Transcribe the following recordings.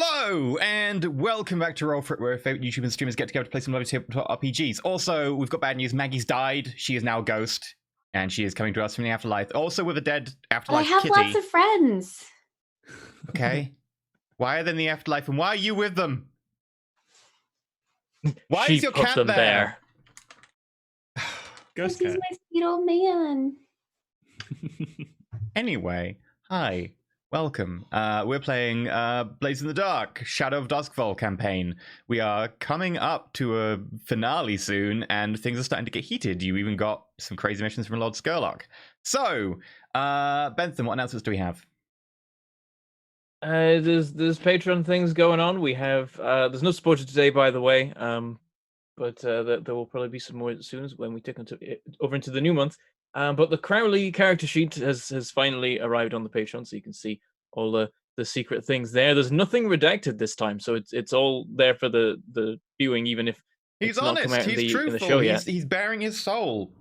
Hello, and welcome back to Roll For It, where favorite YouTubers and streamers get together to play some lovely tabletop RPGs. Also, we've got bad news. Maggie's died. She is now a ghost, and she is coming to us from the afterlife. Also with a dead afterlife I have kitty. lots of friends. Okay. Why are they in the afterlife, and why are you with them? Why She is your put cat them there? Because Ghost he's cat. my sweet old man. Anyway, hi. Welcome. We're playing Blaze in the Dark, Shadow of Doskvol campaign. We are coming up to a finale soon, and things are starting to get heated. You even got some crazy missions from Lord Skurlock. So, Bentham, what announcements do we have? There's Patreon things going on. We have there's no supporter today, by the way. But there will probably be some more as soon as when we take over into the new month. But the Crowley character sheet has finally arrived on the Patreon, so you can see all the secret things there. There's nothing redacted this time, so it's all there for the viewing, even if He's it's not come honest. out He's in the truthful. show yet. He's bearing his soul.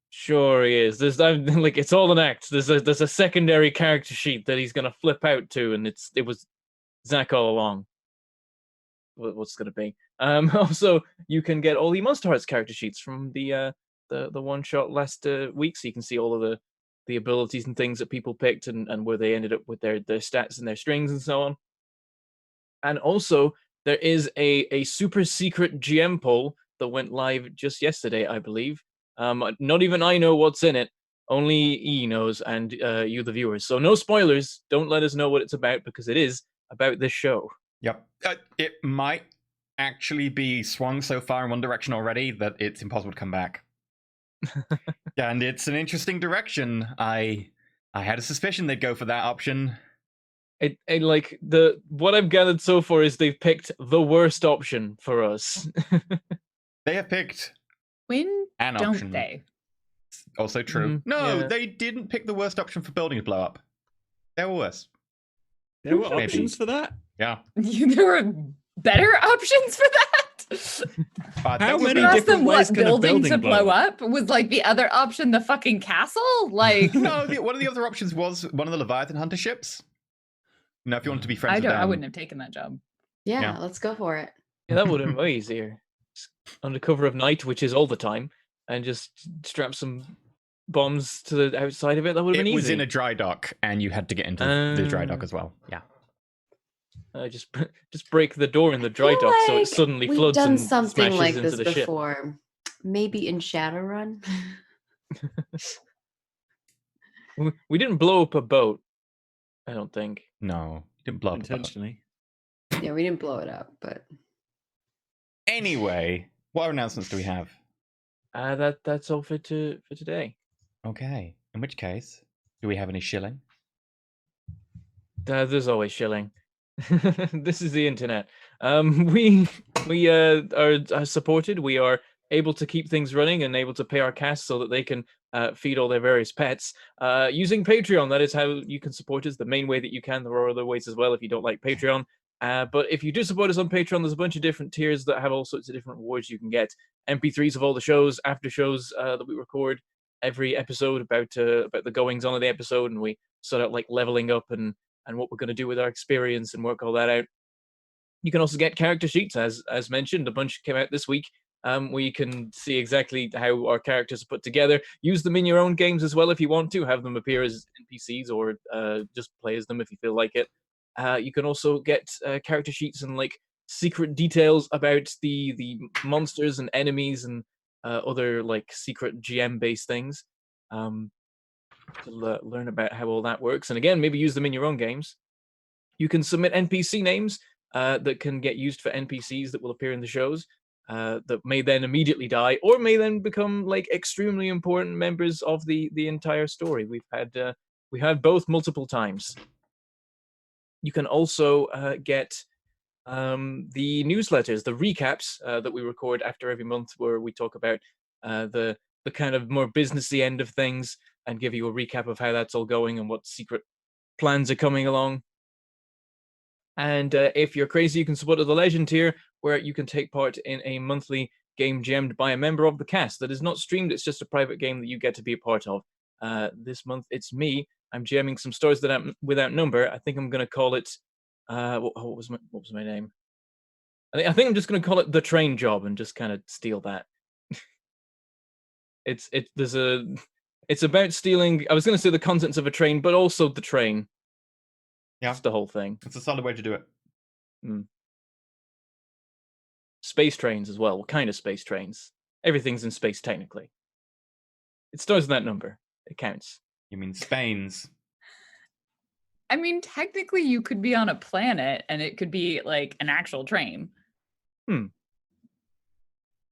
Sure he is. There's like it's all an act. There's a secondary character sheet that he's gonna flip out to, and it was Zach all along. What's gonna be? Also, you can get all the Monster Hearts character sheets from the one shot last week, so you can see all of the abilities and things that people picked and where they ended up with their stats and their strings and so on. And also, there is a super secret GM poll that went live just yesterday, I believe. Not even I know what's in it. Only E knows, and you, the viewers. So no spoilers. Don't let us know what it's about, because it is about this show. Yep. It might actually be swung so far in one direction already that it's impossible to come back. And it's an interesting direction. I had a suspicion they'd go for that option. Like what I've gathered so far is they've picked the worst option for us. They have picked When an don't option. they? Also true. Mhm, No, yeah. they didn't pick the worst option for building to blow up. There were worse. There were Maybe. options for that? Yeah. There were better options for that. But How that would many be- For us, different then ways what, can a building to building blow blow up? Was like the other option the fucking castle? Like, No, one of the other options was one of the Leviathan hunter ships. No, if you wanted to be friends I with don't. them. I wouldn't have taken that job. Yeah, Yeah. let's go for it. Yeah, that would have been way easier. Just under cover of night, which is all the time, and just strap some bombs to the outside of it. That would have It been was easy. in a dry dock, and you had to get into the dry dock as well. Yeah. Just break the door in the dry dock so it suddenly we've floods done and something smashes like into this the ship. before. Maybe in Shadowrun. We didn't blow up a boat, I don't think. No, didn't blow up the boat. Intentionally. Yeah, we didn't blow it up, but Anyway, what announcements do we have? That's all for today. Okay. In which case, do we have any shilling? There's always shilling. This is the internet. We are supported. We are able to keep things running and able to pay our cast so that they can feed all their various pets using Patreon. That is how you can support us. The main way that you can. There are other ways as well if you don't like Patreon. But if you do support us on Patreon, there's a bunch of different tiers that have all sorts of different rewards you can get. MP3s of all the shows, after shows that we record every episode about the goings on of the episode, and we sort out like leveling up and what we're going to do with our experience and work all that out. You can also get character sheets, as mentioned. A bunch came out this week, where you can see exactly how our characters are put together. Use them in your own games as well if you want to. Have them appear as NPCs or just play as them if you feel like it. You can also get character sheets and like secret details about the monsters and enemies and other like secret GM-based things. To learn about how all that works, and again, maybe use them in your own games. You can submit NPC names that can get used for NPCs that will appear in the shows that may then immediately die or may then become like extremely important members of the entire story. We had both multiple times. You can also get the newsletters, the recaps that we record after every month, where we talk about the kind of more businessy end of things and give you a recap of how that's all going and what secret plans are coming along. And if you're crazy, you can support the Legend tier, where you can take part in a monthly game jammed by a member of the cast that is not streamed. It's just a private game that you get to be a part of. This month, it's me. I'm jamming some stories that without number. I think I'm going to call it what was my name? I think I'm just going to call it the train job and just kind of steal that. It's about stealing. I was going to say the contents of a train, but also the train. Yeah. It's the whole thing. It's a solid way to do it. Space trains as well. What kind of space trains? Everything's in space technically. It starts with that number. It counts. You mean Spain's? I mean, technically, you could be on a planet and it could be like an actual train.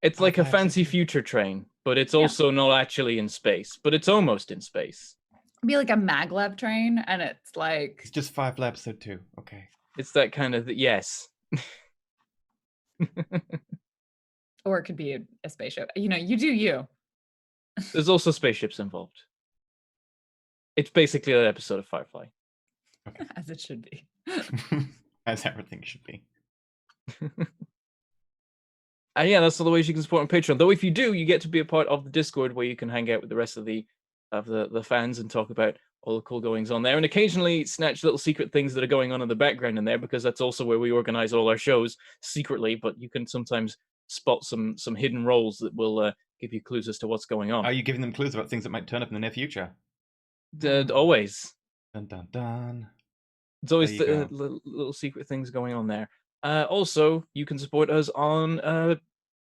It's like a Okay, fancy future train, but it's also not actually in space, but it's almost in space. It'd be like a maglev train, and it's like It's just 5 for episode 2. Okay. It's that kind of yes. or it could be a spaceship. You know, you do you. There's also spaceships involved. It's basically an episode of Firefly. Okay. As it should be. As everything should be. Yeah, that's all the ways you can support on Patreon. Though if you do, you get to be a part of the Discord where you can hang out with the rest of the fans and talk about all the cool goings on there, and occasionally snatch little secret things that are going on in the background in there, because that's also where we organize all our shows secretly. But you can sometimes spot some hidden roles that will give you clues as to what's going on. Are you giving them clues about things that might turn up in the near future? Always. Dun dun dun. There's always There you little secret things going on there. Also, you can support us on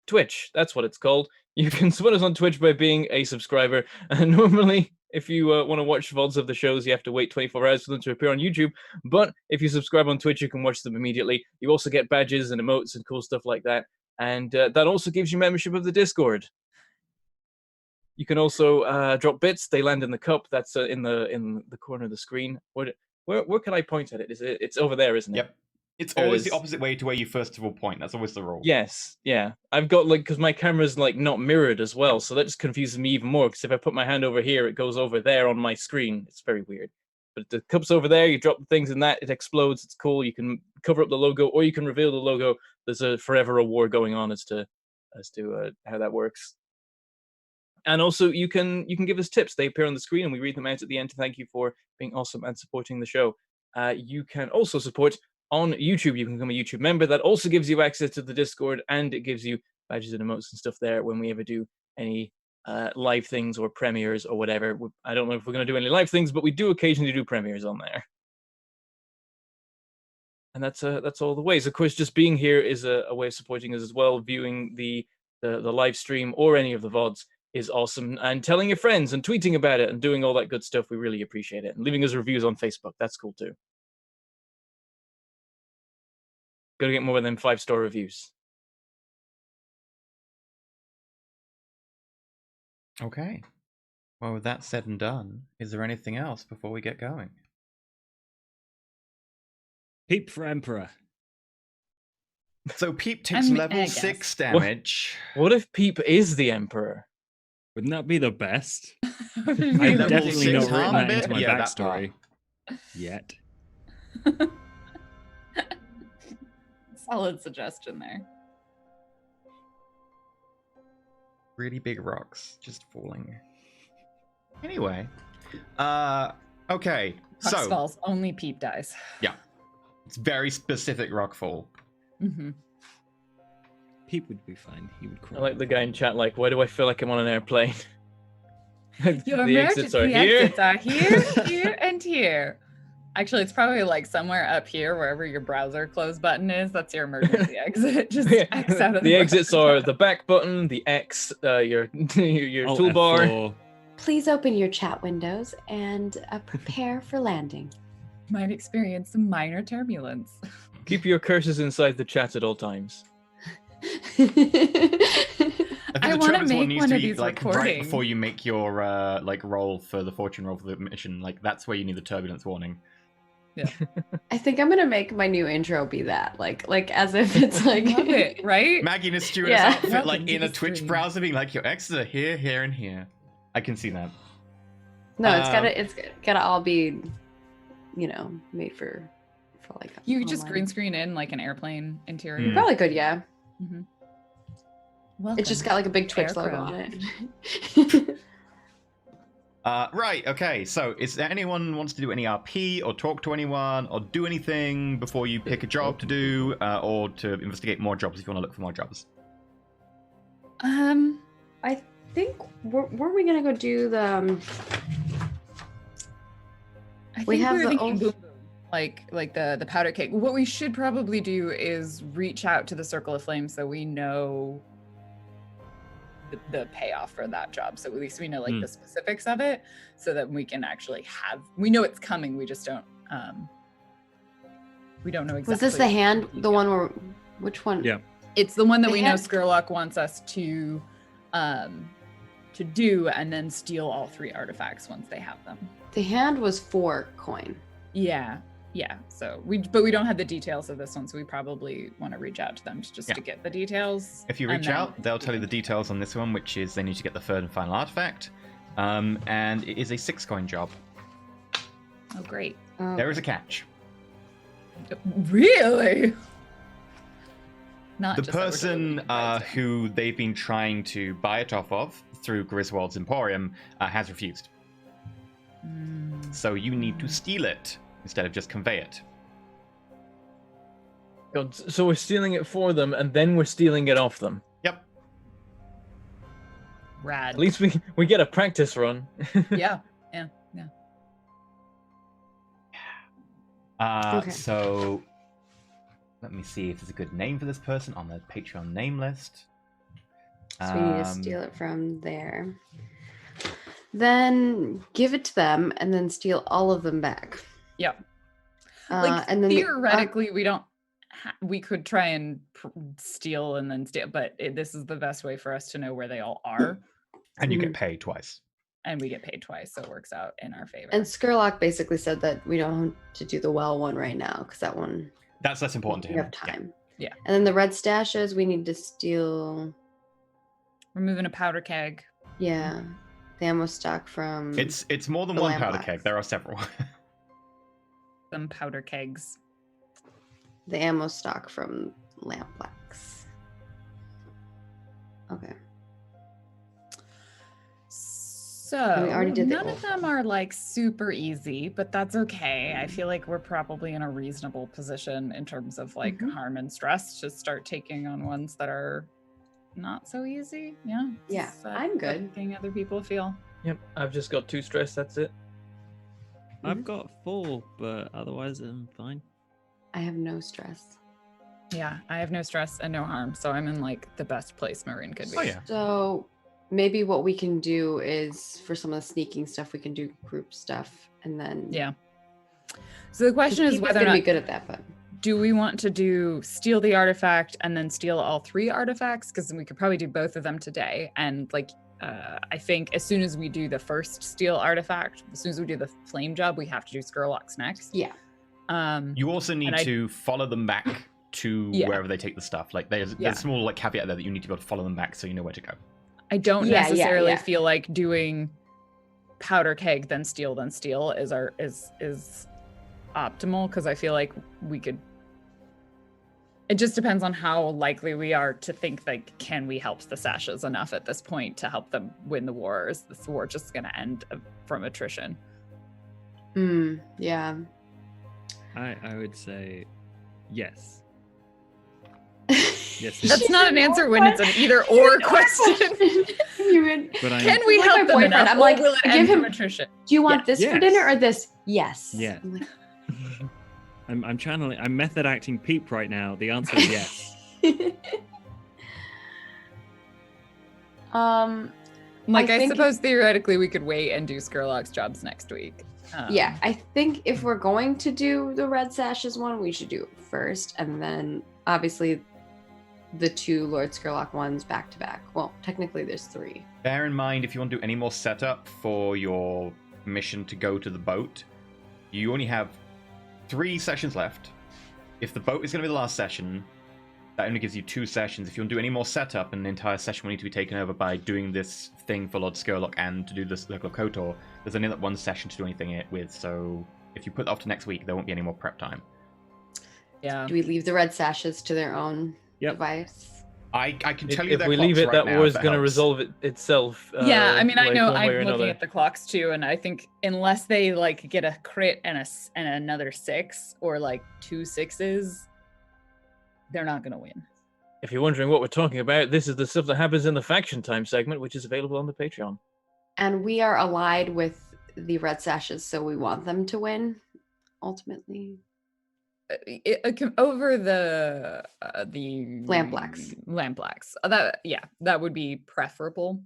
Twitch. That's what it's called. You can support us on Twitch by being a subscriber. Normally, if you want to watch VODs of the shows, you have to wait 24 hours for them to appear on YouTube. But if you subscribe on Twitch, you can watch them immediately. You also get badges and emotes and cool stuff like that. And that also gives you membership of the Discord. You can also drop bits. They land in the cup. That's in the corner of the screen. Where can I point at it? It's over there, isn't it? Yep. It's There it always the is. opposite way to where you first of all point. That's always the rule. Yes, yeah. I've got because my camera's not mirrored as well, so that just confuses me even more. Because if I put my hand over here, it goes over there on my screen. It's very weird. But the cup's over there. You drop the things in that, it explodes. It's cool. You can cover up the logo, or you can reveal the logo. There's a forever a war going on as to how that works. And also, you can give us tips. They appear on the screen, and we read them out at the end to thank you for being awesome and supporting the show. You can also support on YouTube. You can become a YouTube member. That also gives you access to the Discord, and it gives you badges and emotes and stuff there when we ever do any live things or premieres or whatever. I don't know if we're going to do any live things, but we do occasionally do premieres on there. And that's all the ways. Of course, just being here is a way of supporting us as well. Viewing the live stream or any of the VODs is awesome, and telling your friends and tweeting about it and doing all that good stuff. We really appreciate it. And leaving us reviews on Facebook. That's cool too. Gotta get more than 5-star reviews. Okay. Well, with that said and done, is there anything else before we get going? Peep for Emperor. So Peep takes I level guess. 6 damage. What if Peep is the Emperor? Wouldn't that be the best? I've I've level definitely 6 not written harm that bit? into my Yeah, that part. backstory yet. Solid suggestion there. Really big rocks just falling. Anyway. Okay. So, Doskvol's only Peep dies. yeah. It's very specific rockfall. Mm-hmm. Peep would be fine. He would cry. I like the guy in chat, why do I feel like I'm on an airplane? Your The exits are exits here. are here, here, and here. Actually, it's probably somewhere up here, wherever your browser close button is. That's your emergency exit. Just X out of The exits browser. are the back button, the X, your Alt toolbar. F4. Please open your chat windows and prepare for landing. Might experience some minor turbulence. Keep your cursors inside the chat at all times. I think I the wanna turbulence one make needs one to of be these right recordings. before you make your roll for the fortune roll for the mission. That's where you need the turbulence warning. I think I'm gonna make my new intro be that, like as if it's Love it, right? Maggie in a stewardess Yeah. outfit, Welcome to in a the Twitch stream. browser, being like, your exits are here, here, and here. I can see that. No, Um, it's gotta all be, made for You just online. green screen in an airplane interior. Mm. Probably could, yeah. Mm-hmm. Welcome. It's just got a big Twitch logo Aircraft. on it. Right, okay, so is there anyone who wants to do any RP or talk to anyone or do anything before you pick a job to do or to investigate more jobs if you want to look for more jobs? I think were we gonna go do the? I think We have were the thinking old- boom boom, like the powder keg. What we should probably do is reach out to the Circle of Flames so we know the payoff for that job. So at least we know like the specifics of it, so that we can actually we know it's coming. We just don't we don't know exactly. Was this the hand? The one where? Which one? Yeah. It's the one that The we know hand- Skurlock wants us to do, and then steal all 3 artifacts once they have them. The hand was 4 coin. Yeah. So we don't have the details of this one, so we probably want to reach out to them to get the details. If you and reach then out, they'll tell you the details on this one, which is they need to get the 3rd and final artifact. And it is a 6 coin job. Oh, great! There is a catch. Really? Not The just that we're person totally surprised. who they've been trying to buy it off of through Griswold's Emporium has refused. So you need to steal it instead of just convey it. God, so we're stealing it for them, and then we're stealing it off them. Yep. Rad. At least we get a practice run. Yeah. Okay. So let me see if there's a good name for this person on the Patreon name list. So we need to steal it from there. Then give it to them, and then steal all of them back. Yep. Like and then theoretically, we don't. We could try and steal and then steal, but this is the best way for us to know where they all are, And you get paid twice. and we get paid twice, so it works out in our favor. And Skurlock basically said that we don't have to do the well one right now because that one That's less important to we him. have time. Yeah. And then the red stashes we need to steal. We're moving a powder keg. Yeah, the ammo stock from. It's more than The one lamp powder blacks. keg. There are several. Some powder kegs. the ammo stock from lamp blacks. Okay. So we already did the none of old them are like super easy, but that's okay. I feel like we're probably in a reasonable position in terms of like Mhm. harm and stress to start taking on ones that are not so easy. Yeah. Yeah, Is I'm good. Making other people feel. Yep, I've just got 2 stress, that's it. I've got 4, but otherwise I'm fine. I have no stress. Yeah, I have no stress and no harm, so I'm in like the best place Maroon could be. Oh yeah. So maybe what we can do is for some of the sneaking stuff, we can do group stuff, and then Yeah. So the question is Keepa's whether or gonna not be good at that, but do we want to steal the artifact and then steal all 3 artifacts? Because we could probably do both of them today. And like, I think as soon as we do the first steal artifact, as soon as we do the flame job, we have to do Skurlock's next. yeah. You also need And to follow them back to Yeah. wherever they take the stuff. Like there's Yeah. a small like caveat there that you need to be able to follow them back so you know where to go. I don't Yeah, necessarily yeah. feel like doing powder keg then steal is optimal, because I feel like we could. It just depends on how likely we are to think like, can we help the Sashes enough at this point to help them win the war? Or is this war just going to end from attrition? Yeah. I would say yes. Yes. That's not an answer when it's an either or question. You would, But I'm Can we Like my help them boyfriend, enough? I'm Or like, will it give end from him- attrition? do you want this for Yes. dinner or this? Yes. Yeah. I'm like, I'm channeling. I'm method acting Peep right now. The answer is yes. Like, I think- suppose theoretically we could wait and do Skurlock's jobs next week. Yeah, I think if we're going to do the red sashes one, we should do it first, and then obviously the 2 Lord Skurlock ones back to back. Well, technically there's 3. Bear in mind, if you want to do any more setup for your mission to go to the boat, you only have 3 sessions left. If the boat is going to be the last session, that only gives you 2 sessions. If you want to do any more setup, an entire session will need to be taken over by doing this thing for Lord Skurlock and to do this Circle of Kotor. There's only that 1 session to do anything with, so if you put it off to next week, there won't be any more prep time. Yeah. Do we leave the red sashes to their own Yep. device? I can tell you If their we leave clocks it, right that now, war if is that going to helps. resolve itself. Yeah, I mean, I like, know one way I'm or looking another. at the clocks too, and I think unless they like get a crit and another 6 or like 2 6s, they're not gonna win. If you're wondering what we're talking about, this is the stuff that happens in the Faction Time segment, which is available on the Patreon. And we are allied with the Red Sashes, so we want them to win, ultimately. Over the Lampblacks. Lampblacks. That would be preferable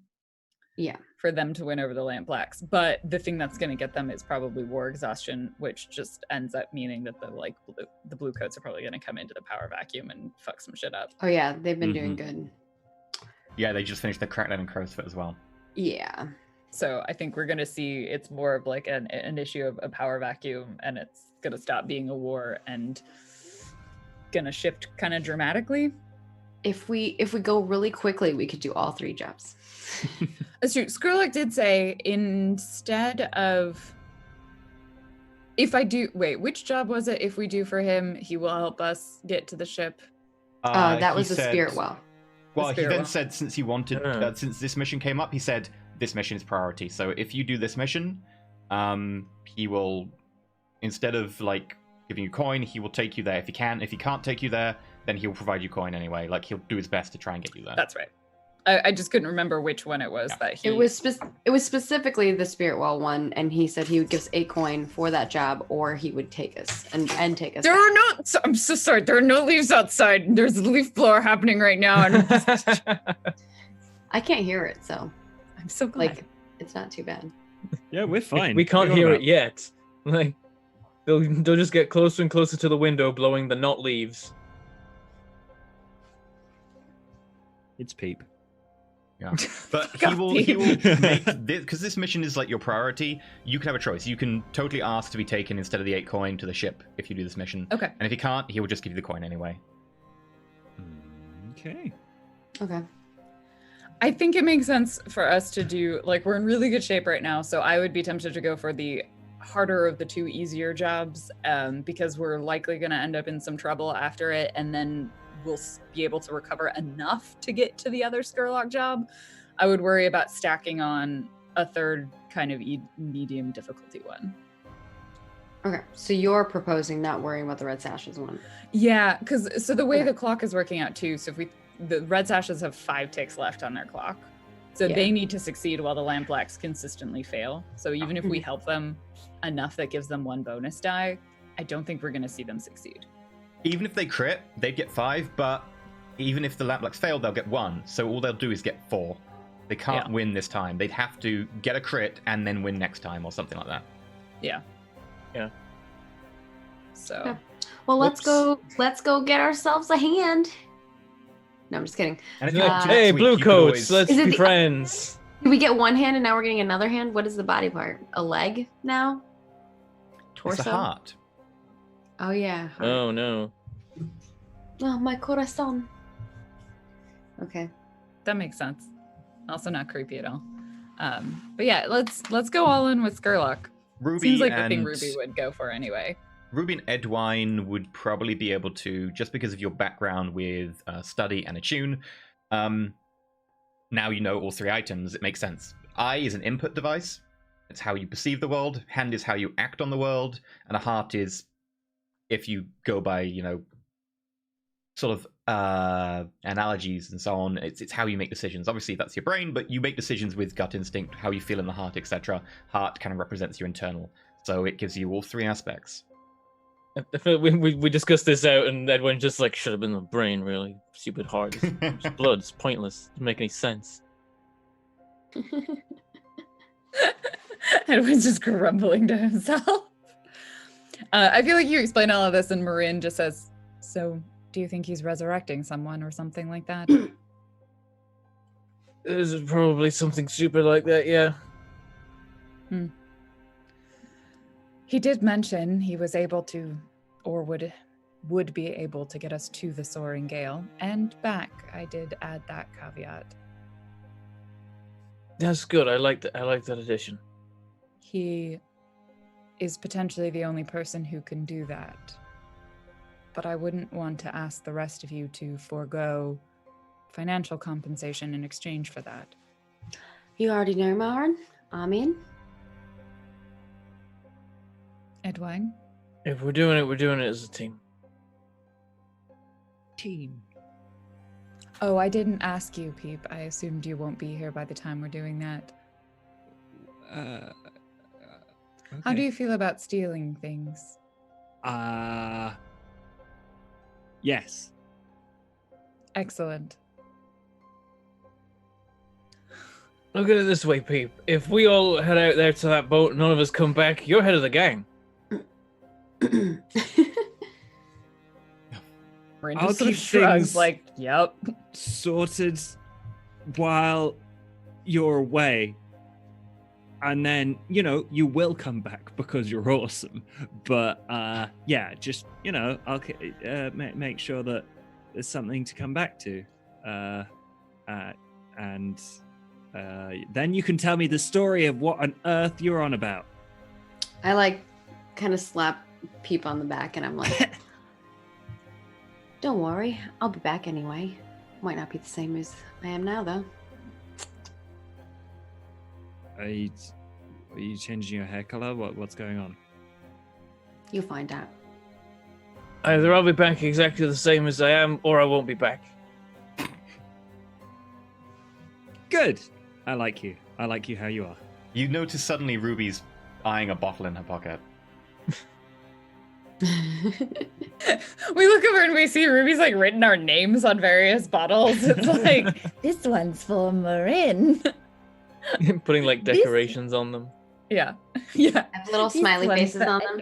Yeah. for them to win over the Lampblacks. But the thing that's going to get them is probably war exhaustion, which just ends up meaning that the blue coats are probably going to come into the power vacuum and fuck some shit up. Oh yeah, they've been doing good. Yeah, they just finished the Crackdown and Crowsfoot as well. Yeah. So I think we're going to see it's more of like an issue of a power vacuum, and it's going to stop being a war and going to shift kind of dramatically. If we go really quickly, we could do all 3 jobs. That's true. Skrillex did say instead of which job was it? If we do for him, he will help us get to the ship. That He was the said- Spirit Well. Well, he Spirit then Well. said since he wanted, since this mission came up, he said this mission is priority. So if you do this mission, he will, instead of like giving you coin, he will take you there if he can. If he can't take you there, then he'll provide you coin anyway. Like he'll do his best to try and get you there. That's right. I just couldn't remember which one it was that he. It was specifically the Spirit Well one, and he said he would give us a coin for that job, or he would take us and take us. There are no. I'm so sorry. There are no leaves outside. There's a leaf blower happening right now, and I can't hear it, so I'm so glad. like it's not too bad. Yeah, we're fine. We can't What are you hear on it yet. Like they'll just get closer and closer to the window, blowing the not leaves. It's Peep. Yeah, but God, he will make this, because this mission is like your priority. You can have a choice. You can totally ask to be taken instead of the 8 coin to the ship if you do this mission. Okay. And if he can't, he will just give you the coin anyway. Okay. Okay. I think it makes sense for us to do, like, we're in really good shape right now, so I would be tempted to go for the harder of the 2 easier jobs, because we're likely going to end up in some trouble after it, and then we'll be able to recover enough to get to the other Skurlock job. I would worry about stacking on a third kind of medium difficulty one. Okay. So you're proposing not worrying about the Red Sashes one. Yeah, because so the way Okay. the clock is working out too, so if the Red Sashes have 5 ticks left on their clock. So Yeah. they need to succeed while the Lampblacks consistently fail. So even if we help them enough that gives them 1 bonus die, I don't think we're going to see them succeed. Even if they crit, they'd get 5, but even if the Lampblacks fail, they'll get 1. So all they'll do is get 4. They can't win this time. They'd have to get a crit and then win next time or something like that. Yeah. Yeah. So Yeah. Well, let's go get ourselves a hand. No, I'm just kidding. And if you want to Hey, next week, blue you could coats, always- let's Is it be the- friends. Did we get 1 hand and now we're getting another hand? What is the body part? A leg now? Torso? It's a heart. Oh yeah. heart. Oh no. Oh, my corazón. Okay. that makes sense. Also not creepy at all. But yeah, let's go all in with Skurlock. Ruby Seems like and the thing Ruby would go for anyway. Ruby and Edwine would probably be able to, just because of your background with study and attune. Now you know all 3 items. It makes sense. Eye is an input device. It's how you perceive the world. Hand is how you act on the world, and a heart is, if you go by, sort of analogies and so on, it's how you make decisions. Obviously, that's your brain, but you make decisions with gut instinct, how you feel in the heart, etc. Heart kind of represents your internal, so it gives you all 3 aspects. I feel we discussed this out, and Edwin just like should have been the brain. Really stupid heart. It's blood. It's pointless. Doesn't make any sense. Edwin's just grumbling to himself. I feel like you explain all of this, and Marin just says, "So, do you think he's resurrecting someone or something like that?" There's probably something stupid like that. Yeah. He did mention he was able to, or would be able to get us to the Soaring Gale and back. I did add that caveat. That's good. I like that. I like that addition. He is potentially the only person who can do that. But I wouldn't want to ask the rest of you to forego financial compensation in exchange for that. You already know, Marin. I'm in. Edwine? If we're doing it as a team. Team. Oh, I didn't ask you, Peep. I assumed you won't be here by the time we're doing that. Okay. How do you feel about stealing things? Yes. Excellent. Look at it this way, Peep. If we all head out there to that boat, none of us come back, you're head of the gang. Miranda I'll sort of keep shrugs things- like, yep. Sorted while you're away. And then, you will come back because you're awesome. But, yeah, just, I'll make sure that there's something to come back to. And then you can tell me the story of what on earth you're on about. I kind of slap Peep on the back and I'm like, don't worry, I'll be back anyway. Might not be the same as I am now, though. Are you changing your hair color? What's going on? You'll find out. Either I'll be back exactly the same as I am, or I won't be back. Good. I like you. I like you how you are. You notice suddenly Ruby's eyeing a bottle in her pocket. We look over and we see Ruby's written our names on various bottles. It's like, this one's for Marin. Putting decorations on them. Yeah. Yeah. Have little This smiley one's faces for on them.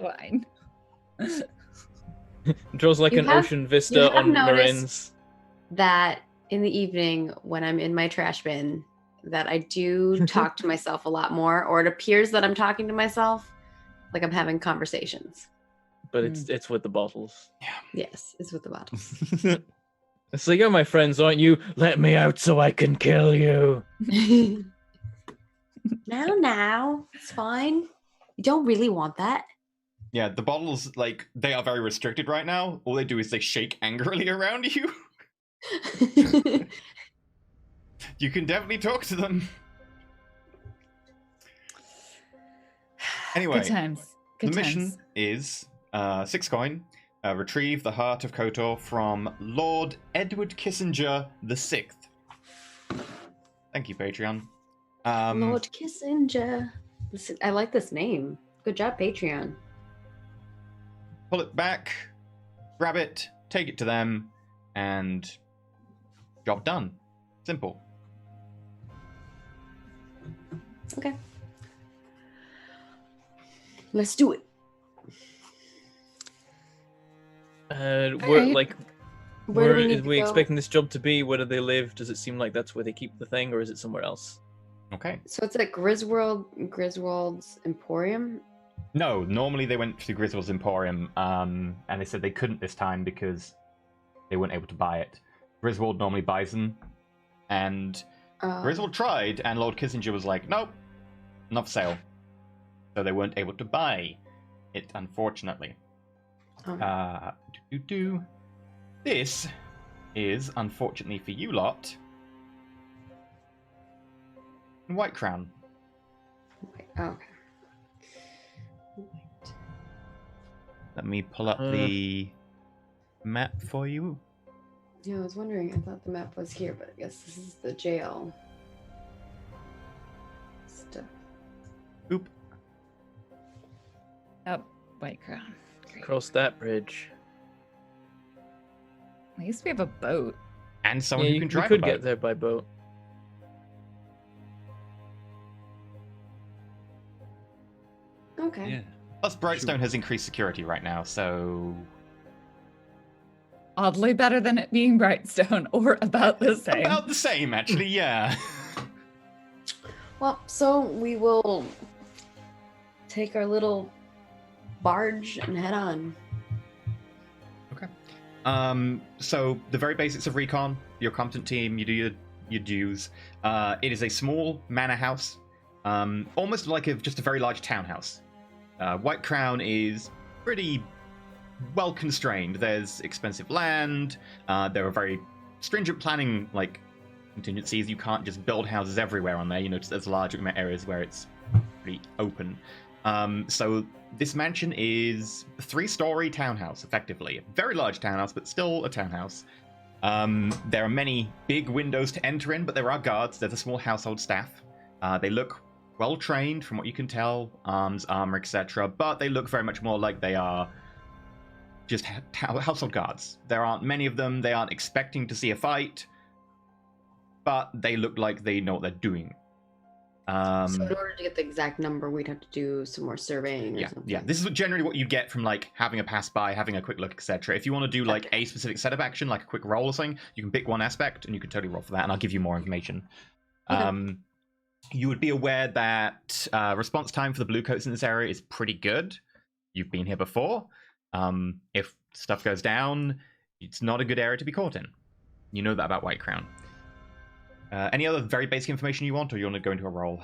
Edwine. Draws You an have- ocean you vista have on noticed- Marin's. That in the evening when I'm in my trash bin, that I do talk to myself a lot more, or it appears that I'm talking to myself like I'm having conversations. But it's with the bottles. Yes, it's with the bottles. It's like, you're my friends, aren't you? Let me out so I can kill you. Now, it's fine. You don't really want that. Yeah, the bottles, they are very restricted right now. All they do is they shake angrily around you. You can definitely talk to them. Anyway, Good times. Good the mission times. is 6 coin. Retrieve the heart of Kotor from Lord Edward Kissinger VI. Thank you, Patreon. Lord Kissinger. I like this name. Good job, Patreon. Pull it back, grab it, take it to them, and job done. Simple. Okay. Let's do it. Where, Alright. Where do we need is to we go? expecting this job to be? Where do they live? Does it seem like that's where they keep the thing, or is it somewhere else? Okay. So it's at Griswold's Emporium. No, normally they went to Griswold's Emporium, and they said they couldn't this time because they weren't able to buy it. Griswold normally buys them, and Griswold tried, and Lord Kissinger was like, nope, not for sale. So they weren't able to buy it, unfortunately. This is, unfortunately for you lot, White Crown. Okay. Let me pull up the map for you. Yeah, I was wondering. I thought the map was here, but I guess this is the jail. Stuff. Oop. Oh, White Crown. Great. Cross that bridge. At least we have a boat. And someone Yeah, who can we drive could a boat. get there by boat. Okay. Yeah. Plus, Brightstone has increased security right now, so Oddly better than it being Brightstone, or about the same. about the same, actually. Yeah. Well, so we will take our little barge and head on. So the very basics of recon. You're a competent team. You do your dues. It is a small manor house, almost like just a very large townhouse. White Crown is pretty well constrained. There's expensive land. There are very stringent planning like contingencies. You can't just build houses everywhere on there. You know, there's large areas where it's pretty open. So this mansion is a 3-story townhouse, effectively. A very large townhouse, but still a townhouse. There are many big windows to enter in, but there are guards. There's a small household staff. They look well trained from what you can tell, arms, armor, etc. But they look very much more like they are just household guards. There aren't many of them. They aren't expecting to see a fight, but they look like they know what they're doing. So in order to get the exact number, we'd have to do some more surveying or something. Yeah. This is generally what you get from like having a pass by, having a quick look, etc. If you want to do like a specific setup action, like a quick roll or something, you can pick one aspect and you can totally roll for that, and I'll give you more information. Okay. You would be aware that response time for the blue coats in this area is pretty good. You've been here before. If stuff goes down, it's not a good area to be caught in. You know that about White Crown. Any other very basic information you want, or you want to go into a roll?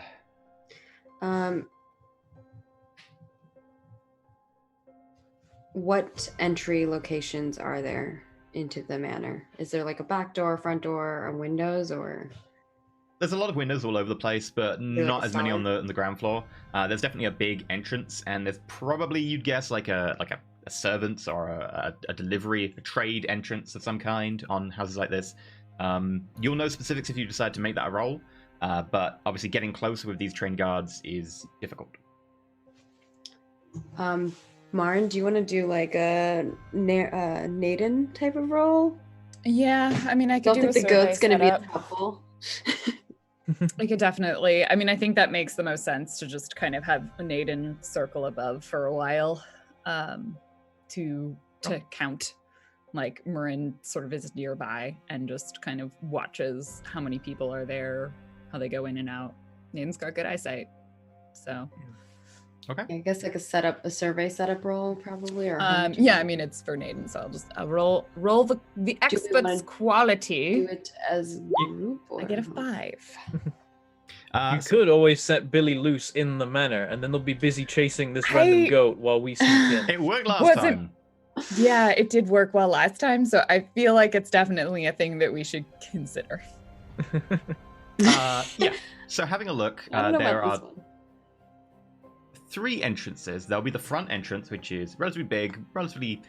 What entry locations are there into the manor? Is there like a back door, front door, or windows, or? There's a lot of windows all over the place, but not as many on solid? the ground floor. There's definitely a big entrance, and there's probably, you'd guess, like a servant's or a delivery, a trade entrance of some kind on houses like this. You'll know specifics if you decide to make that a roll, but obviously getting closer with these trained guards is difficult. Marin, do you want to do like a Naden type of role? Yeah, I mean, I could Don't do think a the survey goat's going to be setup. helpful. I could definitely. I mean, I think that makes the most sense to just kind of have a Naden circle above for a while, to count. Like Marin sort of is nearby and just kind of watches how many people are there, how they go in and out. Naden's got good eyesight, so. Okay. I guess like a survey setup role probably, or Yeah, I mean it's for Naden, so I'll roll the expert's quality. do it as group. Or I get a 5. You could always set Billy loose in the manor, and then they'll be busy chasing this random goat while we sneak in. It worked last time. Yeah, it did work well last time, so I feel like it's definitely a thing that we should consider. Yeah. So having a look, I don't know there about are this one. 3 entrances. There'll be the front entrance, which is relatively big, relatively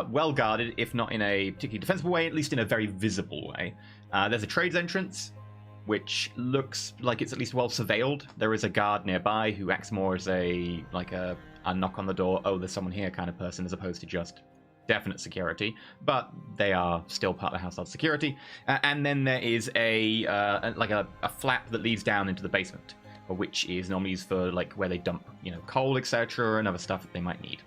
well guarded, if not in a particularly defensible way, at least in a very visible way. There's a trades entrance, which looks like it's at least well surveilled. There is a guard nearby who acts more as a knock on the door, oh, there's someone here kind of person, as opposed to just definite security, but they are still part of the household security. And then there is a flap that leads down into the basement, which is normally used for like where they dump, coal, etc., and other stuff that they might need.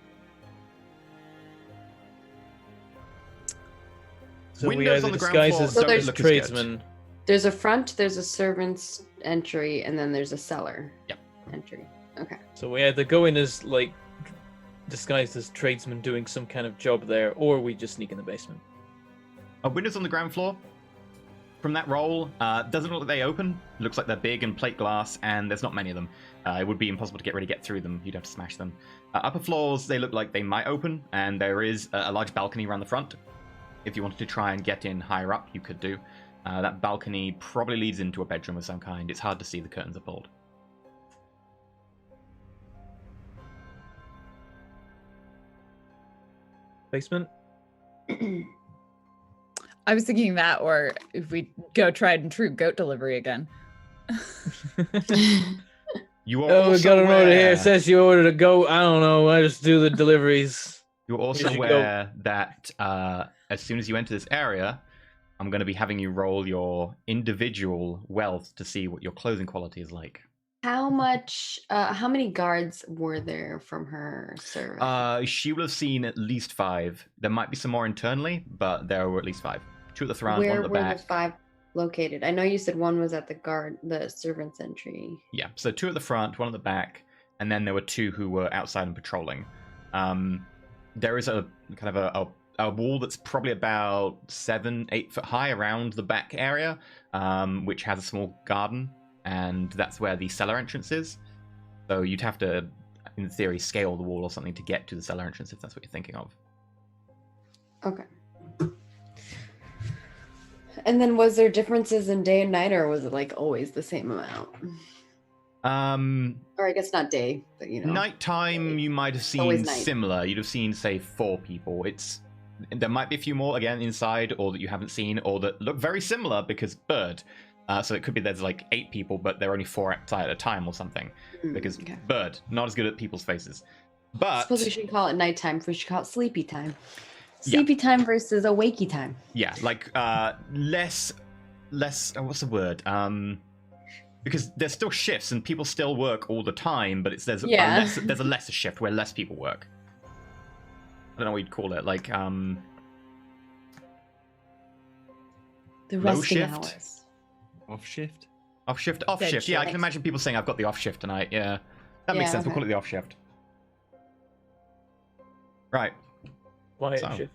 So we Windows either on the ground disguise floor as don't look as good. tradesmen. There's a front, there's a servant's entry, and then there's a cellar entry. Okay. So we either go in as like disguised as tradesmen doing some kind of job there, or we just sneak in the basement. Windows on the ground floor. From that roll, doesn't look like they open. Looks like they're big and plate glass, and there's not many of them. It would be impossible to get through them. You'd have to smash them. Upper floors, they look like they might open, and there is a large balcony around the front. If you wanted to try and get in higher up, you could do. That balcony probably leads into a bedroom of some kind. It's hard to see, the curtains are pulled. Basement? I was thinking that, or if we go tried and true goat delivery again. You are Oh, we also got an order here. aware- It says you ordered a goat. I don't know. I just do the deliveries. You're also Here's your aware that as soon as you enter this area, I'm going to be having you roll your individual wealth to see what your clothing quality is like. How many guards were there from her service? She will have seen at least 5. There might be some more internally, but there were at least 5. 2 at the front, 1 Where at the were back. the 5 located? I know you said one was at the servant's entry. Yeah, so 2 at the front, 1 at the back, and then there were 2 who were outside and patrolling. There is a kind of a wall that's probably about 7-8 foot high around the back area, which has a small garden, and that's where the cellar entrance is. So you'd have to, in theory, scale the wall or something to get to the cellar entrance, if that's what you're thinking of. Okay. And then was there differences in day and night, or was it like always the same amount? Or I guess not day, but Nighttime you might have always seen night. similar. You'd have seen, say, 4 people. There might be a few more again inside, or that you haven't seen, or that look very similar because bird. So it could be there's like 8 people, but there are only 4 outside at a time or something. Because Okay. bird, not as good at people's faces. I But suppose we should call it nighttime. We should call it sleepy time. Yeah. Sleepy time versus awakey time. yeah, like less. What's the word? Because there's still shifts and people still work all the time, but there's a lesser shift where less people work. I don't know what you'd call it. Like The Low resting shift? hours. Off shift. off shift. Dead Yeah, I shift. can imagine people saying I've got the off shift tonight. Yeah, that makes Yeah, sense. We'll okay. call it the off shift. Right. Quiet So. shift.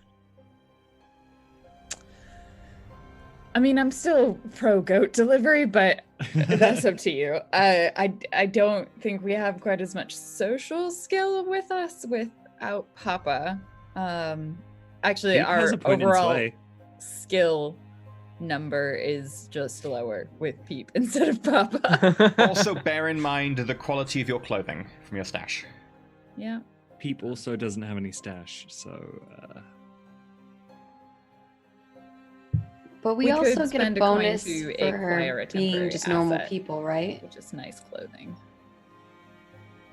I mean, I'm still pro goat delivery, but that's up to you. I don't think we have quite as much social skill with us without Papa. Actually, Pete has our a point in overall sway. skill number is just lower with Peep instead of Papa. Also, bear in mind the quality of your clothing from your stash. Yeah. Peep also doesn't have any stash, so But we We also could get a spend a coin bonus to for acquire a being temporary just normal asset. people, right? Which is nice clothing.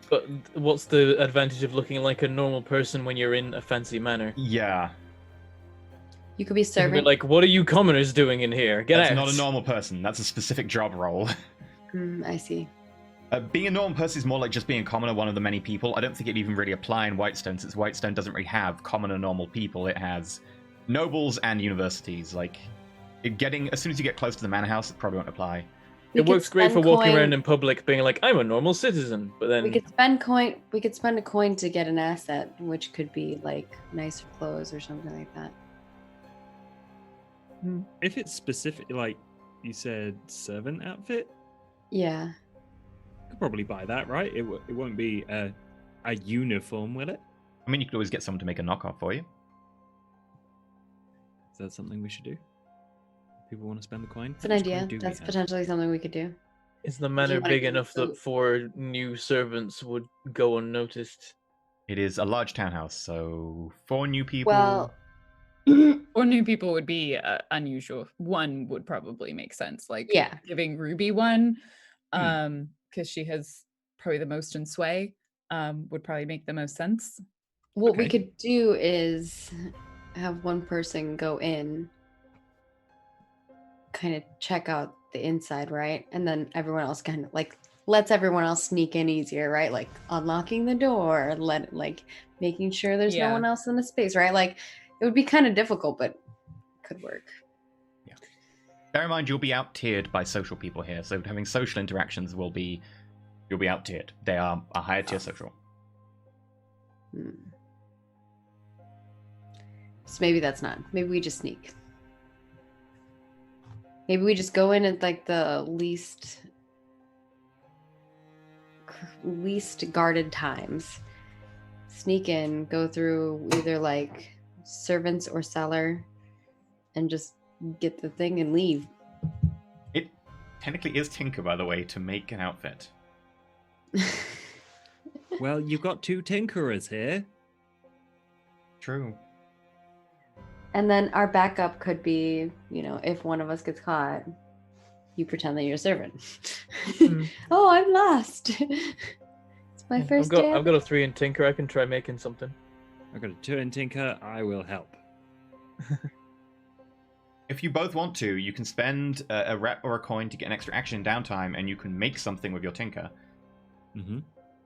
But what's the advantage of looking like a normal person when you're in a fancy manor? Yeah, You could be You can be serving. like, what are you commoners doing in here? Get that's out! not a normal person. That's a specific job role. I see. Being a normal person is more like just being a commoner, one of the many people. I don't think it even really apply in Whitestone, since Whitestone doesn't really have commoner normal people. It has nobles and universities. Like, as soon as you get close to the manor house, it probably won't apply. We It could works great for spend walking coin- around in public, being like, I'm a normal citizen. But then We could spend coin. We could spend a coin to get an asset, which could be like nicer clothes or something like that. if it's specific, like you said, servant outfit, Yeah. could probably buy that, right? It won't be a uniform, will it? I mean, you could always get someone to make a knockoff for you. Is that something we should do? People want to spend the coin? It's an How much idea. coin do we That's have? potentially something we could do. is the manor wanna big go enough to- that 4 new servants would go unnoticed? It is a large townhouse, so 4 new people. Well, Or new people would be unusual. One would probably make sense. Like Yeah. giving Ruby one, Hmm. because she has probably the most in sway, would probably make the most sense. what we Okay. could do is have one person go in, kind of check out the inside, right? And then everyone else kind of like lets everyone else sneak in easier, right? Like unlocking the door, making sure there's no Yeah. one else in the space, right? Like it would be kind of difficult, but could work. Bear in mind, you'll be out-tiered by social people here, so having social interactions you'll be out-tiered. They are a higher tier social. Hmm. So maybe that's not. Maybe we just sneak. Maybe we just go in at like the least guarded times. Sneak in, go through either like servants or cellar, and just get the thing and leave. It technically is Tinker, by the way, to make an outfit. Well, you've got 2 tinkerers here. True. And then our backup could be, if one of us gets caught, you pretend that you're a servant. Hmm. Oh, I'm lost. It's my first day. I've got a 3 in Tinker. I can try making something. I've got a 2 in tinker. I will help. If you both want to, you can spend a rep or a coin to get an extra action in downtime, and you can make something with your Tinker. Mm-hmm.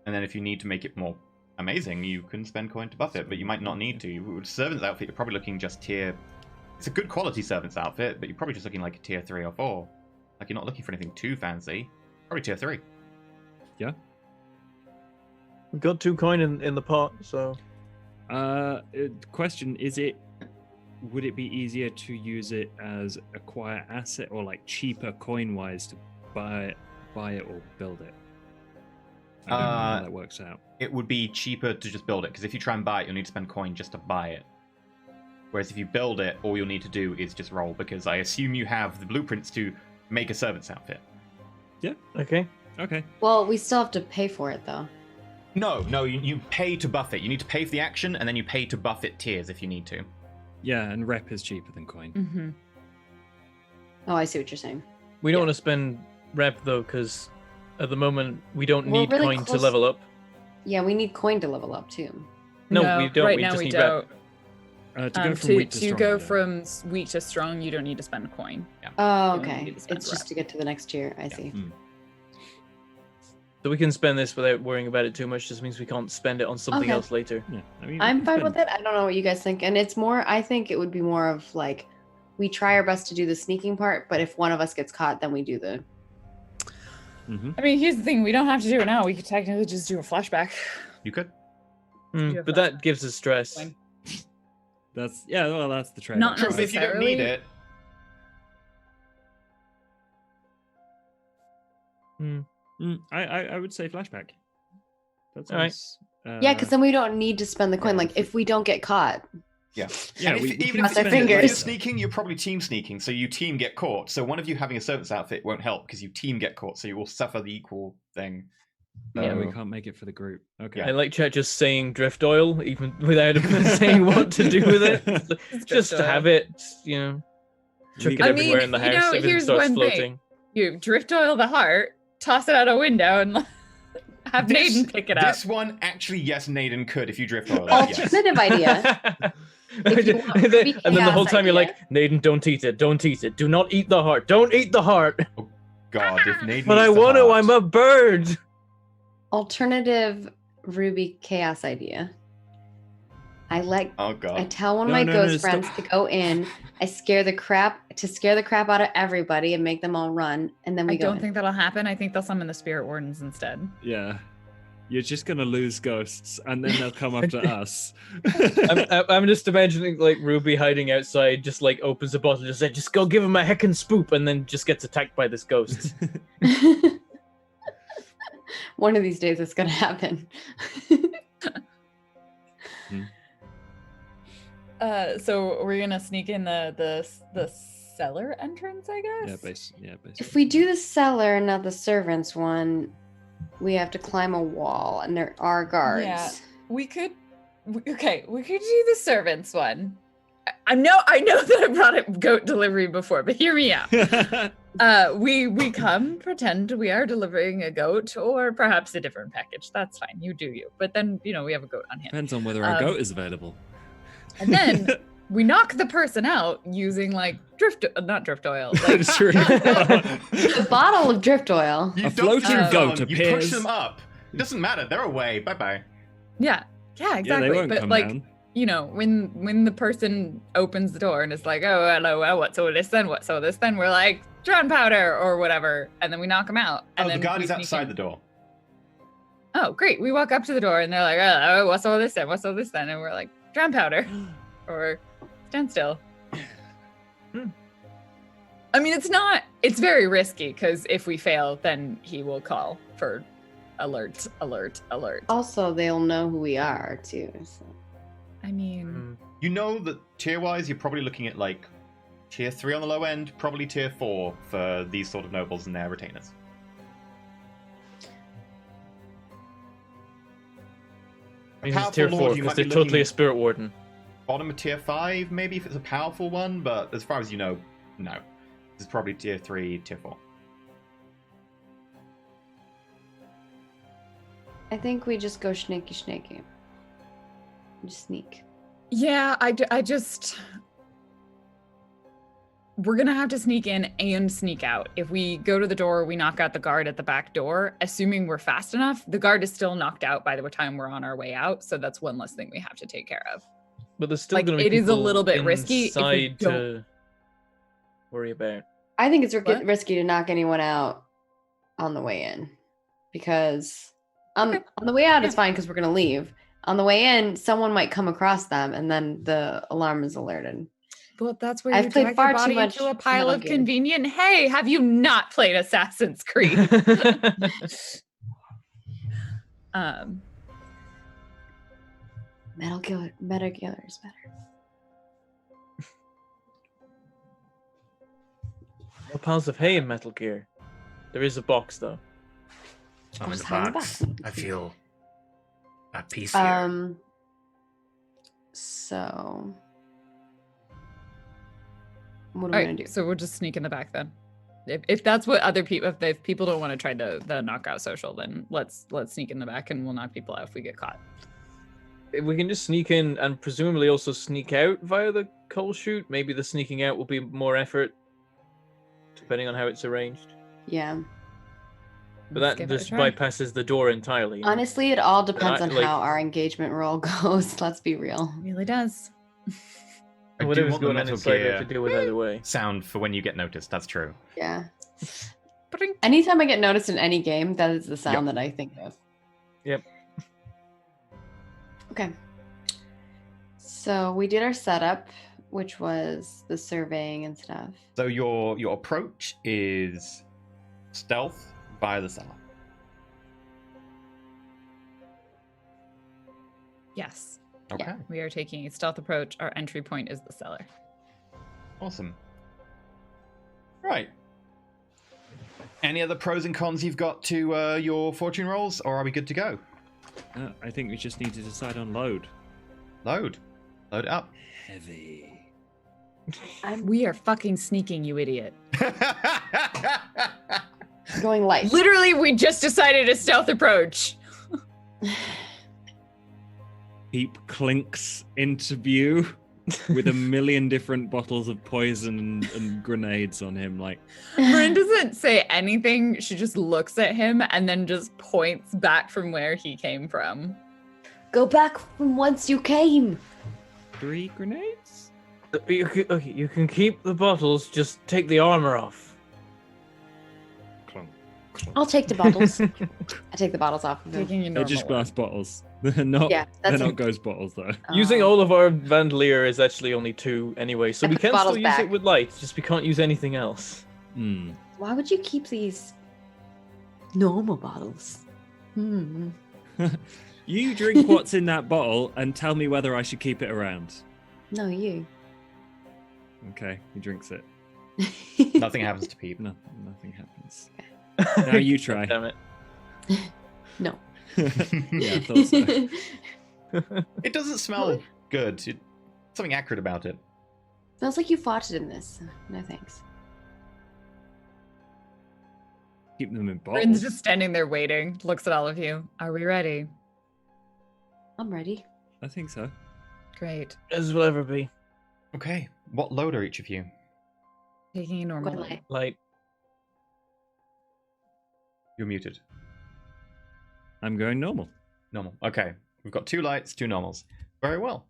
And then if you need to make it more amazing, you can spend coin to buff it, but you might not need to. With Servant's outfit, you're probably looking just tier... It's a good quality Servant's outfit, but you're probably just looking like a tier 3 or 4. Like, you're not looking for anything too fancy. Probably tier 3. Yeah. We've got 2 coin in the pot, so... Question, would it be easier to use it as a quiet asset or like cheaper coin-wise to buy it or build it? I don't know how that works out. It would be cheaper to just build it, because if you try and buy it, you'll need to spend coin just to buy it. Whereas if you build it, all you'll need to do is just roll, because I assume you have the blueprints to make a servant's outfit. Okay. Okay. Well, we still have to pay for it though. No, you pay to buff it. You need to pay for the action, and then you pay to buff it tiers if you need to. Yeah, and rep is cheaper than coin. Mm-hmm. Oh, I see what you're saying. We don't want to spend rep though, because at the moment we don't We're need really coin to close- level up. Yeah, we need coin to level up too. No, we don't. Right We now just we need don't. rep. To go from weak to to strong. go yeah. from weak to strong, you don't need to spend a coin. Oh, You don't okay. need to spend It's just rep. to get to the next tier. I see. So we can spend this without worrying about it too much. Just means we can't spend it on something Okay. else later. Yeah, I mean, I'm we fine spend- with it. I don't know what you guys think. And it's more, I think it would be more of like, we try our best to do the sneaking part, but if one of us gets caught, then we do the. Mhm. I mean, here's the thing: we don't have to do it now. We could technically just do a flashback. You could. Yeah, But that gives us stress. Fine. That's that's the trade. Not True, but if you don't need necessarily. it, I would say flashback. That's All right. nice. Yeah, because then we don't need to spend the coin. yeah, Like, if we don't get caught. yeah. Yeah, And we if, can even cross if our you're fingers. sneaking, you're probably team sneaking, so you team get caught. So one of you having a servant's outfit won't help because you team get caught, so you will suffer the equal thing. Yeah, we So- can't make it for the group. Okay. I like Chet just saying drift oil, even without him saying what to do with it. Just to oil. have it, you know, chuck it I everywhere mean, in the you house. know, Everything here's starts one thing. floating. You drift oil the heart, toss it out a window, and have Naden pick it up. This one, actually, yes, Naden could if you drift oil. Yes. Alternative idea. If you want and Ruby then the whole chaos time you're idea. like, Naden, don't eat it, don't eat it, do not eat the heart, don't eat the heart. God, if Naden But I eats the want to, heart- I'm a bird. Alternative Ruby chaos idea. I Oh God. tell one of No, my no, ghost stop. friends to go in. I scare the crap out of everybody and make them all run, and then we I go don't in. think that'll happen. I think they'll summon the spirit wardens instead. Yeah. You're just gonna lose ghosts, and then they'll come after us. I'm just imagining like Ruby hiding outside, just like opens a bottle, just like, just go give him a heckin' spoop, and then just gets attacked by this ghost. One of these days it's gonna happen. So we're gonna sneak in the cellar entrance, I guess. Basically. If we do the cellar, not the servants one, we have to climb a wall, and there are guards. Yeah. We could do the servants one. I know that I brought up goat delivery before, but hear me out. We come, pretend we are delivering a goat or perhaps a different package. That's fine. You do you. But then, we have a goat on hand. Depends on whether our goat is available. And then we knock the person out using like not drift oil. Like, True. A bottle of drift oil. You A don't floating drift goat on, you push appears. them up. It doesn't matter. They're away. Bye bye. yeah, Yeah, exactly. they won't But come like, down. when the person opens the door and is like, oh, hello, what's all this then? What's all this then? We're like, gunpowder or whatever. And then we knock them out. And Oh, the then guard we is sneak outside in. the door. Oh, great. We walk up to the door and they're like, oh, what's all this then? What's all this then? And we're like, gunpowder or stand still. I mean, it's very risky because if we fail, then he will call for alert. Also, they'll know who we are too. So. I mean, You know that tier-wise, you're probably looking at like tier 3 on the low end, probably tier 4 for these sort of nobles and their retainers. I mean, it's Powerful tier lord, 4 you because might they're be totally looking- a spirit warden. Bottom of tier 5, maybe if it's a powerful one, but as far as you know, no. This is probably tier 3, tier 4. I think we just go snaky. Just sneak. yeah, I just we're gonna have to sneak in and sneak out. If we go to the door, we knock out the guard at the back door. Assuming we're fast enough, the guard is still knocked out by the time we're on our way out. So that's one less thing we have to take care of. But there's still Like, going to be it is a people little bit risky if we inside don't- to worry about. I think it's What? risky to knock anyone out on the way in, because on the way out it's fine because we're gonna leave. On the way in, someone might come across them, and then the alarm is alerted. Well, that's where I've you played drag far your too body much into a pile Metal of Gear. convenient. Hey, have you not played Assassin's Creed? Metal Gear is better. the piles of hay in Metal Gear. There is a box though. I'm in Just the hang the box. box. I feel at peace here. So what are All we right, gonna do? so we'll just sneak in the back then. If that's what other people, if people don't want to try the knockout social, then let's sneak in the back and we'll knock people out if we get caught. If we can just sneak in and presumably also sneak out via the coal chute, maybe the sneaking out will be more effort, depending on how it's arranged. Yeah. But Let's that give it a just try. bypasses the door entirely. Honestly, it all depends on like- how our engagement roll goes. Let's be real. It really does. I do Whatever's want the going on Metal inside, we have Gear to deal with either way. sound for when you get noticed. That's true. Yeah. Ba-ding. Anytime I get noticed in any game, that is the sound that I think of. Yep. Okay. So we did our setup, which was the surveying and stuff. So your approach is stealth via the cellar. Yes, Okay, we are taking a stealth approach. Our entry point is the cellar. awesome. Right. Any other pros and cons you've got to your fortune rolls, or are we good to go? I think we just need to decide on load. Load it up. Heavy. We are fucking sneaking, you idiot. Going light. Literally, we just decided a stealth approach. Peep clinks into view with a million different bottles of poison and grenades on him. Like, Marin doesn't say anything. She just looks at him and then just points back from where he came from. Go back from whence you came. 3 grenades? You can keep the bottles, just take the armor off. Clunk, clunk. I'll take the bottles. I take the bottles off of him. Taking a They're normal just one. glass bottles. They're not. Yeah, they're that's not ghost bottles though. Using Oh. all of our bandolier is actually only 2 anyway, so I we put can bottles still use back. it with light, just we can't use anything else. Hmm. Why would you keep these normal bottles? Hmm. You drink what's in that bottle and tell me whether I should keep it around. No, you. Okay, he drinks it. Nothing happens to Peep. No, nothing happens. Now you try. Damn it. No. Yeah, I thought so. It doesn't smell good. Something accurate about it. Smells like you farted in this. No thanks. Keep them in Marin's bottles. just standing there waiting, looks at all of you. Are we ready? I'm ready. I think so. Great. As will ever be. Okay, what load are each of you? Taking a normal Go one. light. Light. You're muted. I'm going normal. Normal. Okay, we've got 2 lights, 2 normals. Very well.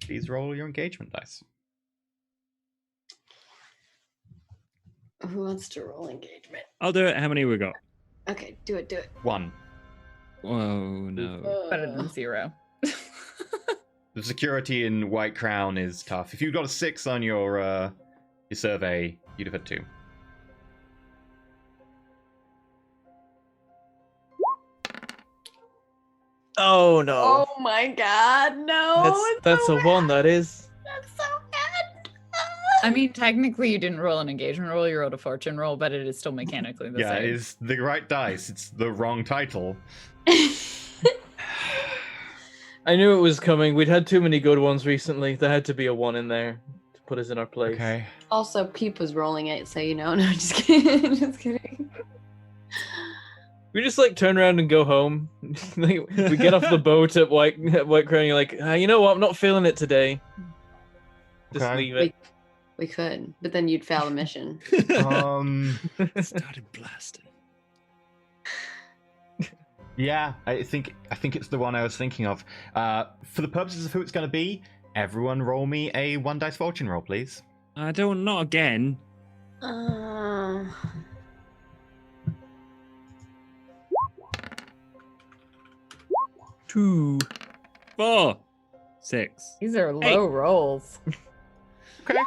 Please roll your engagement dice. Who wants to roll engagement? I'll do it. How many we got? Okay, do it, do it. 1. Oh no. Better than 0. The security in White Crown is tough. If you've got a 6 on your survey, you'd have had 2. Oh no. Oh my god, no. That's a 1, that is. That's so bad. I mean, technically, you didn't roll an engagement roll, you rolled a fortune roll, but it is still mechanically the Yeah, same. it is the right dice. It's the wrong title. I knew it was coming. We'd had too many good ones recently. There had to be a 1 in there to put us in our place. Okay. Also, Peep was rolling it, so you know. No, just kidding. Just kidding. We just like turn around and go home. Like, we get off the boat at White Crown. You're like, you know what? I'm not feeling it today. Just Okay. leave it. We could, but then you'd fail the mission. Started blasting. Yeah, I think it's the one I was thinking of. For the purposes of who it's going to be, everyone roll me a 1 dice fortune roll, please. I don't. Not again. Uh, 2. 4, 6. These are low rolls. Okay.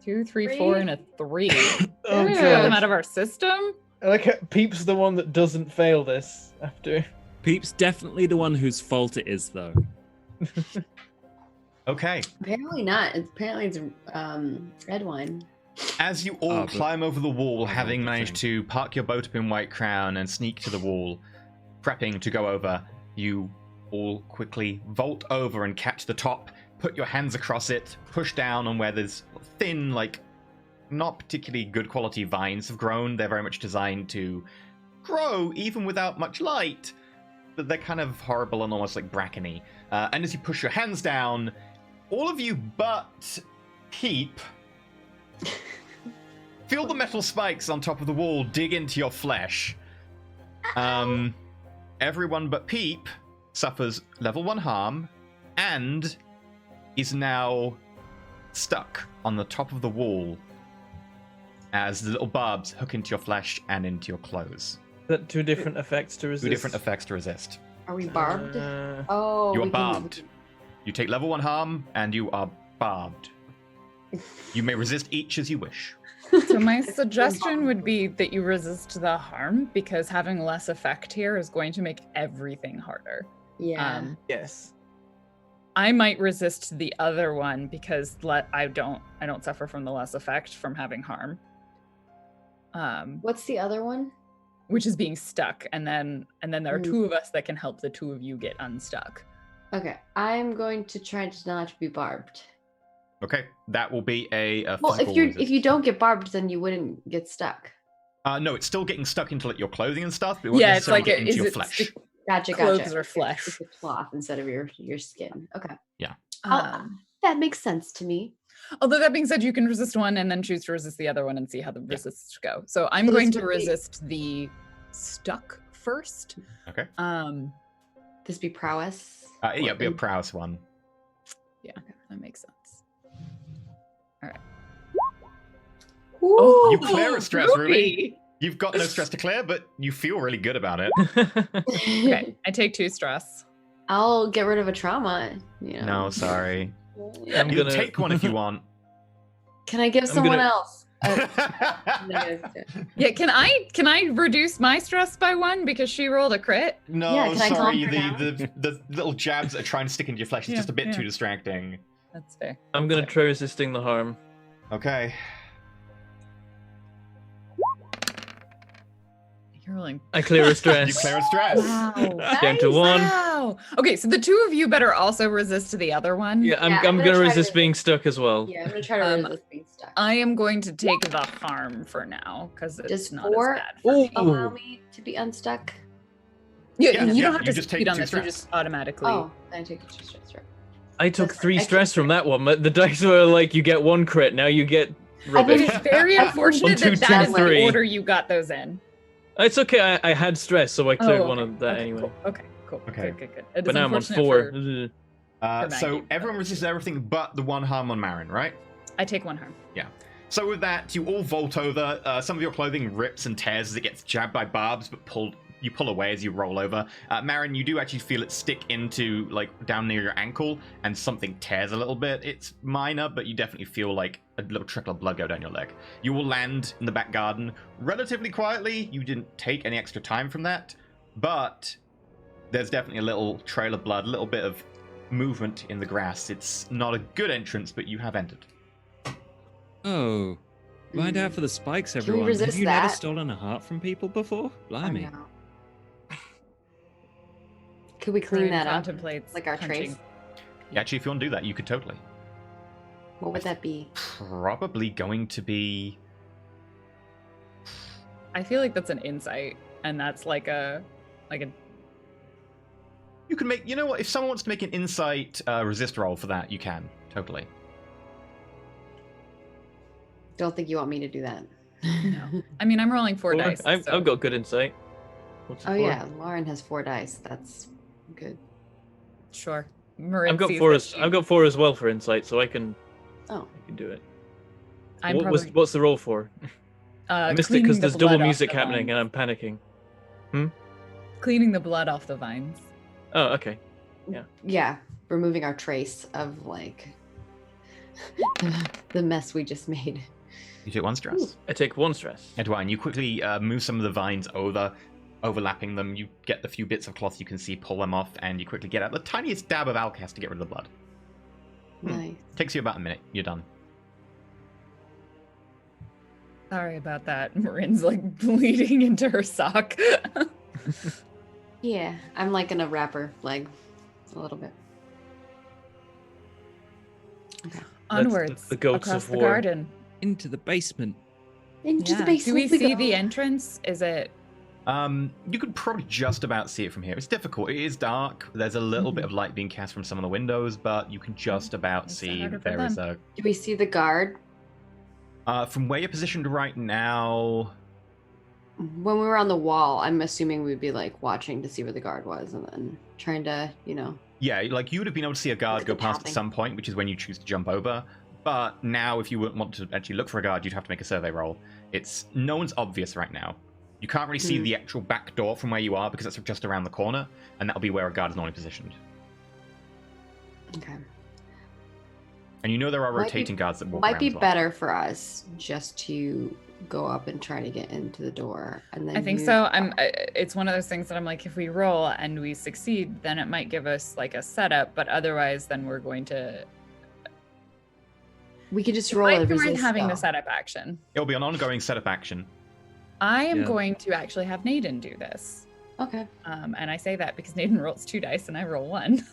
2, 3, 4, Three. and a 3. Oh, Get God. them out of our system. I like how Peep's the one that doesn't fail this after. Peep's definitely the one whose fault it is, though. Okay. apparently not. Apparently it's red wine. As you all but climb over the wall, I having know the managed thing. to park your boat up in White Crown and sneak to the wall, prepping to go over, you all quickly vault over and catch the top, put your hands across it, push down on where there's thin, like, not particularly good quality vines have grown. They're very much designed to grow even without much light, but they're kind of horrible and almost like brackeny. And as you push your hands down, all of you but Peep feel the metal spikes on top of the wall dig into your flesh. Everyone but Peep suffers level 1 harm and is now stuck on the top of the wall as the little barbs hook into your flesh and into your clothes. That 2 different effects to resist. 2 different effects to resist. Are we barbed? Uh, Oh, You are we can- barbed. You take level 1 harm and you are barbed. You may resist each as you wish. So my suggestion would be that you resist the harm, because having less effect here is going to make everything harder. Yeah. yes. I might resist the other one because I don't suffer from the less effect from having harm. What's the other one? Which is being stuck, and then there are Mm. 2 of us that can help the 2 of you get unstuck. Okay, I'm going to try to not be barbed. Okay, that will be a Well, physical if you resist. don't get barbed, then you wouldn't get stuck. No, it's still getting stuck into like your clothing and stuff, but it won't Yeah, it's necessarily like get into your flesh. stick- Gotcha, Clothes gotcha. or flesh. It's a cloth instead of your skin. Okay, Um, that makes sense to me. although that being said, you can resist one and then choose to resist the other one and see how the resists go. So I'm So going this to would be- resist the stuck first. Okay. This be prowess. Yeah, it'll be a prowess one. That makes sense. Ooh, You clear a stress, Ruby. You've got no stress to clear, but you feel really good about it. Okay, I take 2 stress. I'll get rid of a trauma. You know. No, sorry. I'm You gonna take one if you want. Can I give I'm someone gonna- else? Yeah, can I reduce my stress by 1 because she rolled a crit? No, Yeah, can I calm sorry. her down? The little jabs that are trying to stick into your flesh is Yeah, just a bit yeah. too distracting. That's fair. I'm gonna try resisting the harm. Okay. You're rolling. I clear a stress. You clear a stress. Wow. Down to 1. Wow. Okay, so the 2 of you better also resist the other one. Yeah, I'm Yeah, I'm gonna gonna try to resist being stuck as well. Yeah, I'm gonna try to resist being stuck. I am going to take the harm for now because it's Does not 4 as bad for me. allow me to be unstuck? Yeah, you yeah, don't have you to just take succeed on 2 this. You stress. just automatically. Oh, I take it to stress, right? I took That's 3 extra stress from that one. But the dice were like, you get 1 crit, now you get It rubbish. is very unfortunate From that 2 that to is 3. the order you got those in. It's okay, I had stress, so I cleared one okay, of that okay, anyway. Cool. Okay, cool. Okay. Good. It But is now I'm on unfortunate 4. for- So Maggie, everyone but- resists everything but the 1 harm on Marin, right? I take 1 harm. So with that, you all vault over. Some of your clothing rips and tears as it gets jabbed by barbs, but you pull away as you roll over. Marin, you do actually feel it stick into, like, down near your ankle, and something tears a little bit. It's minor, but you definitely feel like a little trickle of blood go down your leg. You will land in the back garden relatively quietly. You didn't take any extra time from that, but there's definitely a little trail of blood, a little bit of movement in the grass. It's not a good entrance, but you have entered. Oh. Mind out for the spikes, we everyone. Have resist you never that? stolen a heart from people before? Blimey. Or no? Could we clean Ryan that up? contemplates Like our punching. trace? Actually, if you want to do that, you could totally. What would that be? Probably going to be... I feel like that's an insight, and that's like a You can make... You know what? If someone wants to make an insight resist roll for that, you can. Totally. Don't think you want me to do that. no. I mean, I'm rolling 4 dice. I've so- got good insight. What's it Oh for? yeah, Lauren has 4 dice. That's good. Sure. Marin I've got sees 4 that as she- I've got 4 as well for insight, so I can Oh, do it. I'm What's the roll for? I missed it cleaning because the there's blood double off music the happening vines. and I'm panicking. Cleaning the blood off the vines. Oh, okay. yeah. Removing our trace of like the mess we just made. You take 1 stress. I take 1 stress. Edwine, you quickly move some of the vines over, overlapping them. You get the few bits of cloth you can see, pull them off, and you quickly get out the tiniest dab of alcast to get rid of the blood. Nice. Takes you about a minute. You're done. Sorry about that. Marin's like bleeding into her sock. Yeah, I'm like in a wrapper leg a little bit. Okay. Onwards, the goats across of the war. garden. Into the basement. Into the Yeah. basement. Do we see go. the entrance? Is it? You could probably just about see it from here. It's difficult. It is dark. There's a little bit of light being cast from some of the windows, but you can just about Makes it see harder for there is them. Do we see the guard? from where you're positioned right now. When we were on the wall, I'm assuming we'd be like watching to see where the guard was and then trying to, Yeah, like you would have been able to see a guard Look go at the past at pathing. some point, which is when you choose to jump over. But now, if you want to actually look for a guard, you'd have to make a survey roll. No one's obvious right now. You can't really see the actual back door from where you are because that's just around the corner, and that'll be where a guard is normally positioned. Okay. And you know there are Might be- rotating guards that walk Might around be as well. better for us just to go up and try to get into the door, and then I think use- so. It's one of those things that I'm like, if we roll and we succeed, then it might give us like a setup, but otherwise, then we're going to. We could just It roll might a be worth resist. having the though. setup action. It'll be an ongoing setup action. I am Yeah. going to actually have Naden do this. Okay. And I say that because Naden rolls 2 dice and I roll 1.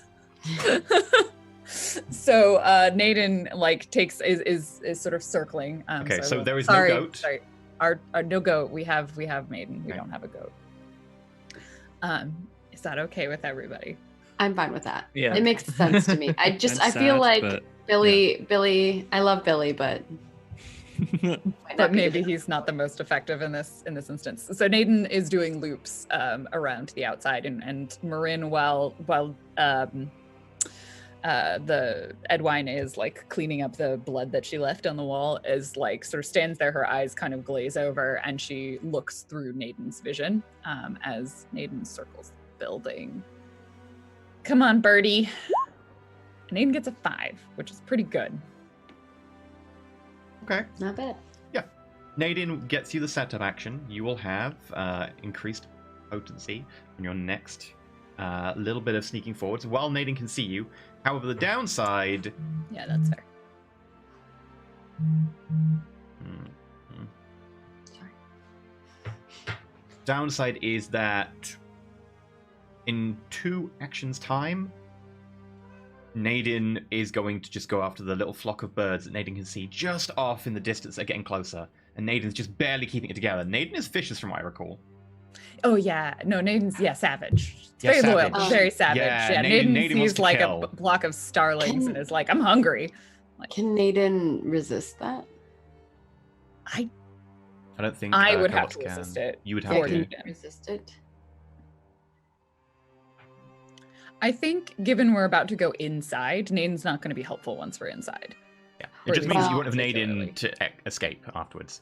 So Naden like is sort of circling. Okay, I so will- there is no sorry, goat? Sorry, our no goat. We have Maiden. We Okay. don't have a goat. Is that okay with everybody? I'm fine with that. Yeah. It makes sense to me. I I'm feel sad, like but- Billy. I love Billy, but might not But be the maybe he's not the most effective in this instance. So Naden is doing loops around the outside, and Marin, while the Edwine is like cleaning up the blood that she left on the wall, is like sort of stands there, her eyes kind of glaze over, and she looks through Naden's vision as Naden circles the building. Come on, birdie. Naden gets a 5, which is pretty good. Okay. Not bad. Nadine gets you the setup action. You will have increased potency on your next little bit of sneaking forwards while Nadine can see you. However, the downside... Yeah, that's fair. Downside is that in 2 actions' time, Nadine is going to just go after the little flock of birds that Nadine can see just off in the distance. They're getting closer, and Nadine's just barely keeping it together. Nadine is vicious, from what I recall. Oh yeah, no, Naden's savage. It's Yeah, very loyal, savage. very savage. Yeah, Yeah, Naden Naden wants sees to like kill. a block of starlings and Can- is like, I'm hungry. Can Naden resist that? I I don't think I would have goats to can. resist it. You would Yeah, have Or to. you can can. resist it. I think given we're about to go inside, Naden's not going to be helpful once we're inside. Yeah. Or It just at means least you won't have particularly. Nadine to escape afterwards.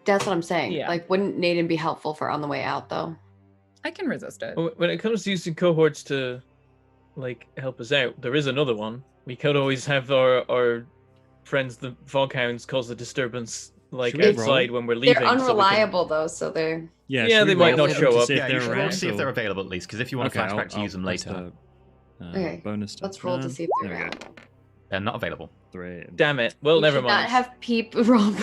That's what I'm saying. Yeah. Like, wouldn't Naden be helpful for on the way out, though? I can resist it. When it comes to using cohorts to like help us out, there is another one. We could always have our friends, the Foghounds, cause a disturbance like Should we roll? outside when we're leaving. They're so we can- unreliable, though, so they're. Yeah, Yeah, should they we might roll not them show to up. see if Yeah, you they're should roll to around, see if they're or- available at least, because if you want to flashback to use them press later, the, Okay, bonus to Let's roll to turn. see if they're There we go. available. they're not available. 3. Damn it. Well, We never should Not mind. have Peep roll.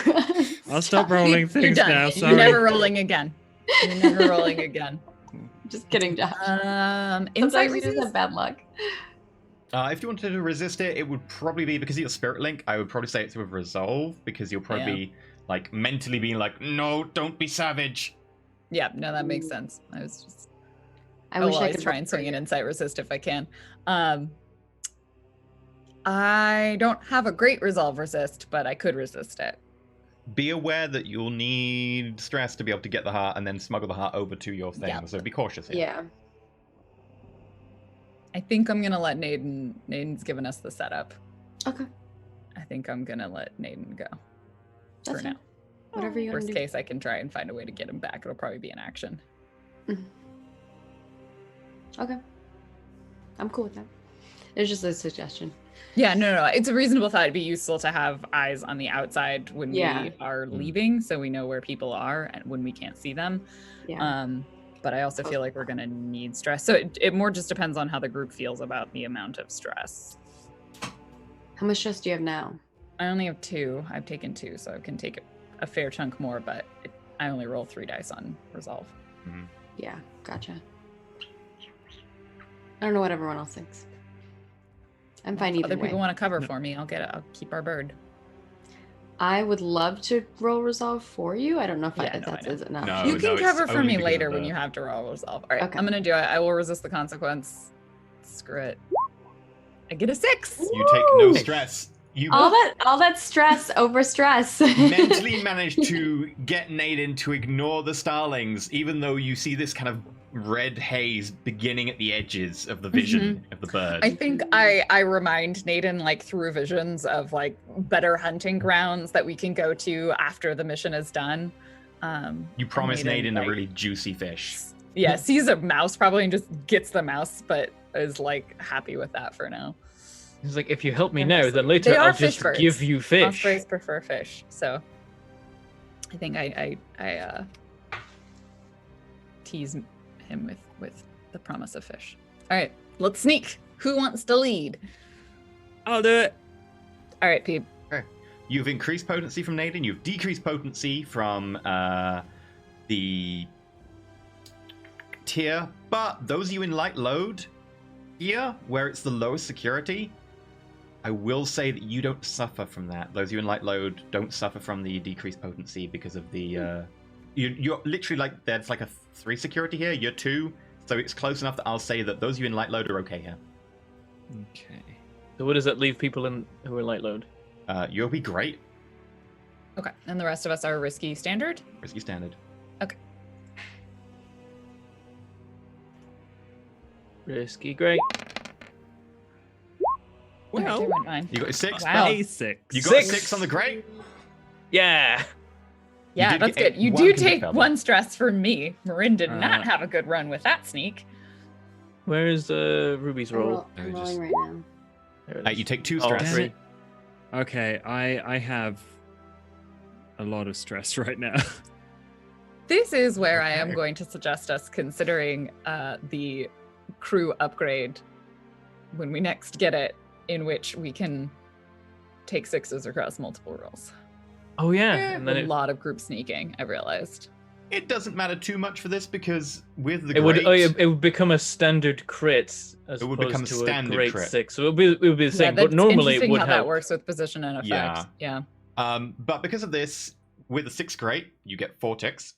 I'll stop rolling You're things done. now. You're Sorry. never rolling again. You're never rolling again. Just kidding, Josh. Insight Sometimes you just resist? have bad luck. If you wanted to resist it, it would probably be, because you're Spirit Link, I would probably say it's with Resolve, because you'll probably be like mentally being like, no, don't be savage. Yeah, no, that makes sense. I was just I wish I always could try and swing an insight resist if I can. I don't have a great resolve resist, but I could resist it. Be aware that you'll need stress to be able to get the heart and then smuggle the heart over to your thing, Yeah. so be cautious here. Yeah. I think I'm gonna let Naden. Naden's given us the setup. Okay. I think I'm gonna let Naden go That's for fine. now. Whatever you want Worst to do. case, I can try and find a way to get him back. It'll probably be an action. Okay. I'm cool with that. It's just a suggestion. Yeah, no, it's a reasonable thought. It'd be useful to have eyes on the outside when Yeah. we are leaving, so we know where people are and when we can't see them. Yeah. But I also feel like we're gonna need stress. So it more just depends on how the group feels about the amount of stress. How much stress do you have now? I only have 2. I've taken 2, so I can take it a fair chunk more, but I only roll 3 dice on resolve. Yeah, gotcha. I don't know what everyone else thinks. I'm fine If either other way. people want to cover for me, I'll keep our bird. I would love to roll resolve for you. I don't know if, Yeah, if no, I that's know. is enough. No, You can it's cover for only me because of later when the- you have to roll resolve. All right, Okay. I'm gonna do it. I will resist the consequence. Screw it. I get a 6. You take no Woo! stress. You All that stress over stress. mentally managed to get Naden to ignore the starlings, even though you see this kind of red haze beginning at the edges of the vision of the bird. I think I remind Naden like through visions of like better hunting grounds that we can go to after the mission is done. You promise Naden a like, really juicy fish. Yeah, sees a mouse probably and just gets the mouse, but is like happy with that for now. He's like, if you help me And now, also- then later they are I'll just fish birds. give you fish. Ospreys prefer fish, so I think I tease him with the promise of fish. All right, let's sneak. Who wants to lead? I'll do it. All right, Peep. You've increased potency from Naden. You've decreased potency from the tier. But those of you in light load here, where it's the lowest security, I will say that you don't suffer from that. Those of you in light load don't suffer from the decreased potency because of the... You're literally like, there's like a 3 security here. You're 2. So it's close enough that I'll say that those of you in light load are okay here. Okay. So what does that leave people who are light load? You'll be great. Okay, and the rest of us are risky standard. Risky standard. Risky, great. All right, Well, they went fine. You got a 6. Wow. basics. You got a 6. 6 on the great. Yeah. Yeah, did that's get good. You one do convict take fail, 1 stress from me. Marin did Uh, not have a good run with that sneak. Where is Ruby's roll? I'm Just- rolling right now. There it is. You take 2 Oh, stress. Damn three. it. Okay, I have a lot of stress right now. This is where I am Okay. going to suggest us considering the crew upgrade when we next get it, in which we can take 6s across multiple rolls. Oh yeah, Yeah. and then A it lot of group sneaking, I realized. It doesn't matter too much for this because with the would great, it would become a standard crit as It would opposed become a to standard a great crit. 6. So it would be the same, but that's normally it interesting would how help. that works with position and effect. Yeah. Yeah. but because of this, with the 6 great, you get 4 ticks.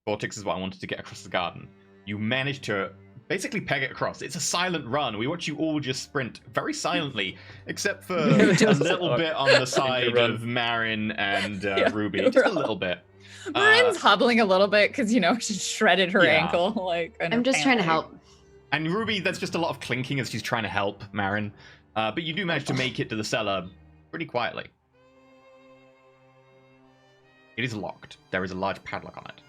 4 ticks is what I wanted to get across the garden. You manage to basically peg it across. It's a silent run. We watch you all just sprint very silently, except for a Just little bit on the side run. of Marin and Yeah, Ruby. we're Just a all- little bit. Marin's hobbling a little bit because, she shredded her Yeah. ankle. And I'm her just trying to pant leg. help. And Ruby, there's just a lot of clinking as she's trying to help Marin. But you do manage to make it to the cellar pretty quietly. It is locked. There is a large padlock on it.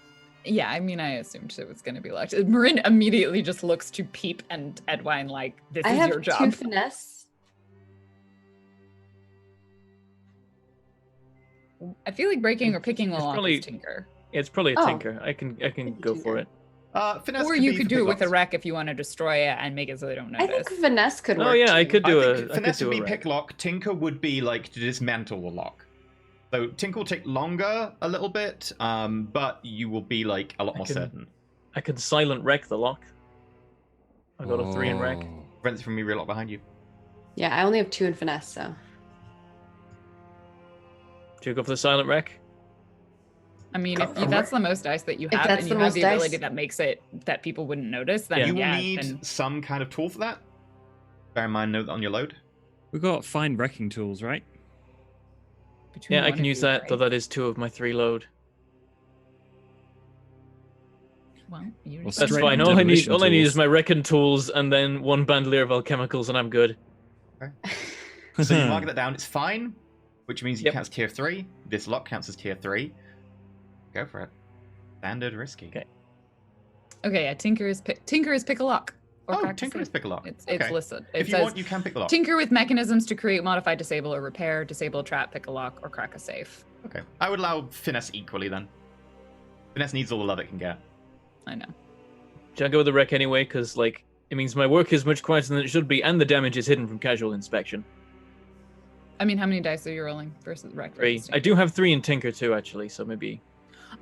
Yeah, I assumed it was going to be locked. Marin immediately just looks to Peep and Edwine like, this I is have your 2 job. finesse. I feel like breaking or picking the It's lock probably- is Tinker. It's probably a Oh. tinker. I can go for it. Finesse Or could you be could for do it with a picklocks. wreck if you want to destroy it and make it so they don't I notice. think finesse could work. Oh yeah, I too. could do I a think I could finesse do would a be wreck. picklock. Tinker would be like to dismantle the lock. So Tinker will take longer a little bit, but you will be like a lot more can- certain. I can silent wreck the lock. I got a 3 in wreck. Oh. Prevents it from me real lock behind you. Yeah, I only have 2 in finesse, so. Do you go for the silent wreck? If that's the most dice that you If have, that's and you the have most the dice- ability that makes it that people wouldn't notice, then Yeah. You will yeah, need then some kind of tool for that. Bear in mind, note that on your load. We got fine wrecking tools, right? between Yeah, I one can and use two, that, though right? that is 2 of my 3 load. Well, you Well, That's Straight fine. into All I need demolition is tools. my wrecking tools and then 1 bandolier of alchemicals, and I'm good. So you mark that down. It's fine, which means it Yep. counts tier 3. This lock counts as tier 3. Go for it. Standard risky. Okay. Okay, yeah, Tinker is pick a lock. Or Oh, crack a Tinker safe. is pick a lock. It's Okay. listed. It If you says want, you can pick the lock. tinker with mechanisms to create, modify, disable, or repair, disable a trap, pick a lock, or crack a safe. Okay. I would allow finesse equally then. Finesse needs all the love it can get. I know. Should I go with the wreck anyway? Because, it means my work is much quieter than it should be, and the damage is hidden from casual inspection. I mean, how many dice are you rolling versus Rec? 3. versus I do have 3 in Tinker too, actually, so maybe.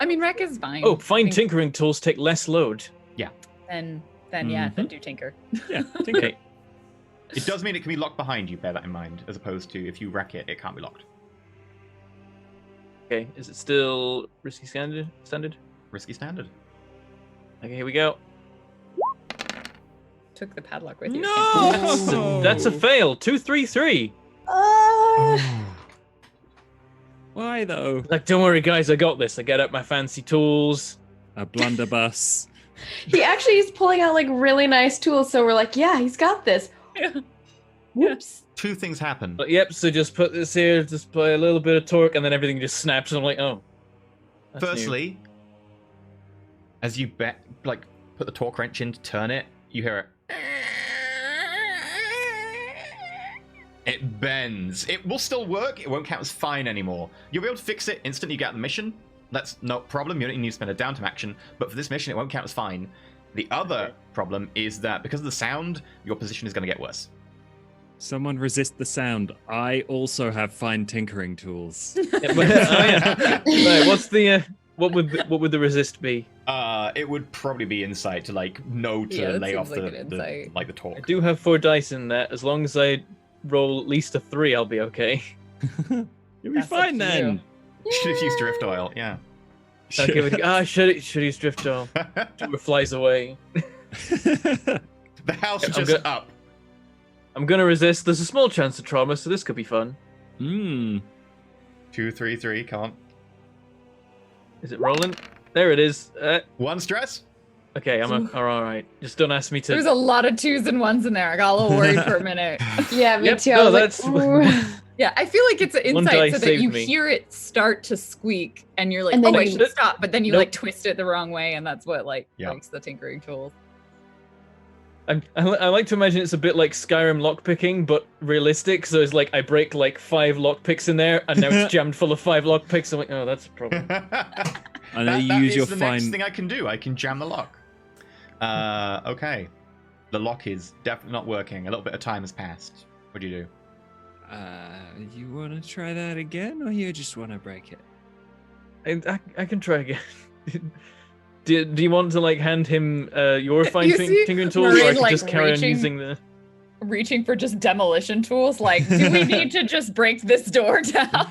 I mean, Rec is fine. Oh, I fine think tinkering tools take less load. Then yeah, then do Tinker. Yeah, tinker. Okay. It does mean it can be locked behind you, bear that in mind, as opposed to if you wreck it, it can't be locked. Okay, is it still risky standard? Risky standard. Okay, here we go. Took the padlock with you. No! That's a fail. 2, 3, 3. Why though? Like, don't worry, guys, I got this. I get out my fancy tools. A blunderbuss. He actually is pulling out like really nice tools, so we're like, yeah, he's got this. Yeah. Whoops. 2 things happen. But yep, so just put this here, just play a little bit of torque, and then everything just snaps, and I'm like, oh. That's new. Firstly, as you put the torque wrench in to turn it, you hear it. It bends. It will still work. It won't count as fine anymore. You'll be able to fix it instantly you get out of the mission. That's no problem. You don't need to spend a downtime action. But for this mission, it won't count as fine. The other problem is that because of the sound, your position is going to get worse. Someone resist the sound. I also have fine tinkering tools. Yeah, but, oh, yeah. Right, what's the what would the resist be? It would probably be insight to know to Yeah, that lay off seems like the an insight. the I torque. do have 4 dice in there. As long as I roll at least a 3, I'll be okay. You'll be That's up fine to then. Should have used drift oil. Yeah. Okay, should use drift oil. It flies away. The house I'm just up. I'm gonna resist. There's a small chance of trauma, so this could be fun. Hmm. 2, 3, 3. Come on. Is it rolling? There it is. 1 stress. Okay, I'm all right. Just don't ask me to. There's a lot of 2s and 1s in there. I got a little worried for a minute. Yeah, me Yep, too. no, I was that's- like, ooh. Yeah, I feel like it's an One insight dice so that saved you me. hear it start to squeak and you're like, And then oh, I you- should stop. But then you Nope. twist it the wrong way, and that's what Yeah. breaks the tinkering tool. I like to imagine it's a bit like Skyrim lockpicking, but realistic. So it's like I break 5 lockpicks in there, and now it's jammed full of 5 lockpicks. I'm like, oh, that's a problem. And then you that use is your the fine. next thing I can do. I can jam the lock. Okay. The lock is definitely not working. A little bit of time has passed. What do you do? You want to try that again, or you just want to break it? I can try again. Do you want to hand him your fine You see tinkering tools, or I Maureen, can just carry on reaching- using the? Reaching for just demolition tools. Like, do we need to just break this door down? I'm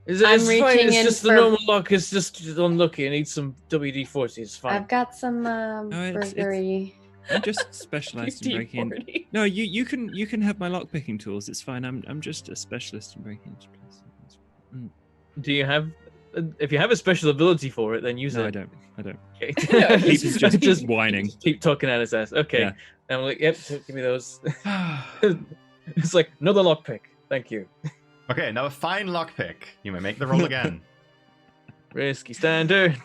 It's fine. reaching It's in just the for- normal lock. It's just unlucky. I need some WD-40. It's fine. I've got some it's- burglary. I'm just specialized in breaking. D40. No, you can have my lockpicking tools. It's fine. I'm just a specialist in breaking into places. Do you have? If you have a special ability for it, then use No, it. I don't. I don't. Okay. No, He's he's just whining. keep talking at his ass. Okay. Yeah. And I'm like, yep. Give me those. It's like another lockpick. Thank you. Okay, now a fine lockpick. You may make the roll again. Risky standard.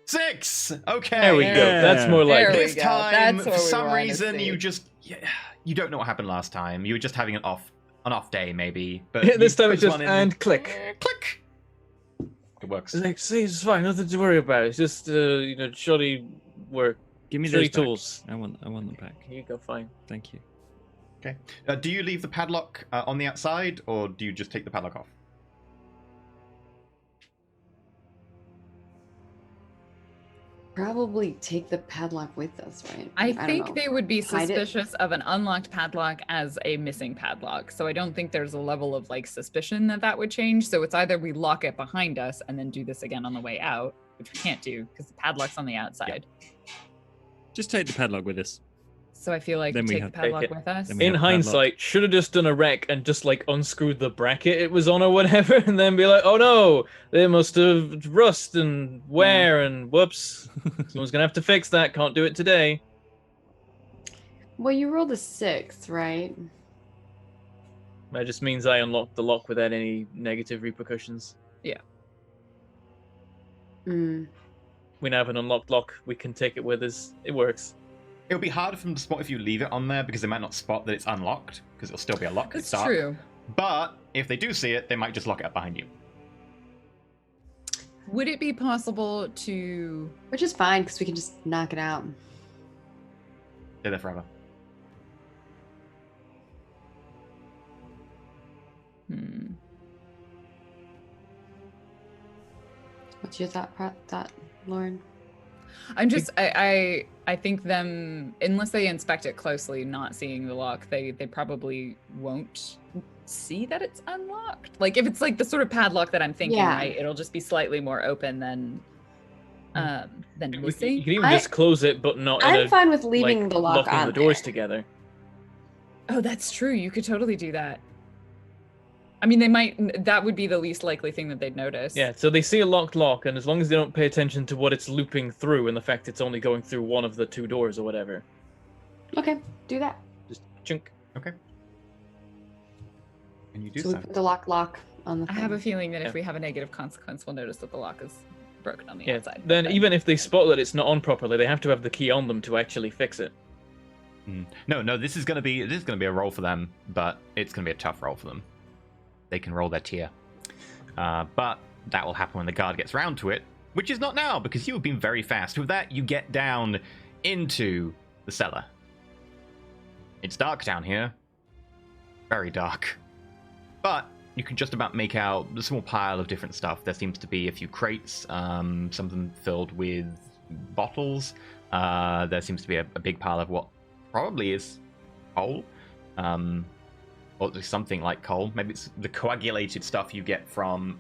6. Okay. There we go. That's more like There it. we This go. time, That's for what we some wanna reason, see. you don't know what happened last time. You were just having an off day, maybe. But This you time it's put just one in- and click. click. It works. It's like, see, it's fine. Nothing to worry about. It's just shoddy work. Give me Shoddy those back. tools. I want them back. Here you go. Fine. Thank you. Okay. Do you leave the padlock on the outside, or do you just take the padlock off? Probably take the padlock with us, right? I don't think know. they would be Hide it? suspicious of an unlocked padlock as a missing padlock. So I don't think there's a level of suspicion that would change. So it's either we lock it behind us and then do this again on the way out, which we can't do because the padlock's on the outside. Just take the padlock with us. So I feel like Then we we take the have- padlock Take it. with us. Then we In have padlock. hindsight, should have just done a wreck and just unscrewed the bracket it was on or whatever, and then be like, oh no, they must have rust and wear and whoops. Someone's gonna have to fix that. Can't do it today. Well, you rolled a 6, right? That just means I unlocked the lock without any negative repercussions. Mm. We now have an unlocked lock. We can take it with us. It works. It'll be harder for them to spot if you leave it on there because they might not spot that it's unlocked because it'll still be a lock. That's It's dark. true. But if they do see it, they might just lock it up behind you. Would it be possible to? Which is fine because we can just knock it out. They're there forever. What's your thought, Lauren? I'm just I think them, unless they inspect it closely, not seeing the lock, they probably won't see that it's unlocked. Like if it's like the sort of padlock that I'm thinking, Yeah. right? It'll just be slightly more open than You missing. can even just close it, but not in I'm a, fine with leaving like, the lock locking on the doors there. together. Oh, that's true. You could totally do that. I mean, they might. That would be the least likely thing that they'd notice. Yeah, so they see a locked lock, and as long as they don't pay attention to what it's looping through and the fact it's only going through one of the two doors or whatever, Okay, do that. just chunk. Okay. And you do So we so. put the lock on the I thing. have a feeling that Yeah. if we have a negative consequence, we'll notice that the lock is broken on the Yeah. outside. Then but- even if they spot that it's not on properly, they have to have the key on them to actually fix it. No, this is gonna be a roll for them, but it's gonna be a tough roll for them. They can roll their tier, but that will happen when the guard gets round to it, which is not now because you have been very fast. With that, you get down into the cellar. It's dark down here, very dark, but you can just about make out the small pile of different stuff. There seems to be a few crates, some of them filled with bottles. There seems to be a big pile of what probably is coal, or something like coal. Maybe it's the coagulated stuff you get from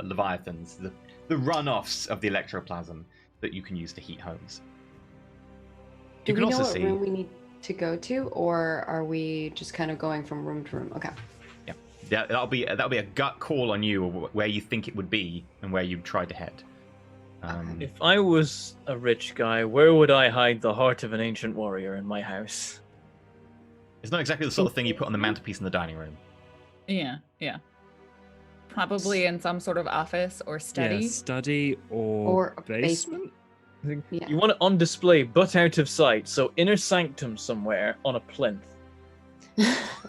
leviathans, the runoffs of the electroplasm that you can use to heat homes. Do You we can know also what see. room we need to go to, or are we just kind of going from room to room? Okay. Yeah, that'll be a gut call on you, where you think it would be and where you try to head. If I was a rich guy, where would I hide the heart of an ancient warrior in my house? It's not exactly the sort of thing you put on the mantelpiece in the dining room. Yeah. Probably in some sort of office or study. Yeah, study Or a basement. Yeah. You want it on display, but out of sight, so inner sanctum somewhere on a plinth.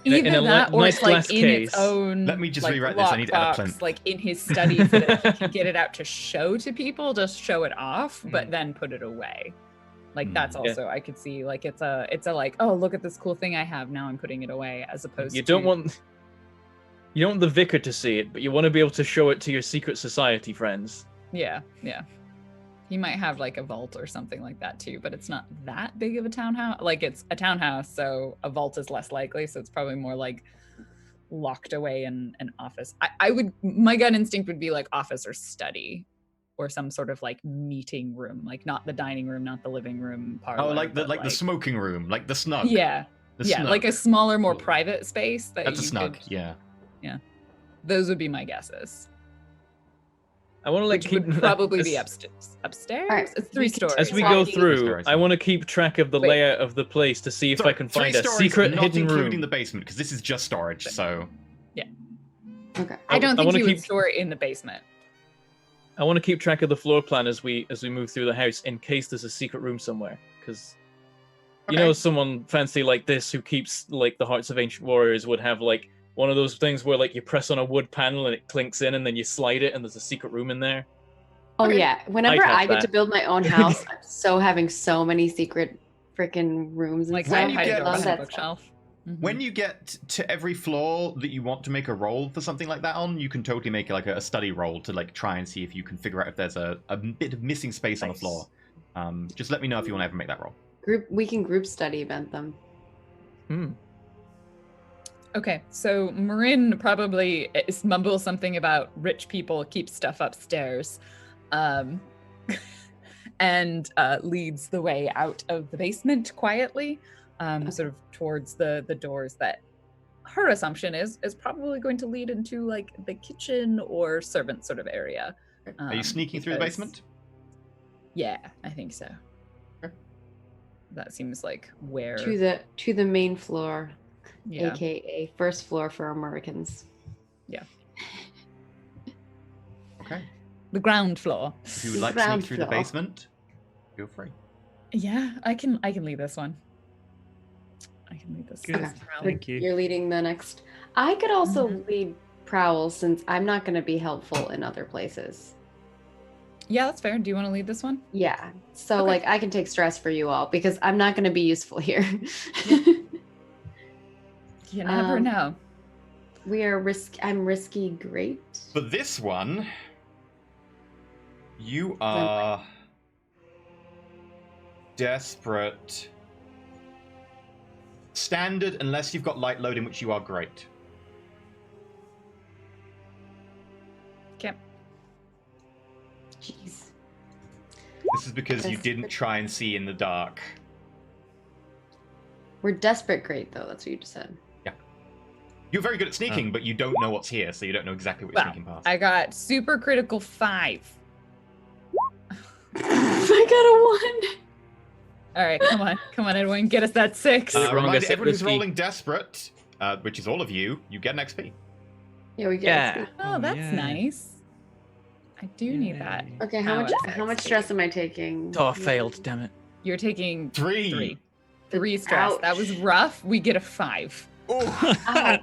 Either in a that, or nice it's like glass in case. its own. Let me just like, rewrite this. I need to add a lockbox, plinth. like in his study, so that he can get it out to show to people. Just show it off, but then put it away. Like that's Yeah. also I could see like it's a like, oh, look at this cool thing I have, now I'm putting it away, as opposed You to don't want the vicar to see it, but you want to be able to show it to your secret society friends. Yeah. He might have like a vault or something like that too, but it's not that big of a townhouse. Like it's a townhouse, so a vault is less likely. So it's probably more like locked away in an office. My gut instinct would be like office or study, or some sort of like meeting room, like not the dining room, not the living room part. Oh, like the smoking room, like the snug. Yeah, The yeah, snug. like a smaller, more private space that That's a you snug. could- Yeah. Those would be my guesses. I want to Which would probably be upstairs. Alright, It's 3 we can- stories. As we go Walking- through, Stories. I want to keep track of the Wait. layout of the place to see if I can find 3 a stories, secret not hidden including room. the basement, because this is just storage. So Okay. I don't I think wanna he would keep- store it in the basement. I want to keep track of the floor plan as we move through the house in case there's a secret room somewhere. Because you know, someone fancy like this who keeps like the hearts of ancient warriors would have like one of those things where like you press on a wood panel and it clinks in, and then you slide it, and there's a secret room in there. Oh Okay. yeah. Whenever I'd have I get to that. build my own house, I'm so having so many secret freaking rooms and Like When stuff. you hide it get- over love on the that bookshelf. Mhm. when you get to every floor that you want to make a roll for something like that on, you can totally make like a study roll to like try and see if you can figure out if there's a bit of missing space on the Nice. floor. Just let me know if you want to ever make that roll. We can group study event them. Okay, so Marin probably mumbles something about rich people keep stuff upstairs, and leads the way out of the basement quietly, sort of towards the doors that her assumption is probably going to lead into like the kitchen or servant sort of area. Are you sneaking through the because- basement? Yeah, I think so. Okay. That seems like where. To the main floor, Yeah. aka first floor for Americans. Okay. The ground floor. If you would like to sneak Ground through the floor. basement, feel free. Yeah, I can lead this one. I can lead this. Good. this round. Thank you. You're leading the next. I could also Mhm. lead Prowl since I'm not going to be helpful in other places. Yeah, that's fair. Do you want to lead this one? Yeah. So Okay. like I can take stress for you all because I'm not going to be useful here. You never Um, know. I'm risky great. For this one, you are desperate. Standard, unless you've got light load, in which you are great. Okay. Jeez. This is because you didn't try and see in the dark. We're desperate great though, that's what you just said. Yeah. You're very good at sneaking, but you don't know what's here, so you don't know exactly what you're Well, sneaking past. I got super critical 5. I got a 1. All right, come on, everyone, get us that 6. Wrong, I Reminder, said everyone who's risky. rolling desperate, which is all of you, you get an XP. Yeah, we get Yeah. it. Oh, that's yeah. nice. I do need that. Yay. Okay, How how much stress am I taking? Oh, I failed. Damn it. You're taking 3. 3 stress. Ouch. That was rough. We get a 5. Oh, Ow.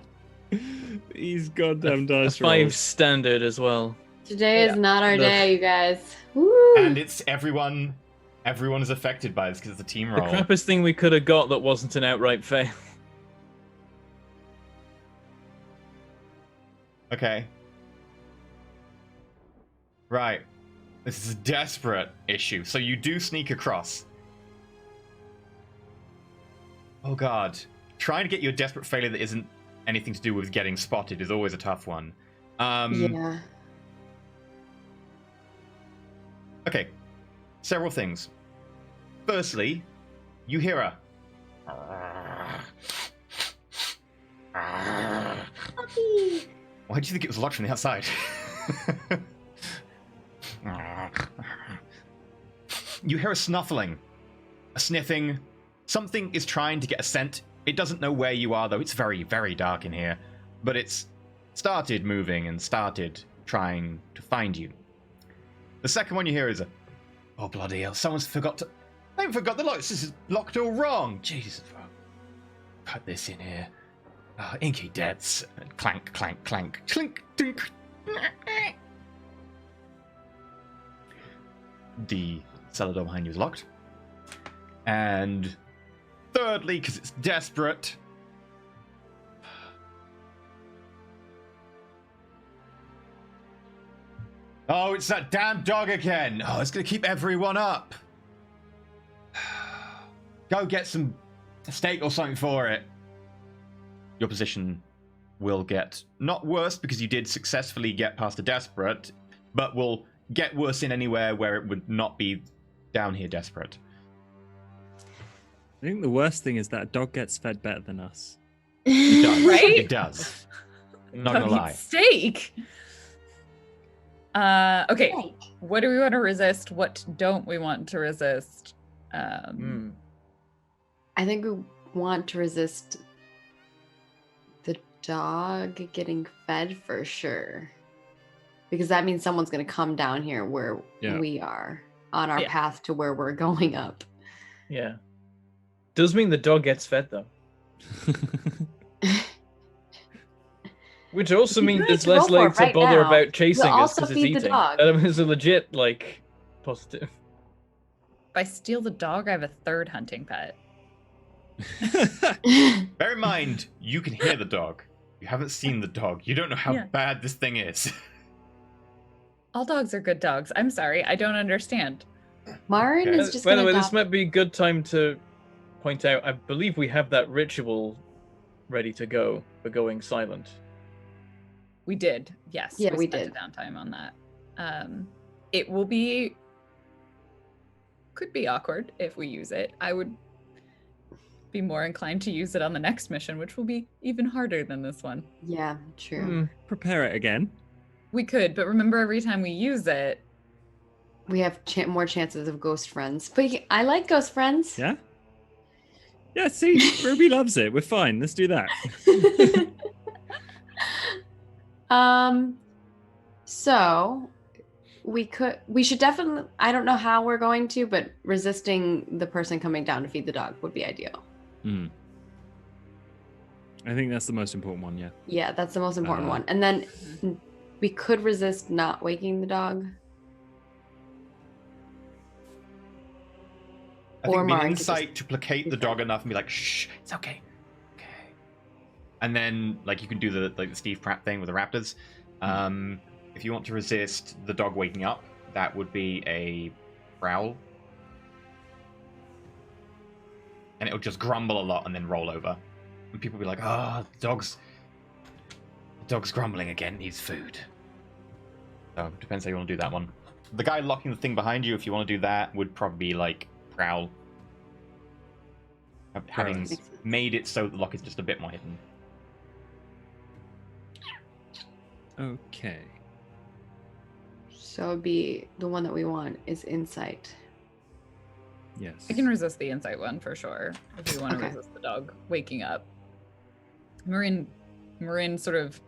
These goddamn A dice 5 rolls. standard as well. Today is Yeah. not our Look. day, you guys. Woo! and it's everyone is affected by this because it's a team The roll. crappiest thing we could have got that wasn't an outright fail. Okay. Right. This is a desperate issue. So you do sneak across. Oh god. Trying to get you a desperate failure that isn't anything to do with getting spotted is always a tough one. Yeah. Okay. Several things. Firstly, you hear a... Puppy. Why do you think it was locked from the outside? You hear a snuffling, a sniffing. Something is trying to get a scent. It doesn't know where you are, though. It's very, very dark in here. But it's started moving and started trying to find you. The second one you hear is a... Oh, bloody hell. Someone's forgot to... They forgot the locks. This is locked all wrong. Jesus. Put this in here. Inky deaths. Clank, clank, clank. Clink, dink. The cellar door behind you is locked. And thirdly, because it's desperate, oh, it's that damn dog again. Oh, it's going to keep everyone up. Go get some steak or something for it. Your position will get not worse because you did successfully get past the desperate, but will get worse in anywhere where it would not be down here desperate. I think the worst thing is that dog gets fed better than us. It does. Right? It does. Not gonna Don't eat lie. Steak. Okay. Right. What do we want to resist? What don't we want to resist? I think we want to resist the dog getting fed for sure. Because that means someone's going to come down here where Yeah. we are on our Yeah. path to where we're going up. Yeah. Does mean the dog gets fed, though. Which also You means guys there's roll less for likely it to right bother now. about chasing We'll us also because it's feed the eating. dog. That is a legit, like, positive. If I steal the dog, I have a third hunting pet. Bear in mind, you can hear the dog. You haven't seen the dog. You don't know how Yeah. bad this thing is. All dogs are good dogs. I'm sorry, I don't understand. Marin Okay. is just By going the to way, this might be a good time to point out, I believe we have that ritual ready to go for going silent. We did, yes. Yeah, we spent did. a downtime on that. It will be, could be awkward if we use it. I would be more inclined to use it on the next mission, which will be even harder than this one. Yeah, true. Hmm. Prepare it again. We could, but remember, every time we use it, We have more chances of ghost friends. But I like ghost friends. Yeah? Yeah, see, Ruby loves it. We're fine. Let's do that. So we should definitely, I don't know how we're going to, but resisting the person coming down to feed the dog would be ideal. Hmm. I think that's the most important one, yeah. Yeah, that's the most important Uh, one. And then we could resist not waking the dog. I Or think being Marin could just insight to placate the do dog that. enough and be like, shh, it's okay. Okay. And then, like, you can do the Steve Pratt thing with the raptors. If you want to resist the dog waking up, that would be a prowl. And it'll just grumble a lot and then roll over. And people will be like, the dog's grumbling again, needs food. So, depends how you want to do that one. The guy locking the thing behind you, if you want to do that, would probably be like prowl. Having made it so the lock is just a bit more hidden. Okay. So it'd be the one that we want is insight. Yes. I can resist the insight one for sure if we want to Okay. resist the dog waking up. Marin sort of,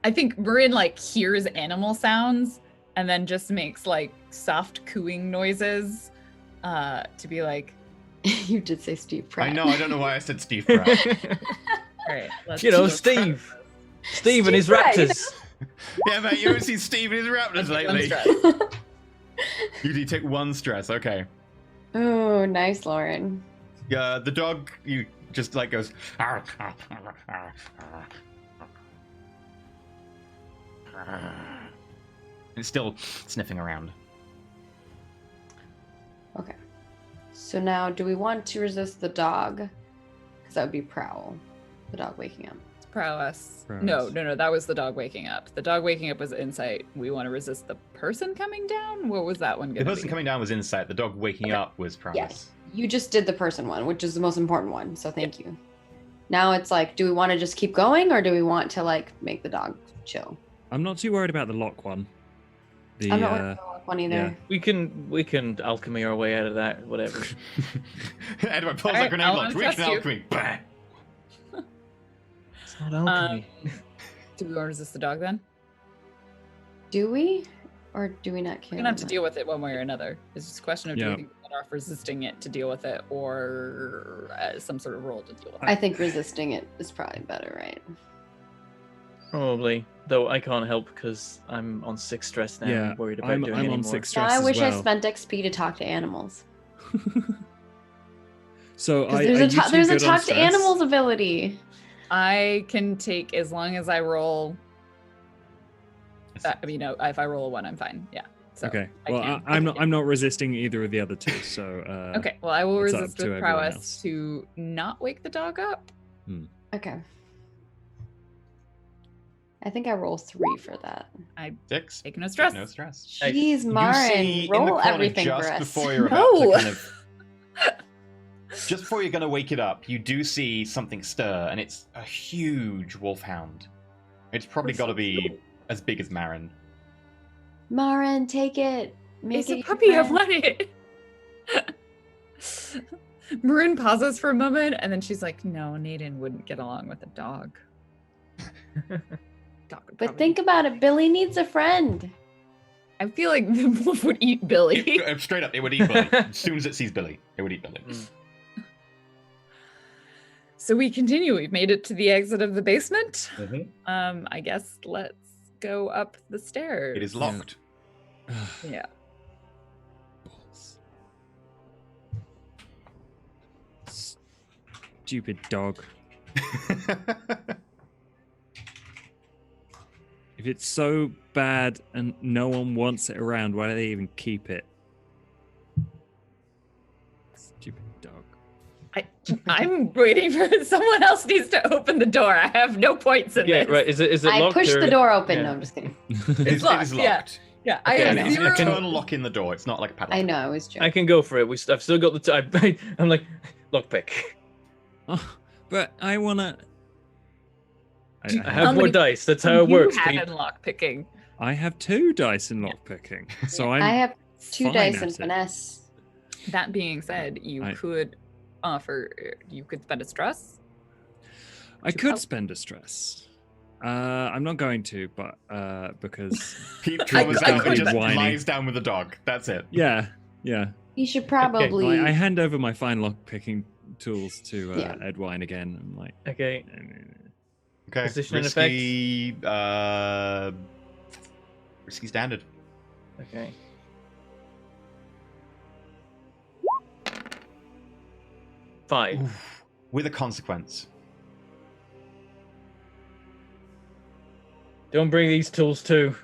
I think Marin like hears animal sounds and then just makes like soft cooing noises to be like, You did say Steve Pratt. I know, I don't know why I said Steve Pratt. all right, let's You know, do Steve. Steve and his Pratt, you know? raptors. Yeah, mate, you haven't seen Steve and his raptors one lately. stress. You do take 1 stress, okay. Oh, nice, Lauren. Yeah, the dog, you just like goes. It's still sniffing around. Okay. So now, do we want to resist the dog? Because that would be prowl. The dog waking up. Prowess. Prowess. No, that was the dog waking up. The dog waking up was insight. We want to resist the person coming down? What was that one The going to person be? coming down was insight. The dog waking up was prowess. Yes. You just did the person one, which is the most important one. So thank you. Now it's like, do we want to just keep going, or do we want to like make the dog chill? I'm not too worried about the lock one. I'm not worried about the one either. We can alchemy our way out of that, whatever. Edward pulls Alright, a grenade I'll launch. We trust can you. alchemy. Bah! It's not alchemy. Do we want to resist the dog then? Do we, or do we not care? We're going to have to deal with it one way or another. It's just a question of do Yeah. we think we're better off resisting it to deal with it or some sort of roll to deal with it? I think resisting it is probably better, right? Probably. Though I can't help because I'm on 6 stress now. Yeah, and worried about I'm doing on any more. 6 Now stress I as wish I well. spent XP to talk to animals. So Because are there's you a two there's a good on talk to stress? animals ability. I can take as long as I roll. If I roll a 1, I'm fine. Yeah. So Okay. I Well, can- I'm not resisting either of the other two. So Okay. Well, I will it's up resist to with everyone prowess else. to not wake the dog up. Okay. I think I roll 3 for that. 6. Take no stress. No stress. Nice. Jeez, You Marin, see in the roll corner everything just for us. before you're about to No. kind of. Just before you're going to wake it up, you do see something stir, and it's a huge wolfhound. It's probably got to be as big as Marin. Marin, take it. Make It's it a your puppy. I've friend. let it. Marin pauses for a moment, and then she's like, "No, Naden wouldn't get along with a dog." Dog would But probably- think about it. Billy needs a friend. I feel like the wolf would eat Billy. Straight up, it would eat Billy. As soon as it sees Billy, it would eat Billy. So we continue. We've made it to the exit of the basement. Mhm. I guess let's go up the stairs. It is locked. Yeah. Balls. Stupid dog. If it's so bad and no one wants it around, why do they even keep it? Stupid dog. I'm waiting for someone else needs to open the door. I have no points in Yeah, this. right. Is it I locked pushed or... the door open. Yeah. No, I'm just kidding. It is locked, yeah. locked. Yeah, Okay, I And have it's an zero. internal lock in the door. It's not like a padlock. I know, I was joking. I can go for it. I've still got the time. I'm like, lockpick. Oh, but I wanna. Do- I How have more many dice. That's how it works. You Pete. had in lock picking. I have 2 dice in lockpicking, so I'm. I have 2 fine dice at in it. finesse. That being said, you I- could spend a stress. I to could help. spend a stress. I'm not going to, but because Pete traumas I out and just whiny. lies down with the dog. That's it. yeah. You should probably. I hand over my fine lockpicking tools to Yeah. Edwine again. I'm like, Okay. Okay. Position and risky, risky standard. Okay. Five. Oof. With a consequence. Don't bring these tools too.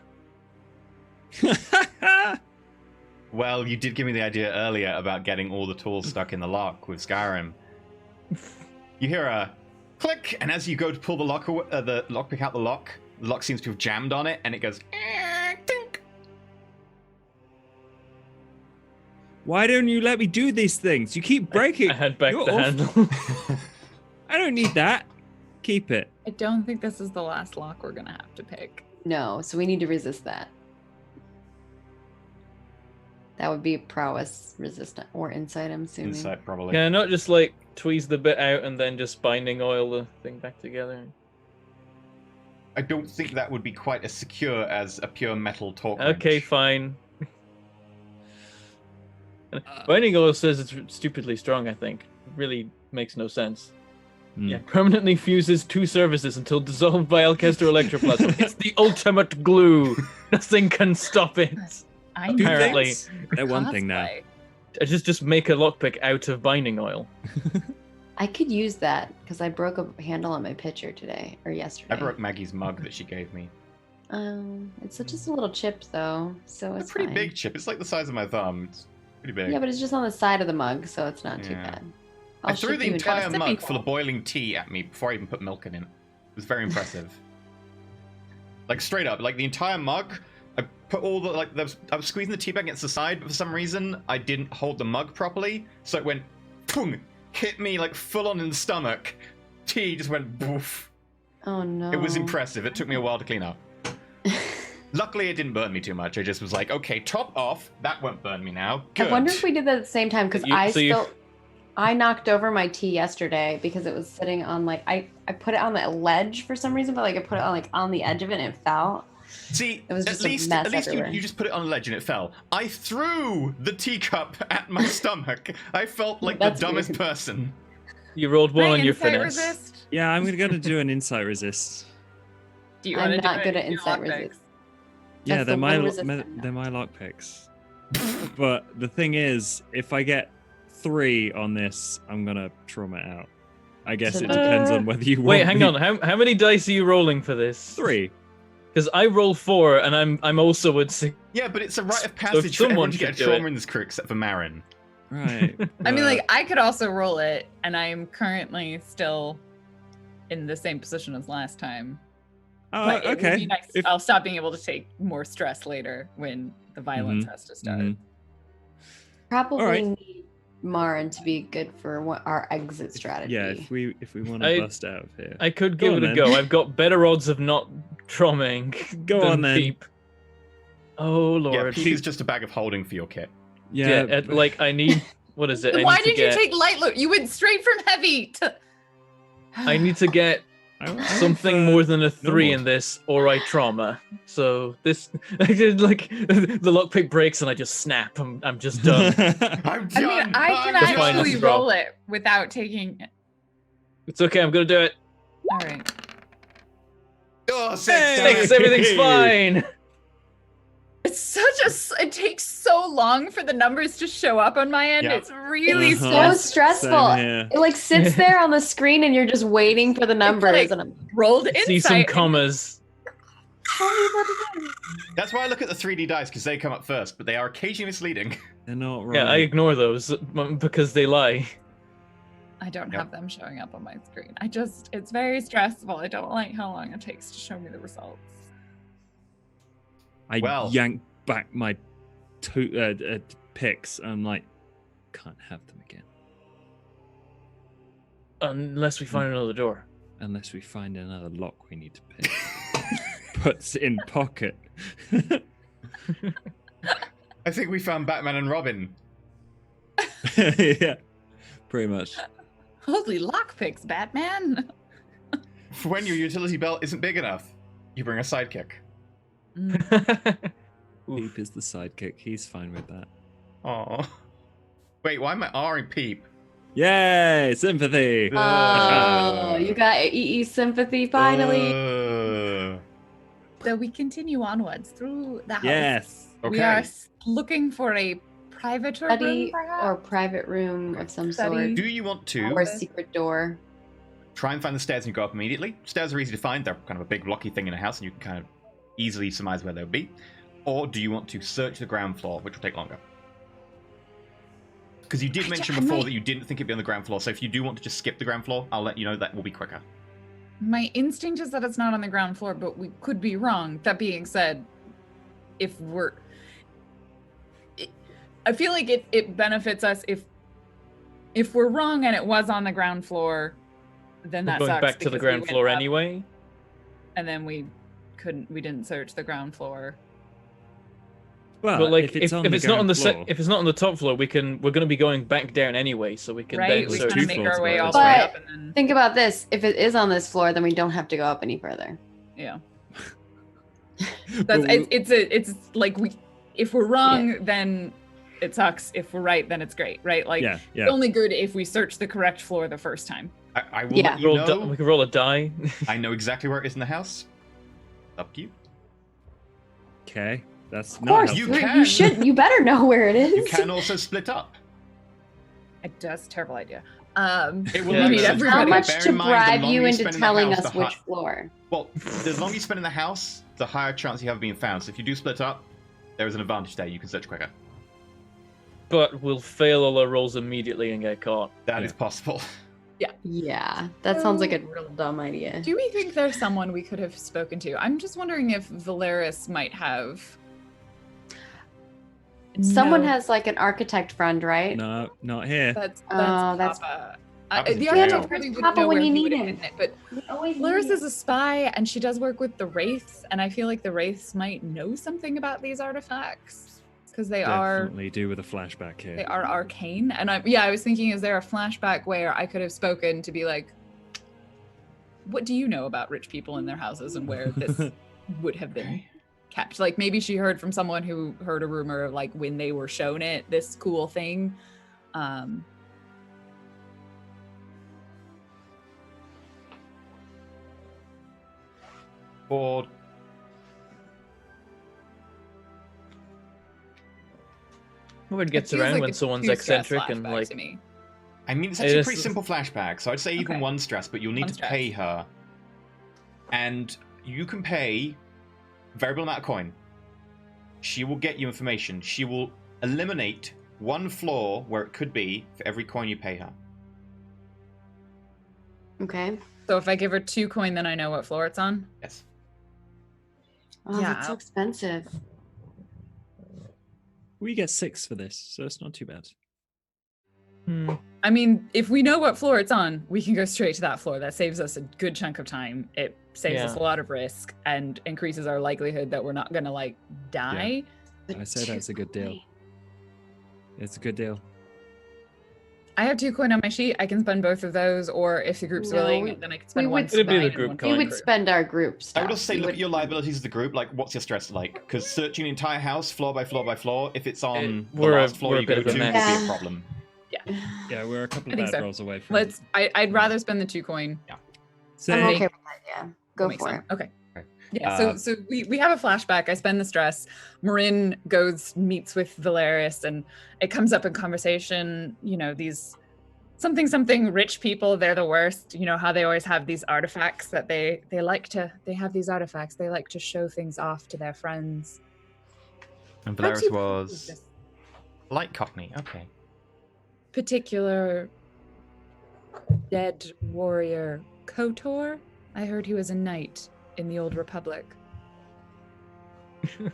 Well, you did give me the idea earlier about getting all the tools stuck in the lock with Skyrim. You hear a click, and as you go to pull the lockpick out the lock seems to have jammed on it, and it goes. Tink. Why don't you let me do these things? You keep breaking. I had back You're the awful. handle. I don't need that. Keep it. I don't think this is the last lock we're gonna have to pick. No, so we need to resist that. That would be prowess resistant or insight, I'm assuming. Insight, probably. Can I not just like tweeze the bit out and then just binding oil the thing back together? I don't think that would be quite as secure as a pure metal torque Okay, wrench. fine. Binding oil says it's stupidly strong, I think. It really makes no sense. Yeah, permanently fuses 2 surfaces until dissolved by Alcester Electroplasm. It's the ultimate glue. Nothing can stop it. I Two know. Apparently. things. They're one thing now. Cosplay. I just make a lockpick out of binding oil. I could use that because I broke a handle on my pitcher today or yesterday. I broke Maggie's mug that she gave me. It's just a little chip though, so It's it's a pretty fine. big chip. It's like the size of my thumb. It's pretty big. Yeah, but it's just on the side of the mug, so it's not too Yeah. bad. I I'll threw ship the you a entire sippy mug full bowl. of boiling tea at me before I even put milk in it. It was very impressive. Like straight up, like the entire mug. I put all the I was squeezing the tea bag against the side, but for some reason I didn't hold the mug properly, so it went, boom, hit me like full on in the stomach. Tea just went boof. Oh no. It was impressive. It took me a while to clean up. Luckily, it didn't burn me too much. I just was like, okay, top off. That won't burn me now. Good. I wonder if we did that at the same time because I knocked over my tea yesterday because it was sitting on I put it on the ledge for some reason, but I put it on the edge of it and it fell. See, It was at just a least, mess at least everywhere. you just put it on a ledge and it fell. I threw the teacup at my stomach. I felt like the That's dumbest weird. person. You rolled well on your Insight finesse. resist? Yeah, I'm gonna do an insight resist. Do you I'm want to not good at insight resist. Yeah, That's they're the my one resistant. they're my lockpicks. But the thing is, if I get 3 on this, I'm gonna trauma out. I guess So it then- depends on whether you Wait, want hang me- on. How many dice are you rolling for this? 3. Because I roll 4, and I'm also at 6. Yeah, but it's a rite of passage for someone everyone to get a should do trauma it. in this crew except for Marin. Right. I mean, but- I could also roll it, and I am currently still in the same position as last time. Oh, But it would okay. be nice. If- I'll stop being able to take more stress later when the violence has to start. mhm. Probably Alright. need Marin to be good for our exit strategy. Yeah, if we want I- to bust out of here. I could Go give on, it a then. go. I've got better odds of not traumaing Go than on, then. Peep. Oh lord. Yeah, Peep is just a bag of holding for your kit. Yeah, I need. What is it? I Why need to did get, you take light load? You went straight from heavy to. I need to get I went something for more than a 3 normal. in this, or I trauma. So this, like, the lockpick breaks and I just snap. I'm just done. I'm I done. mean, I can I'm Just find actually this drop. roll it without taking. It's okay. I'm gonna do it. All right. Oh, 6. Hey! damn it. 6. Everything's fine. It's it takes so long for the numbers to show up on my end. Yeah. It's really Uh-huh. So stressful. Same here. It sits there on the screen and you're just waiting for the numbers. like- and I'm rolled See some insight. commas. That's why I look at the 3D dice, because they come up first, but they are occasionally misleading. They're not right. Yeah, I ignore those because they lie. I don't Yep. have them showing up on my screen. It's very stressful. I don't like how long it takes to show me the results. I Well- yank back my picks. I'm like, can't have them again Unless we find another door. unless we find another lock we need to pick. Puts in pocket. I think we found Batman and Robin. Yeah, pretty much. Holy lockpicks, Batman! For when your utility belt isn't big enough, you bring a sidekick. Peep is the sidekick. He's fine with that. Aww. Wait, why am I R in Peep? Yay! Sympathy. Oh, you got EE sympathy finally. So we continue onwards through the house. Yes. We are Okay. Looking for a private Study room, perhaps? or private room of some Study. sort. Do you want to Or a secret door. try and find the stairs and you go up immediately? Stairs are easy to find. They're kind of a big blocky thing in a house, and you can kind of easily surmise where they'll be? Or do you want to search the ground floor, which will take longer? Because you did mention before that you didn't think it'd be on the ground floor, so if you do want to just skip the ground floor, I'll let you know that will be quicker. My instinct is that it's not on the ground floor, but we could be wrong. That being said, I feel like it benefits us if we're wrong and it was on the ground floor, then that Going sucks. back to the because we ground went floor up anyway. And then we didn't search the ground floor. Well, But like, if if it's it's not on the floor, if it's not on the top floor, we're going to be going back down anyway, so we can Right? then We search. kind of two make floors our way away. all the way But- up and then Think about this. If it is on this floor, then we don't have to go up any further. yeah. but That's we- it's like if we're wrong, then it sucks. If we're right, then it's great, right? Like yeah, yeah. it's only good if we search the correct floor the first time. I will Yeah. let you know. We can roll a die. I know exactly where it is in the house. Up to you. Okay, that's Of not course, You helpful. can. you better know where it is. You can also split up. That's a terrible idea. It will Yeah. make We need sense. everybody- How Bear much in to mind, the bribe longer you into spend in the telling house, us the which hi- floor? Well, the longer you spend in the house, the higher chance you have of being found. So if you do split up, there is an advantage there. You can search quicker. But we'll fail all our rolls immediately and get caught. That is possible. Yeah, that sounds like a real dumb idea. Do we think there's someone we could have spoken to? I'm just wondering if Valeris might have. Someone No, has like an architect friend, right? No, not here. That's Oh, that's- Papa. Papa's The in architect jail. probably wouldn't Papa know when where you he need would have him. hidden it, but We always Valeris need is a spy, and she does work with the Wraiths, and I feel like the Wraiths might know something about these artifacts because they Definitely do with a flashback here. are arcane. And I was thinking, is there a flashback where I could have spoken to be like, what do you know about rich people in their houses and where this would have been Okay. kept? Like maybe she heard from someone who heard a rumor of like when they were shown it, this cool thing. Or Word It gets feels around like when a someone's two-stress eccentric and flashback like to me. I mean, it's It actually a is- pretty simple flashback. So I'd say even Okay. one stress, but you'll need One to stress. pay her, and you can pay variable amount of coin. She will get you information. She will eliminate one floor where it could be for every coin you pay her. Okay. So if I give her 2 coin, then I know what floor it's on. Yes. Oh, Yeah. that's so expensive. We get 6 for this, so it's not too bad. I mean, if we know what floor it's on, we can go straight to that floor. That saves us a good chunk of time. It saves us Yeah. a lot of risk and increases our likelihood that we're not gonna like die. But I say that's a good deal. 2 It's a good deal. I have 2 coin on my sheet. I can spend both of those, or if the group's No, willing, then I can spend we one. would It'd be the coin and group one coin. We for would the spend our group I stuff. would also say We look would- at your liabilities as the group. Like, what's your stress like? Because searching an entire house, floor by floor by floor, if it's on the we're a- last floor we're a you bit go of a to, mess. could be a Yeah. problem. Yeah, we're a couple I of think bad so. rolls away from Let's. I'd rather spend the 2 coin. I'm Say, okay with that. Yeah, go Makes for sense. it. Okay. Okay. Yeah, Uh, so we have a flashback. I spend the stress. Marin goes, meets with Valeris, and it comes up in conversation, these something rich people, they're the worst. You know how they always have these artifacts that they have these artifacts. They like to show things off to their friends. And Perhaps Valeris you could was use this light cockney. Okay. particular dead warrior Kotor. I heard he was a knight in the Old Republic. I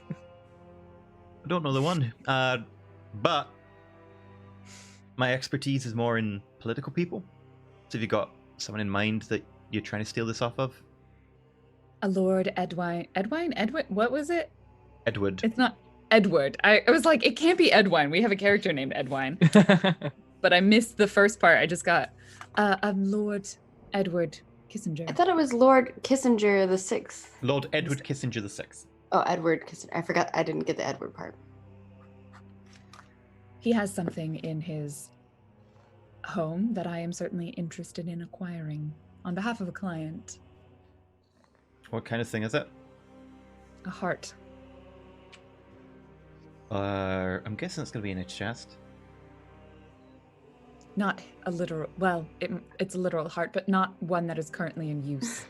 don't know the one, but my expertise is more in political people. So have you got someone in mind that you're trying to steal this off of? A Lord Edwine. What was it? Edward. It's not Edward. I was like, it can't be Edwine. We have a character named Edwine, but I missed the first part. I just got Lord Edward Kissinger. I thought it was Lord Kissinger the Sixth. Lord Edward Kissinger the Sixth. Oh, Edward Kissinger. I forgot. I didn't get the Edward part. He has something in his home that I am certainly interested in acquiring on behalf of a client. What kind of thing is it? A heart. I'm guessing it's going to be in a chest. Not a literal, well, it's a literal heart, but not one that is currently in use.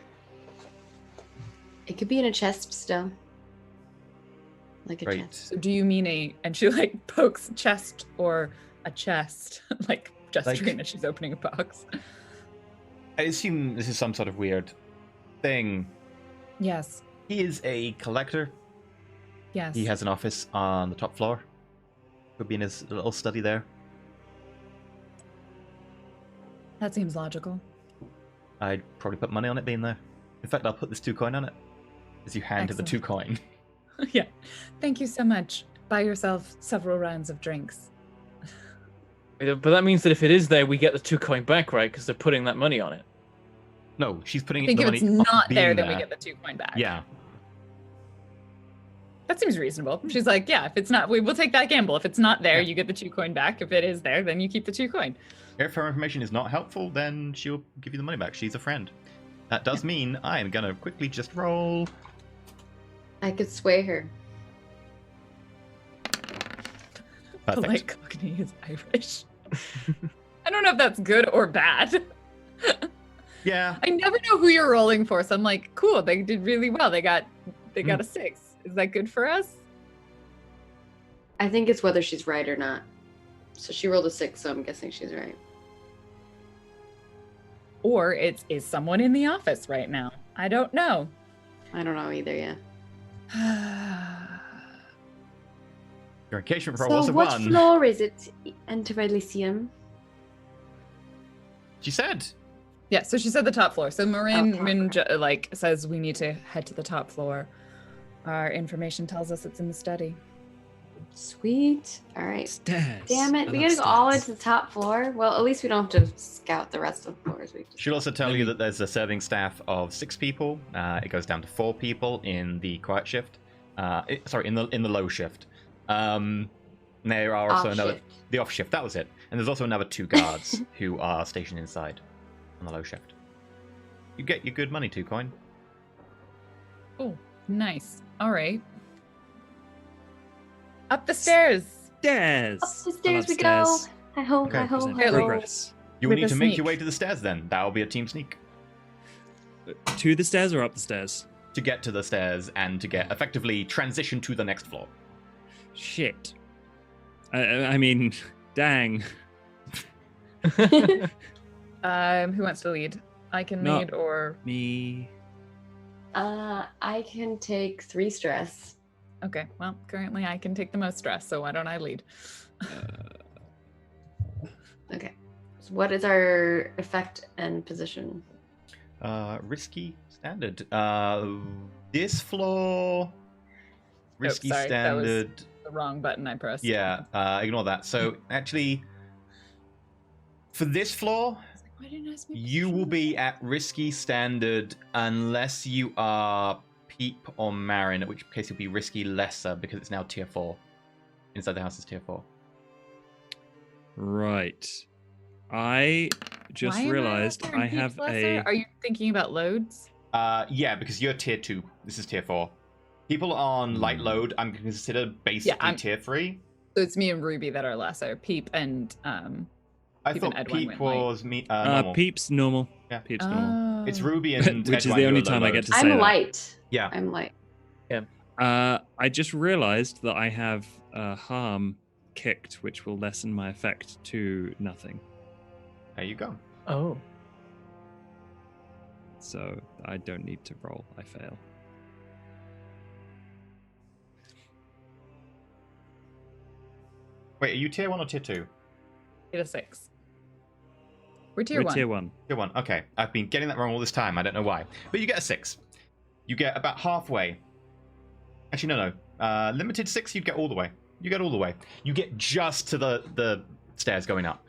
It could be in a chest still. like a Great. chest. So do you mean and she like pokes chest or a chest, like gesturing that she's opening a box. I assume this is some sort of weird thing. Yes. He is a collector. Yes. He has an office on the top floor. Could be in his little study there. That seems logical. I'd probably put money on it being there. In fact, I'll put this 2 coin on it. As you hand her the 2 coin. Yeah. Thank you so much. Buy yourself several rounds of drinks. But that means that if it is there, we get the 2 coin back, right? Because they're putting that money on it. No, she's putting I think the if money it's on not being there, then we get the 2 coin back. Yeah. That seems reasonable. She's like, yeah, if it's not, we will take that gamble. If it's not there, Yeah. you get the 2 coin back. If it is there, then you keep the 2 coin. If her information is not helpful, then she'll give you the money back. She's a friend. That does mean I am gonna quickly just roll. I could sway her. Perfect. Polite Cockney is Irish. I don't know if that's good or bad. Yeah. I never know who you're rolling for, so I'm like, cool, they did really well. They got a 6. Is that good for us? I think it's whether she's right or not. So she rolled a 6, so I'm guessing she's right. Or is someone in the office right now? I don't know. I don't know either yet. Your engagement roll So was a what 1. floor is it, Enter Elysium? She said. Yeah, so she said the top floor. So Marin Okay. like says we need to head to the top floor. Our information tells us it's in the study. Sweet. All right. Stairs. Damn it. I We love gotta go all the way stairs. to the top floor. Well, at least we don't have to scout the rest of the floors. We just... She'll also tell you that there's a serving staff of 6 people. It goes down to 4 people in the quiet shift. In the low shift. There are also Off shift. the off shift. That was it. And there's also another 2 guards who are stationed inside on the low shift. You get your good money, 2 coin. Oh, nice. All right. Up the stairs. Stairs. Up the I stairs love we go. stairs. Hi ho, Okay. hi ho, Represent hi ho. progress. You will With need a to make your sneak. way to the stairs then. That will be a team sneak. To the stairs or up the stairs? To get to the stairs and to get effectively transition to the next floor. Shit. I mean, dang. Who wants to lead? I can No. lead or Me. I can take 3 stress. okay. Well, currently I can take the most stress, so why don't I lead? Okay. So what is our effect and position? Risky standard. This floor. Risky sorry, that was- standard. The wrong button I pressed. Yeah, ignore that. So actually, for this floor, Why didn't you ask me? you will be at risky standard unless you are Peep or Marin, in which case you'll be risky lesser because it's now tier 4. Inside the house is tier 4. Right. I just Why am realized lesser and I Pete's have lesser? a. Are you thinking about loads? Yeah, because you're tier 2. This is tier 4. People on light load, I'm going to consider basically I'm- tier 3. So it's me and Ruby that are lesser. Peep and I Peep thought and Edwin Peep went light. was normal. Peeps normal. Yeah. Peeps normal. It's Oh. Ruby and Which is Edwin the who only are low time I load. get to say I'm that. light. Yeah. I'm light. I just realized that I have harm kicked, which will lessen my effect to nothing. There you go. Oh. So I don't need to roll. I fail. Wait, are you tier 1 or tier 2? Get a 6. We're tier We're 1. tier 1. Tier 1. Okay. I've been getting that wrong all this time. I don't know why. But you get a 6. You get about halfway. Actually, no. Limited 6, you'd get all the way. You get all the way. You get just to the stairs going up.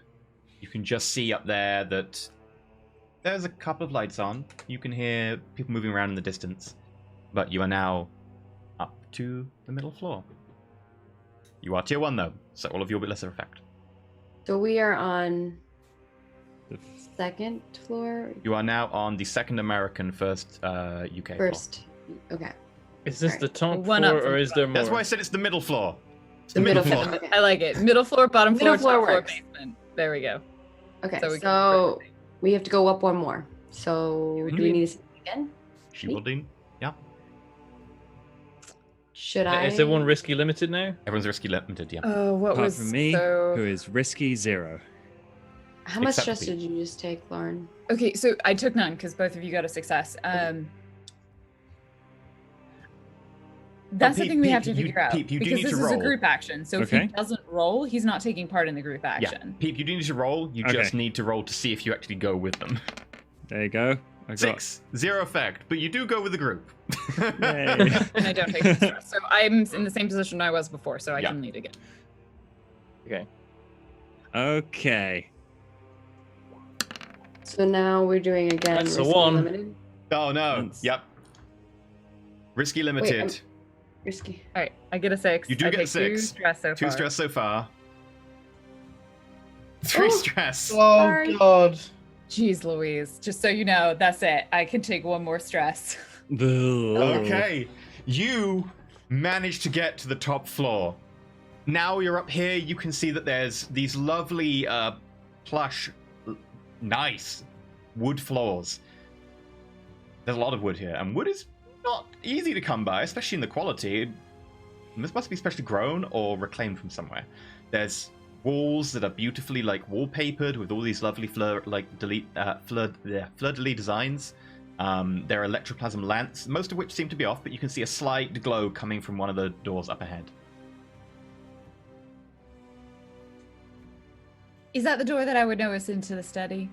You can just see up there that there's a couple of lights on. You can hear people moving around in the distance. But you are now up to the middle floor. You are tier 1 though, so all of you will be lesser effect. So we are on The 2nd floor. You are now on the second American, first UK floor. First. Okay. Is this Alright. the top One floor up from or is there more? That's why I said it's the middle floor. It's The middle floor. floor. Okay. I like it. Middle floor, bottom floor, Middle floor top floor, works. basement. There we go. Okay. So we can- So we have to go up one more. So do we Mhm. need to see it again? She will do. Yeah. Should I? Is everyone risky limited now? Everyone's risky limited, yeah. What Apart was from me, so? who is risky 0. How much Except stress for did you just take, Lauren? Okay, so I took none because both of you got a success. That's the Peep, thing we Peep, have to you- figure out Peep, you do because need this to is a roll. group action. So if he Okay. doesn't roll, he's not taking part in the group Yeah, action. Peep, you do need to roll. You Okay. just need to roll to see if you actually go with them. There you go. I got 6, 0 effect, but you do go with the group. Yay. And I don't take any stress. So I'm in the same position I was before, so I Yeah. can lead again. Okay. Okay. So now we're doing again. That's a risky 1. Limited. Oh no! Once. Yep. Risky limited. Risky. All right, I get a 6. You do I get a take 2 6. stress so 2 far. stress so far. 3 Oh. stress. Oh Sorry. God. Jeez Louise, just so you know, that's it. I can take 1 more stress. Ugh. Okay. You manage to get to the top floor. Now you're up here, you can see that there's these lovely plush, nice wood floors. There's a lot of wood here, and wood is not easy to come by, especially in the quality. This must be specially grown or reclaimed from somewhere. There's walls that are beautifully wallpapered with all these lovely fleur-de-lis designs. There are electroplasm lamps, most of which seem to be off, but you can see a slight glow coming from one of the doors up ahead. Is that the door that I would notice into the study?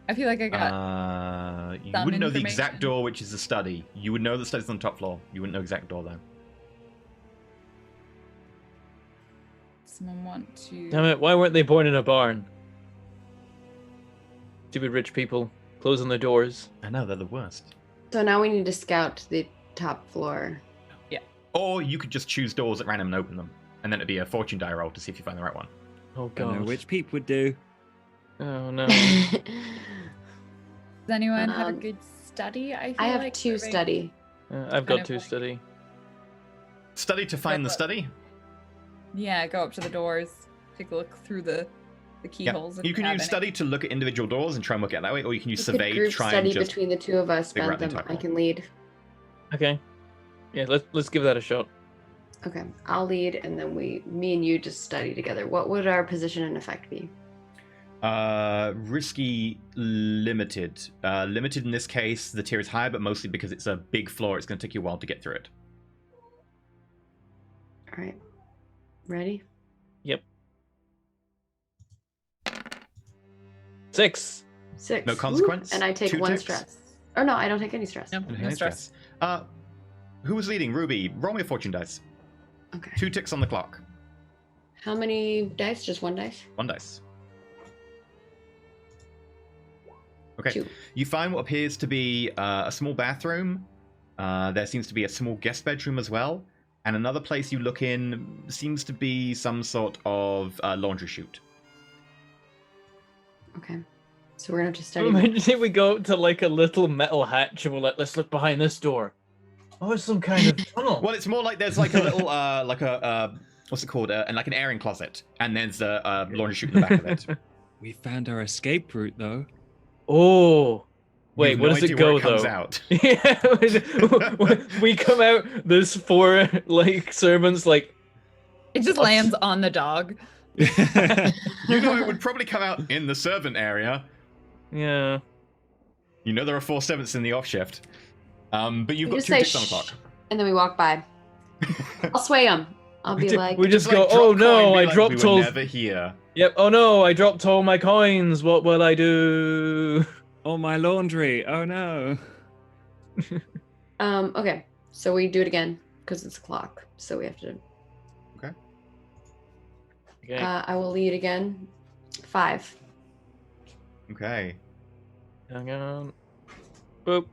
I feel like I got. You some wouldn't know the exact information. door, which is the study. You would know the study's on the top floor. You wouldn't know exact door though. Someone want to. Damn it! Why weren't they born in a barn? Stupid rich people closing their doors. I know, they're the worst. So now we need to scout the top floor. Or you could just choose doors at random and open them, and then it'd be a fortune die roll to see if you find the right one. Oh Don't know god. which Peep would do. Oh no. Does anyone have a Um, good study? I I have like 2 for me? study. I've kind got of 2 like- study. Study to find the study? Yeah, go up to the doors, take a look through the keyholes. in You the can use cabinet. study to look at individual doors and try and look at it that way, or you can use We could survey to group try study and just... between the 2 of us. figure out Spend the them. entire I can lead. Okay. Yeah, let's give that a shot. Okay, I'll lead, and then me and you just study together. What would our position and effect be? Risky limited. Limited in this case, the tier is higher, but mostly because it's a big floor, it's going to take you a while to get through it. All right, ready? Yep. 6. 6. No Woo! consequence? And I take 2 1 ticks? stress. Or no, I don't take any stress. No, Okay, no stress. Who was leading? Ruby, roll me a fortune dice. Okay. 2 ticks on the clock. How many dice? Just 1 dice? 1 dice. Okay. 2. You find what appears to be a small bathroom. There seems to be a small guest bedroom as well. And another place you look in seems to be some sort of laundry chute. Okay. So we're gonna have to study. Imagine if we go up to like a little metal hatch and we're like, let's look behind this door. Oh, it's some kind of tunnel. Well, it's more like there's like a little, what's it called? Like an airing closet. And there's a laundry chute in the back of it. We found our escape route, though. Oh. Wait, You've where no does it idea go where it comes though? out. Yeah, we come out. There's 4 like servants. Like It just lands on the dog. You know it would probably come out in the servant area. yeah. You know there are 4 servants in the off shift. But you've We got just 2 say ticks on the shh, clock. and then we walk by. I'll sway them. I'll be like, we just Like, go. drop Oh coin, no! be I like, dropped we were all. never here. Yep. Oh no! I dropped all my coins. What will I do? Oh, my laundry. Oh, no. okay. So we do it again because it's a clock. So we have to. Okay. I will lead again. 5. Okay. Hang on. Boop.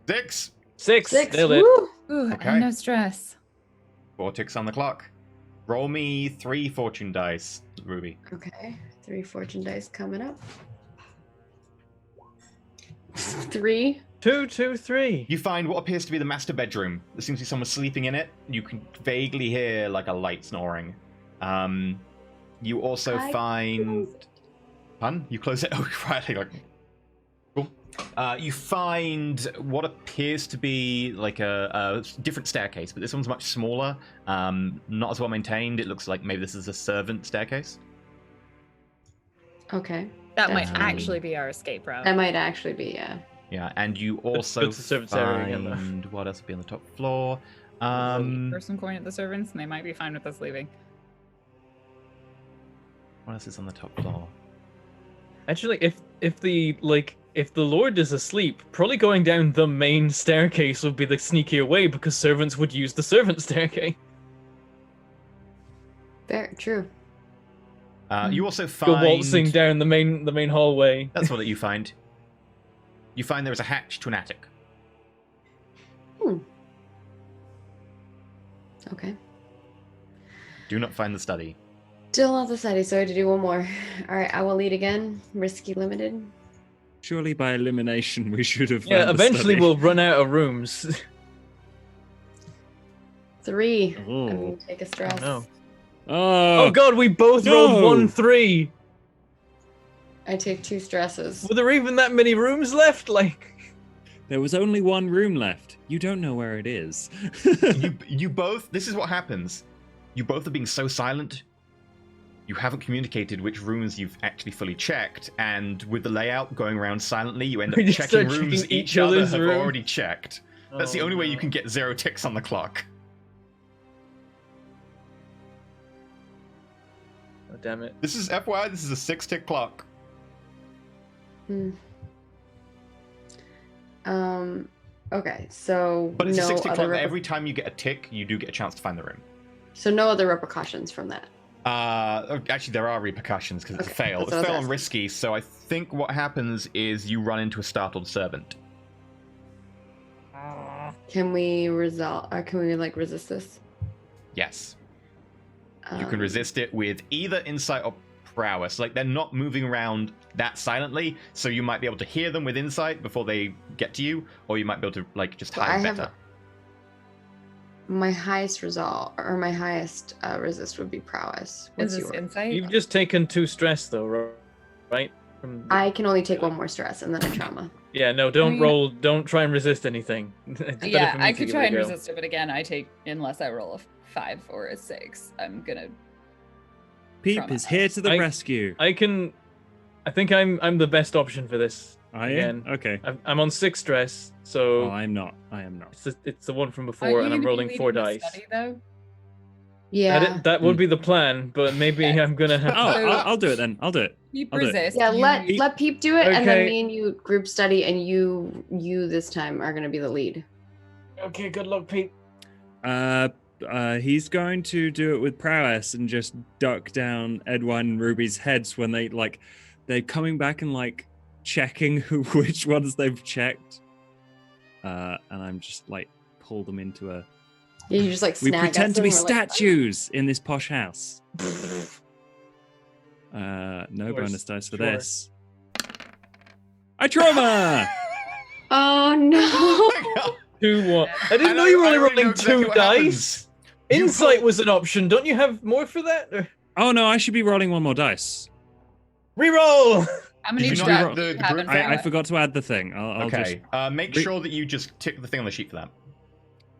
6. 6. 6. Nailed it. Woo! Ooh, Okay. and no stress. 4 ticks on the clock. Roll me 3 fortune dice, Ruby. Okay. 3 fortune dice coming up. 3. 2, 2, 3. You find what appears to be the master bedroom. There seems to be someone sleeping in it. You can vaguely hear like a light snoring. You also I find... closed. Pun? You close it? Oh, quietly. Like... Cool. You find what appears to be like a different staircase, but this one's much smaller, not as well maintained. It looks like maybe this is a servant staircase. Okay. That might That's fine. actually be our escape route. That might actually be, yeah. Yeah, and you also it's a servant's area again, though. find what else would be on the top floor. For some coin at the servants, and they might be fine with us leaving. What else is on the top floor? Actually, if the Lord is asleep, probably going down the main staircase would be the sneakier way because servants would use the servant staircase. Very true. You also Go find waltzing down the main hallway. That's what you find. You find there is a hatch to an attic. Okay. Do not find the study. Still not the study, so I had to do one more. All right, I will lead again. Risky limited. Surely by elimination we should have. Yeah, found the eventually study. we'll run out of rooms. 3. Oh. I'm gonna take a stress. no. Oh, Oh god, we both rolled 1-3. I take 2 stresses. Were there even that many rooms left? Like, there was only one room left. You don't know where it is. You both. This is what happens. You both are being so silent. You haven't communicated which rooms you've actually fully checked, and with the layout going around silently, you end up We just checking start rooms checking each each other other's have room. already checked. That's the Oh, only way no. you can get 0 ticks on the clock. Oh, damn it. This is FYI. This is a 6-tick clock. Okay, so But it's no a 6-tick other clock. Every time you get a tick, you do get a chance to find the room. so no other repercussions from that. Actually, there are repercussions because it's a Okay, fail. that's It's what I was fail and asking. risky, so I think what happens is you run into a startled servant. Can we resolve? Or can we like resist this? Yes. You can Um, resist it with either insight or prowess. Like, they're not moving around that silently, so you might be able to hear them with insight before they get to you, or you might be able to, like, just Well, hide I have better. My highest resolve or my highest resist would be prowess. Is What's this yours? insight? You've just taken 2 stress though, right? From the- I can only take 1 more stress and then a trauma. Yeah, no, don't mean- roll. Don't try and resist anything. It's better Yeah, for me I to could give try it a and go. resist it, but again, I take unless I roll a 5 or a 6. I'm gonna. Peep Trauma. is here to the I- rescue. I think I'm the best option for this. Are you? Again. Okay. I'm on 6 stress, so Oh, I'm not. I am not. it's the one from Aren't before, you and I'm gonna be rolling 4 leading the dice. study, though? Yeah. That would be the plan, but maybe Okay. I'm gonna have. Oh, to... I'll do it then. I'll do it. Keep I'll do it. resist. Yeah, you- let Peep do it, and then Okay. me and you group study, and you this time are gonna be the lead. Okay, good luck, Pete. He's going to do it with prowess and just duck down Edwine and Ruby's heads when they're coming back and like checking which ones they've checked. And I'm just like pull them into a. Yeah, you just like We snag pretend us to be and we're like, statues in this posh house. No course, bonus dice for sure. this. I trauma. oh no! 2-1. I didn't know you were only rolling 2 dice. You Insight roll- was an option. Don't you have more for that? Or- Oh no, I should be rolling 1 more dice. Reroll. How many Did you not stats roll do you the have group in I prowess? forgot to add the thing. I'll Okay. Make Re- sure that you just tick the thing on the sheet for that.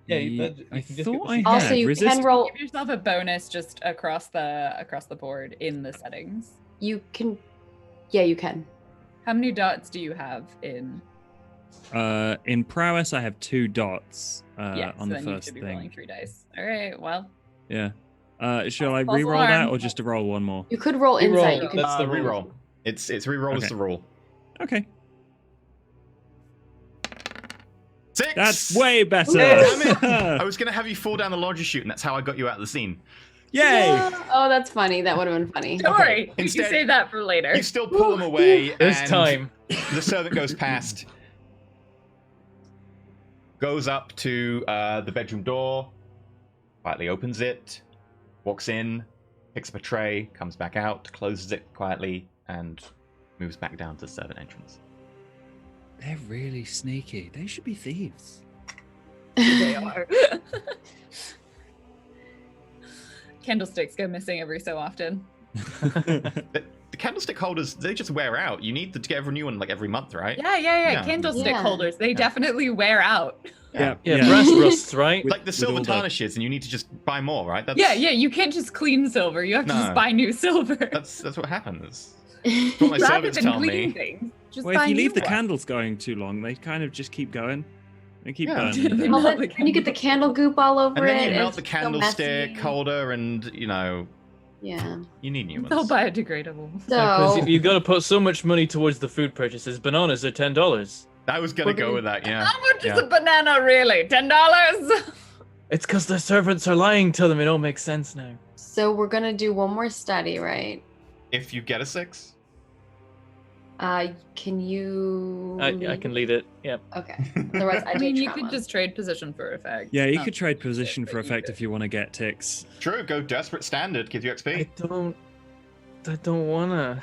Yeah, just. you I can just thought get I the- had. Also, you resist- can roll. Give yourself a bonus just across the board in the settings. You can. Yeah, you can. How many dots do you have in? In prowess, I have 2 dots Yeah, on so the then you first should be rolling thing. 3 dice. All right, well, Yeah. Shall I False re-roll that alarm. or just to roll 1 more? You could roll Reroll. insight. You can. That's the rule. Reroll. It's reroll is Okay. the rule. Okay. 6. That's way better. Damn it! I was gonna have you fall down the laundry chute, and that's how I got you out of the scene. Yay! Oh, that's funny. That would have been funny. don't worry. You Instead- can save that for later. You still pull them away. This and time. the servant goes past, goes up to the bedroom door, quietly opens it, walks in, picks up a tray, comes back out, closes it quietly, and moves back down to the servant entrance. They're really sneaky. They should be thieves. They are. Oh, Candlesticks go missing every so often. The candlestick holders, they just wear out. You need to get a new one like every month, right? Yeah. Candlestick Yeah. holders, they definitely wear out. Yeah. Yeah, brass rusts, right? With- Like the with silver all the- tarnishes, and you need to just buy more, right? That's, Yeah, you can't just clean silver. You have to just No. buy new silver. That's what happens. That's what my Rather servants than tell clean me. things, just Well, buy if you leave new the ones. candles going too long, they kind of just keep going. They keep Yeah. burning. They them. Well, melt then, the and you get the candle goop all over And then it. you melt It's the so candlestick messy. holder, and Yeah. you need new It's all ones. biodegradable. Because So you've got to put so much money towards the food purchases. Bananas are $10. I was gonna go with that, yeah. How much Yeah. is a banana really? $10? It's because the servants are lying to them. It all makes sense now. so we're gonna do one more study, right? If you get a 6, Can you? I can lead it. Yep. Okay. Otherwise, I I mean, take you could trauma. just trade position for effect. Yeah, you Not- could trade position but for you effect could. if you want to get ticks. True, go desperate standard, gives you I XP. don't wanna.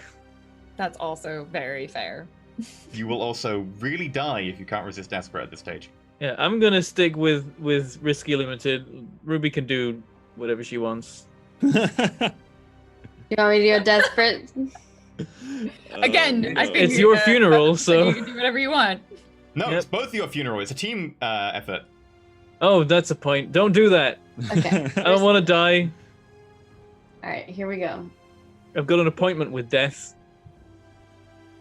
That's also very fair. You will also really die if you can't resist desperate at this stage. Yeah, I'm gonna stick with risky limited. Ruby can do whatever she wants. You want me to go desperate? Again, I think It's your funeral, so. you can do whatever you want. No, Yep. it's both your funeral. It's a team effort. Oh, that's a point. Don't do that. Okay. I don't want to die. All right, here we go. I've got an appointment with death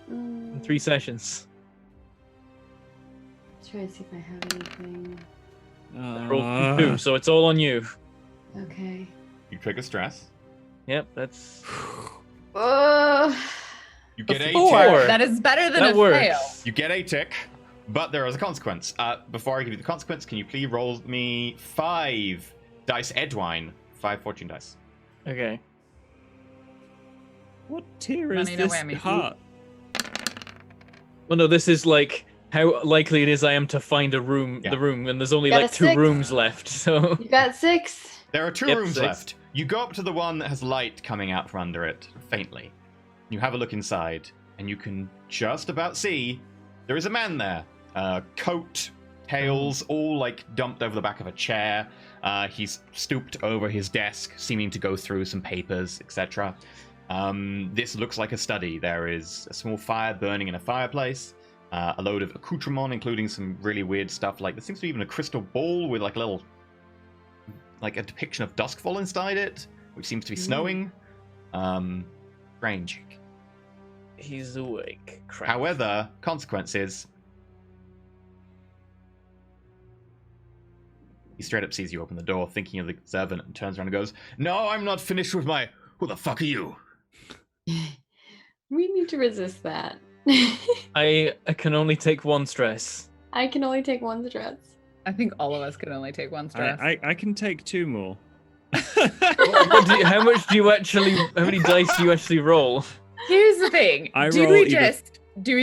in Mm, 3 sessions. trying to see if I have anything. I rolled 2, so it's all on you. Okay. You trigger stress. Yep, that's You get a Four. tick. That is better than that a works. fail. You get a tick, but there is a consequence. Before I give you the consequence, can you please roll me 5 dice edgewine, 5 fortune dice. Okay. What tier is Money, no this whammy. heart? Well, no, this is like how likely it is I am to find a room, Yeah. the room, and there's only Got a like 2 6. rooms left. So You got 6. There are 2 Yep, rooms 6. left. You go up to the one that has light coming out from under it, faintly. You have a look inside, and you can just about see there is a man there. Coat, tails, all like dumped over the back of a chair. He's stooped over his desk, seeming to go through some papers, etc. This looks like a study. There is a small fire burning in a fireplace. A load of accoutrement, including some really weird stuff. Like there seems to be even a crystal ball with like a little, like a depiction of Doskvol inside it, which seems to be snowing. Strange. he's awake. Crap. However, consequences. He straight up sees you open the door, thinking of the servant, and turns around and goes, "No, I'm not finished with my. Who the fuck are you?" We need to resist that. I can only take 1 stress. I can only take 1 stress. I think all of us can only take 1 stress. I can take 2 more. How much do you actually? How many dice do you actually roll? Here's the thing. I do roll we either-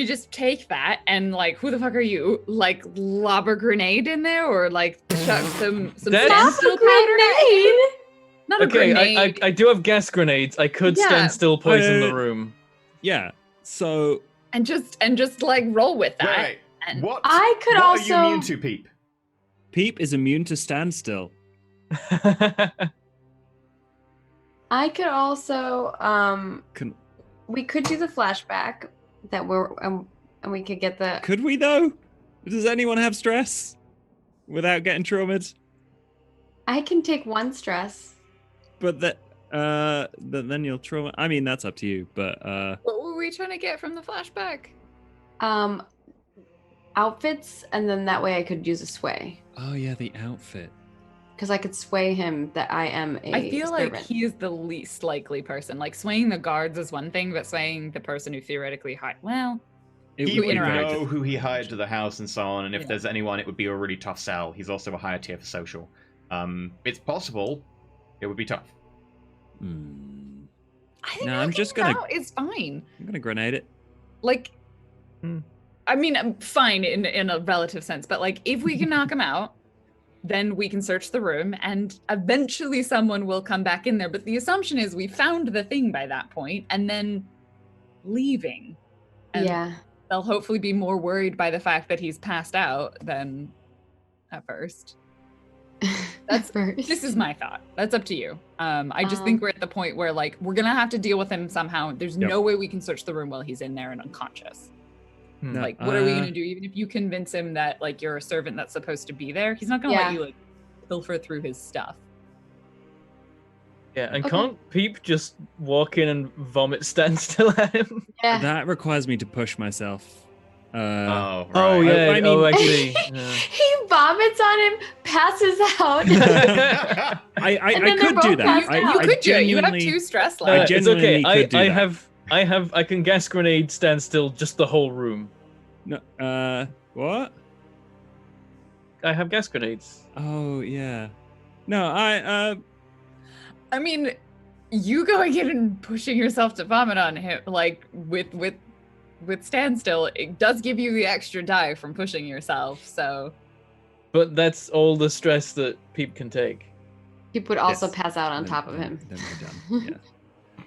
just take that and like who the fuck are you? Like lob a grenade in there or like chuck some That's- standstill powder? Grenade? Not a Okay, grenade. I do have gas grenades. I could Yeah. stand still poison the Uh, room. Yeah. So and just like roll with that. Wait, And what? I could what also. are you immune to, Peep? Peep is immune to standstill. I could also. Can, We could do the flashback that we're and we could get the. could we though? Does anyone have stress without getting traumatized? I can take 1 stress. But that then you'll trauma. I mean, that's up to you. But what were we trying to get from the flashback? Outfits, and then that way I could use a sway oh yeah, the outfit. because I could sway him that I am a. I feel like servant. he is the least likely person. Like swaying the guards is one thing, but swaying the person who theoretically It He would would be very know who he hired to the house and so on, and if Yeah. there's anyone, it would be a really tough sell. He's also a higher tier for social. It's possible. It would be tough. Hmm. I think No, I'm just gonna- It's fine. I'm gonna grenade it. Like, Hmm. I mean, I'm fine in a relative sense, but like, if we can knock him out, then we can search the room, and eventually someone will come back in there. But the assumption is we found the thing by that point, and then leaving. And Yeah. they'll hopefully be more worried by the fact that he's passed out than at first. That's first. this is my thought. That's up to you. I just think we're at the point where like we're gonna have to deal with him somehow. There's Yep. no way we can search the room while he's in there and unconscious. Hmm. No, Like, what are we gonna do? Even if you convince him that like you're a servant that's supposed to be there, he's not gonna Yeah. let you like pilfer through his stuff. Yeah, and Okay. can't Peep just walk in and vomit standstill at him? Yeah. That requires me to push myself. Oh, right. Oh yeah. I mean- oh, I see. He vomits on him, passes out. I And then they're could do both that. passed I, out. You I could do it. You have genuinely- 2 stress I levels. It's okay. genuinely could do that. I can gas grenade standstill just the whole room. No, what? I have gas grenades. Oh yeah. No, I mean, you going in and pushing yourself to vomit on him, like with standstill, it does give you the extra die from pushing yourself. So But that's all the stress that Peep can take. He would also Yes. pass out on then- top of then- him. then we're done. Yeah.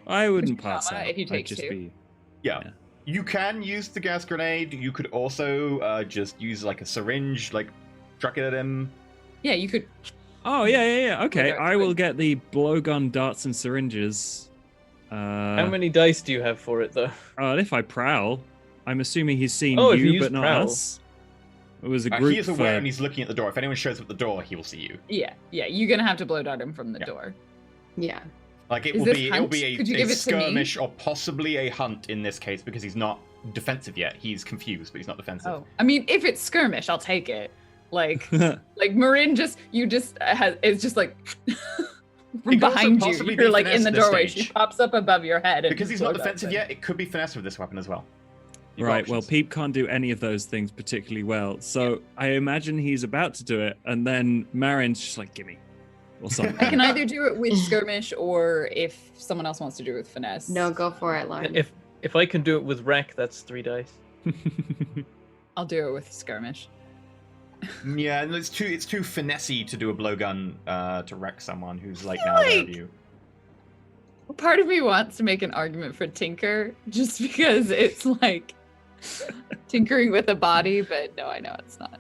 I wouldn't pass trauma out. if you I'd take just 2. be. Yeah. Yeah. You can use the gas grenade. You could also just use like a syringe, like chuck it at him. yeah, you could. Oh yeah. Okay, darts I will with- get the blowgun darts and syringes. How many dice do you have for it, though? If I prowl, I'm assuming he's seen Oh, if you you, use but not prowl. us. It was a group. He is aware for- and he's looking at the door. If anyone shows up at the door, he will see you. Yeah, you're gonna have to blow dart him from the Yeah. door. Yeah. Like it Is will this be, hunt? it'll be Could you a give it to me? skirmish or possibly a hunt in this case because he's not defensive yet. He's confused, but he's not defensive. Oh, I mean, if it's skirmish, I'll take it. Like Marin it's just like from It could also behind you. possibly You're be like finesse in the at this doorway. stage. She pops up above your head. And Because he's blow not darts defensive him. yet, it could be finesse with this weapon as well. You've got Right, well, options. Peep can't do any of those things particularly well, so I imagine he's about to do it, and then Marin's just like, "Gimme," or something. I can either do it with skirmish or if someone else wants to do it with finesse. No, go for it, Lauren. If I can do it with wreck, that's 3 dice. I'll do it with skirmish. Yeah, and it's too finessey to do a blowgun to wreck someone who's like feel now aware like- of you. Part of me wants to make an argument for Tinker just because it's like tinkering with a body, but no, I know it's not.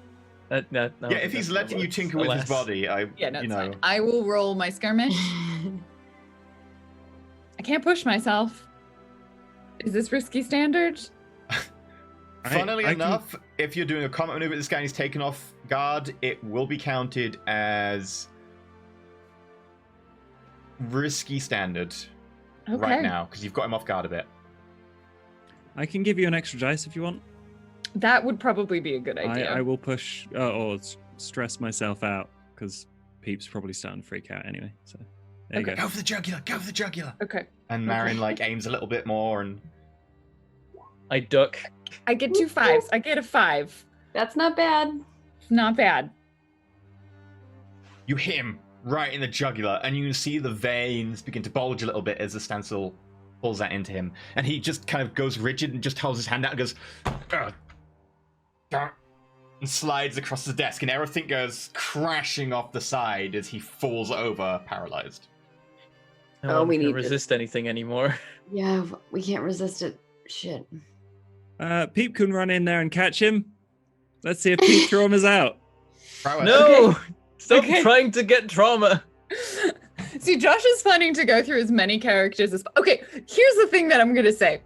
No, Yeah, if he's letting you tinker with his body, Yeah, no, you it's know, fine. I will roll my skirmish. I can't push myself. Is this risky standard? funnily I can- enough, if you're doing a combat maneuver, this guy is taken off guard, it will be counted as risky standard right now because you've got him off guard a bit. I can give you an extra dice if you want. That would probably be a good idea. I will push or stress myself out because Peep's probably starting to freak out anyway. So there you Okay. go. Go for the jugular! Go for the jugular! Okay. And Marin like aims a little bit more, and I duck. I get 2 5s. I get a 5. That's not bad. It's not bad. you hit him right in the jugular, and you can see the veins begin to bulge a little bit as the stencil pulls that into him, and he just kind of goes rigid and just holds his hand out and goes, "Ugh, ugh," and slides across the desk, and everything goes crashing off the side as he falls over, paralyzed. No one we can need to- resist anything anymore. Yeah, we can't resist it. Shit. Peep can run in there and catch him. Let's see if Peep traumas out. Prowess. No! Stop Okay. trying to get trauma. See, Josh is planning to go through as many characters as. Okay, here's the thing that I'm gonna say.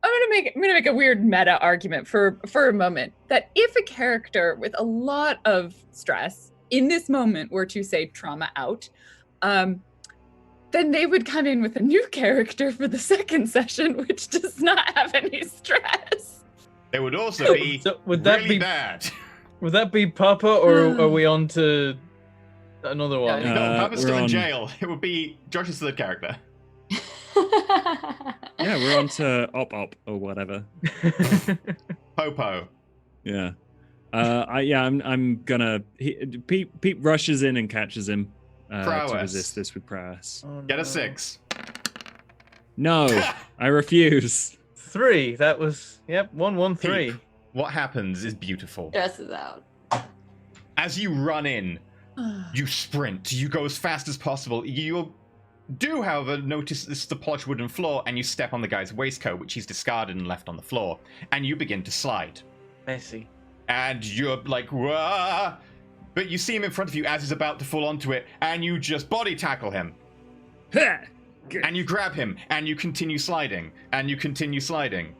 I'm gonna make a weird meta argument for a moment that if a character with a lot of stress in this moment were to say trauma out, then they would come in with a new character for the second session, which does not have any stress. It would also be So would that really be bad. would that be Papa or are we on to another one? Yeah. No, Papa's we're still in on- jail. It would be Josh's third character. Yeah, we're on to Op or whatever. Popo. Yeah. I'm gonna. Peep rushes in and catches him. To Prowess. resist this with prowess. Oh, Get no. a 6. No, I refuse. 3. That was 1-1-3. Peep. What happens is beautiful. Stresses out. As you run in, you sprint. You go as fast as possible. You do, however, notice this is the polished wooden floor, and you step on the guy's waistcoat, which he's discarded and left on the floor, and you begin to slide. Messy. And you're like, wah! but you see him in front of you as he's about to fall onto it, and you just body tackle him. Ha! And you grab him, and you continue sliding, and you continue sliding.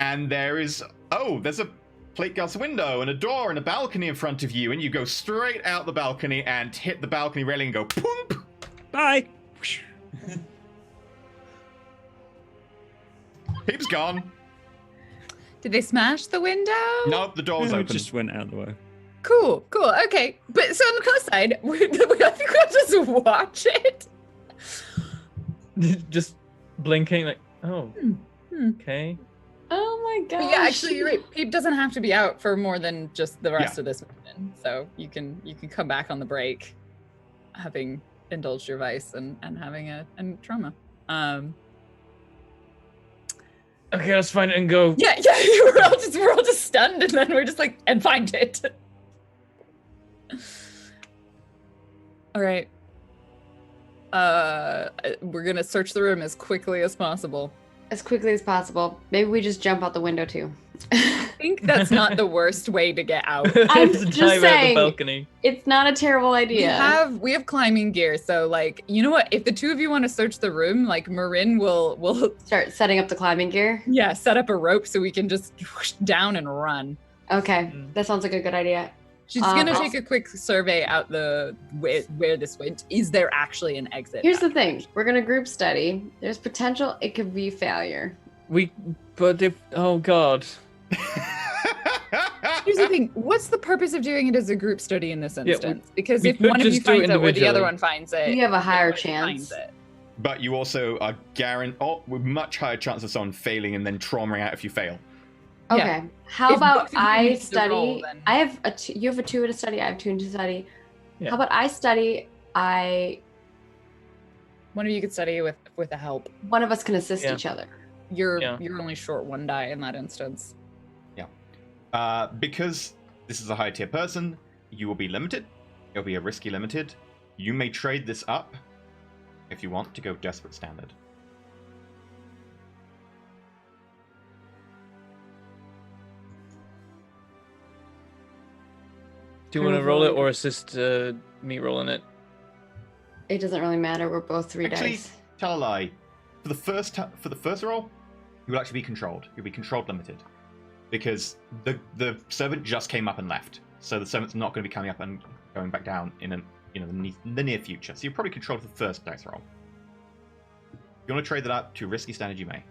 And there's a plate glass window, and a door, and a balcony in front of you, and you go straight out the balcony and hit the balcony railing and go poomp! Bye. Peep's gone. Did they smash the window? Nope, the door was open. Just went out the way. Cool. Okay. But so on the plus side, I think we'll just watch it. Just blinking like, oh, Hmm. okay. Oh my But gosh. yeah, actually, you're right. Peep doesn't have to be out for more than just the rest of this mission. So you can come back on the break, having indulged your vice and having a trauma. Okay, let's find it and go. Yeah. we're all just stunned, and then we're just like, and find it. All right. We're gonna search the room as quickly as possible. As quickly as possible. Maybe we just jump out the window too. I think that's not the worst way to get out. I'm Just just dive out the saying. balcony. It's not a terrible idea. We have climbing gear, so like, you know what? If the two of you want to search the room, like Marin will Start setting up the climbing gear. set up a rope so we can just whoosh down and run. Okay, Mm. that sounds like a good idea. She's gonna I'll- take a quick survey out the where this went. Is there actually an exit? Here's the back? thing: we're gonna group study. There's potential it could be failure. But if, oh god. Here's the thing: what's the purpose of doing it as a group study in this we- instance? Because we if could one of you just do it finds it or the other individually. one finds it, You have a higher everybody finds chance. it. But you also are with much higher chance of someone failing and then traumaing out if you fail. Okay. Yeah. How If about both of you I need to roll, study? then- I have you have a 2 to study. I have 2 to study. Yeah. How about I study? One of you could study with a help. One of us can assist Yeah. each other. You're Yeah. only short one die in that instance. Because this is a high tier person, you will be limited. It'll be a risky limited. You may trade this up if you want to go desperate standard. Do you want to roll it or assist me rolling it? It doesn't really matter. We're both 3 Actually, dice. tell a lie. For the first roll, you will actually be controlled. You'll be controlled limited, because the servant just came up and left, so the servant's not going to be coming up and going back down in the near future. So you're probably controlled for the first dice roll. If you want to trade that up to risky standard, you may.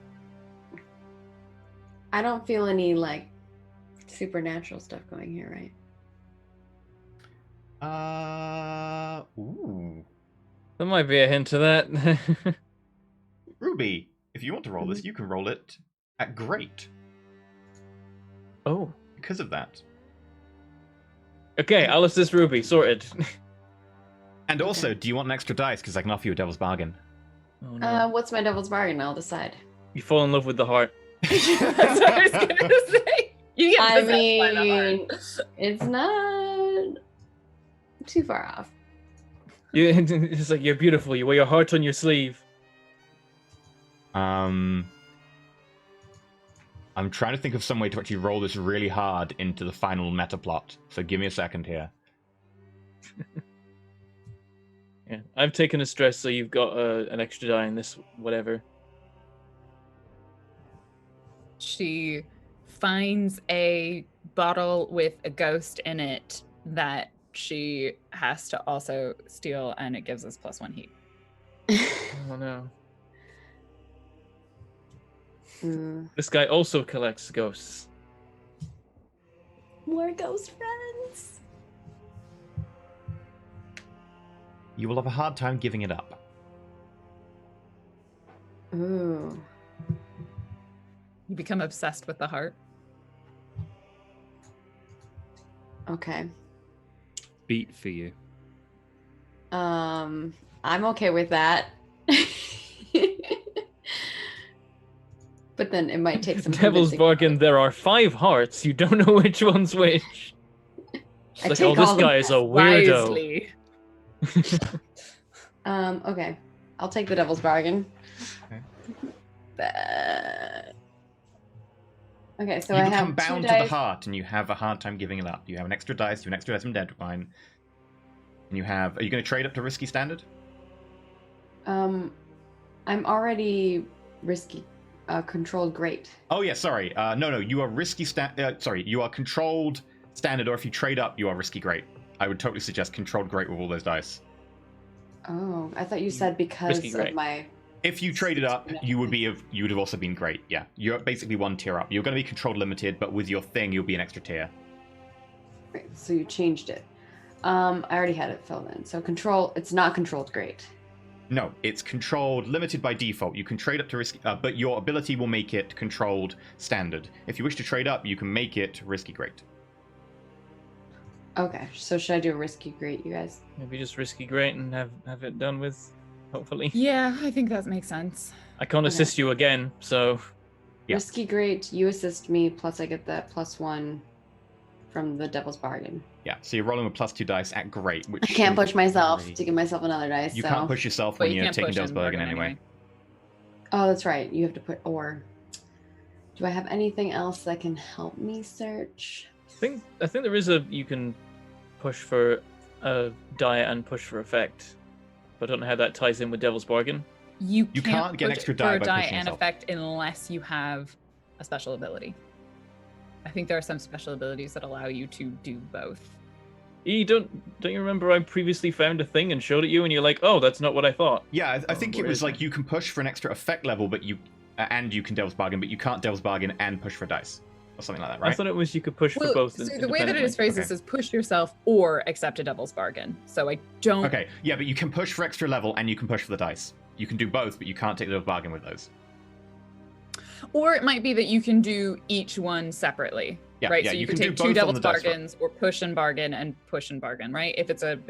I don't feel any like supernatural stuff going here, right? Ooh. There might be a hint to that. Ruby, if you want to roll this, you can roll it at great Oh. because of that. Okay, I'll assist Ruby. Sorted. And also, do you want an extra dice? Because I can offer you a devil's bargain. Oh, no. What's my devil's bargain? I'll decide. You fall in love with the heart. That's what I was gonna say. You get I possessed by the heart. mean, it's not too far off. It's like, you're beautiful. You wear your heart on your sleeve. I'm trying to think of some way to actually roll this really hard into the final meta plot. So give me a second here. Yeah, I've taken a stress, so you've got an extra die in this, whatever. She finds a bottle with a ghost in it that she has to also steal, and it gives us +1 heat. Oh no. Mm. This guy also collects ghosts. More ghost friends. You will have a hard time giving it up. Ooh. You become obsessed with the heart. Okay. Beat for you. I'm okay with that. But then it might take some Devil's convincing. bargain. There are 5 hearts. You don't know which one's which. She's I like, take oh, this all the guy is a weirdo. Wisely. Okay. I'll take the devil's bargain. Okay. Okay, so you I become have bound two to the dice. heart, and you have a hard time giving it up. You have an extra dice. You have an extra dice from Downtime. And you have. Are you going to trade up to risky standard? I'm already risky. Controlled great. Oh yeah, sorry. No. You are risky. Sorry, you are controlled standard, or if you trade up, you are risky great. I would totally suggest controlled great with all those dice. Oh, I thought you said because Risky of great. my. If you traded up, you would have also been great. Yeah, you're basically one tier up. You're going to be controlled limited, but with your thing, you'll be an extra tier. Right, so you changed it. I already had it filled in. So control. It's not controlled great. No, it's controlled limited by default. You can trade up to risky, but your ability will make it controlled standard. If you wish to trade up, you can make it risky great. Okay, so should I do a risky great, you guys? Maybe just risky great and have it done with, hopefully. Yeah, I think that makes sense. I can't Okay. assist you again, so Yeah. Risky great. You assist me. Plus, I get that +1 from the Devil's Bargain. Yeah, so you're rolling with +2 dice at great, which I can't is push myself great. to give myself another dice. You so. can't push yourself But when you you're can't taking push Dell's in Bergen Bergen anyway. Oh, that's right. You have to put or. Do I have anything else that can help me search? I think there is a you can push for a diet and push for effect. But I don't know how that ties in with Devil's Bargain. You can't get an push extra for die a by die pushing and yourself. effect unless you have a special ability. I think there are some special abilities that allow you to do both. Don't you remember I previously found a thing and showed it you, and you're like, oh, that's not what I thought. Yeah, I think it where was is like it? you can push for an extra effect level, but and you can Devil's Bargain, but you can't Devil's Bargain and push for dice. Or something like that, I right? thought it was you could push for Well, both. so the way that it is independently. phrased Okay. is push yourself or accept a Devil's Bargain. So I don't. Okay, yeah, but you can push for extra level and you can push for the dice. You can do both, but you can't take the Devil's Bargain with those. Or it might be that you can do each one separately. Yeah, right. yeah, So you, you could can do take both two on Devil's the dice roll. Bargains or push and bargain and push and bargain, right? If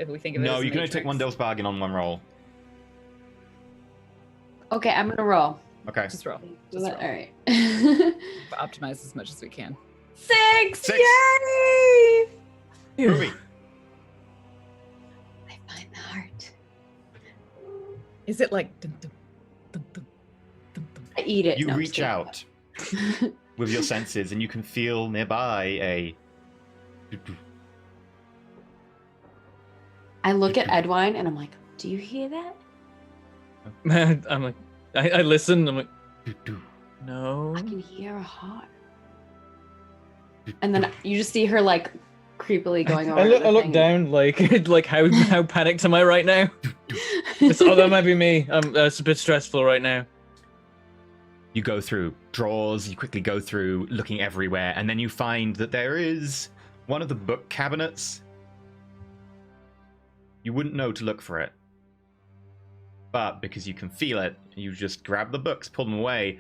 we think of it No, as a you can only take one matrix. Devil's Bargain on one roll. Okay, I'm gonna roll. Okay. Just roll. So Just that- roll. all right. Optimize as much as we can. 6! Six. Yay! Ruby, I find the heart. Is it like dum, dum, dum, dum, dum, dum? I eat it. you No, I'm reach just out with your senses and you can feel nearby a... I look at Edwine and I'm like, do you hear that? I'm like, I listen. I'm like, no. I can hear a heart. And then you just see her like creepily going over. I look, the I look thing. down like like how panicked am I right now? Oh, that might be me. It's a bit stressful right now. You go through drawers, you quickly go through looking everywhere, and then you find that there is one of the book cabinets. You wouldn't know to look for it. But because you can feel it, you just grab the books, pull them away.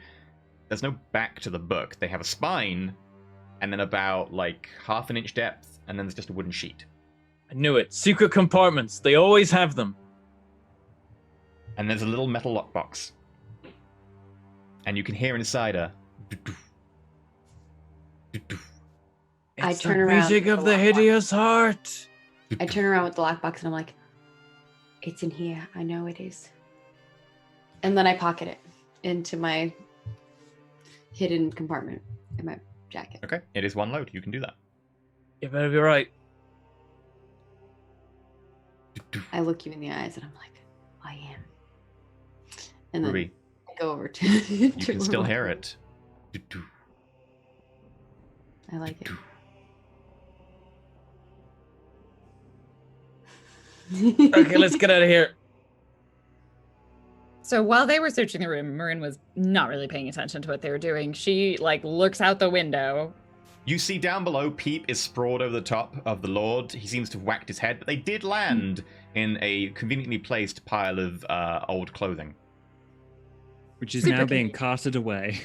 There's no back to the book. They have a spine, and then about like half an inch depth, and then there's just a wooden sheet. I knew it. Secret compartments. They always have them. And there's a little metal lockbox. And you can hear inside her. I It's turn the around music with of the the lockbox. hideous heart. I turn around with the lockbox and I'm like, it's in here. I know it is. And then I pocket it into my hidden compartment in my jacket. Okay, it is one load. You can do that. You better be right. I look you in the eyes and I'm like, I am. And then Ruby, I go over to you can still hear it. I like it. Okay, let's get out of here. So while they were searching the room, Marin was not really paying attention to what they were doing. She like looks out the window. You see down below, Peep is sprawled over the top of the Lord. He seems to have whacked his head, but they did land in a conveniently placed pile of old clothing. Which is Super now being convenient. carted away.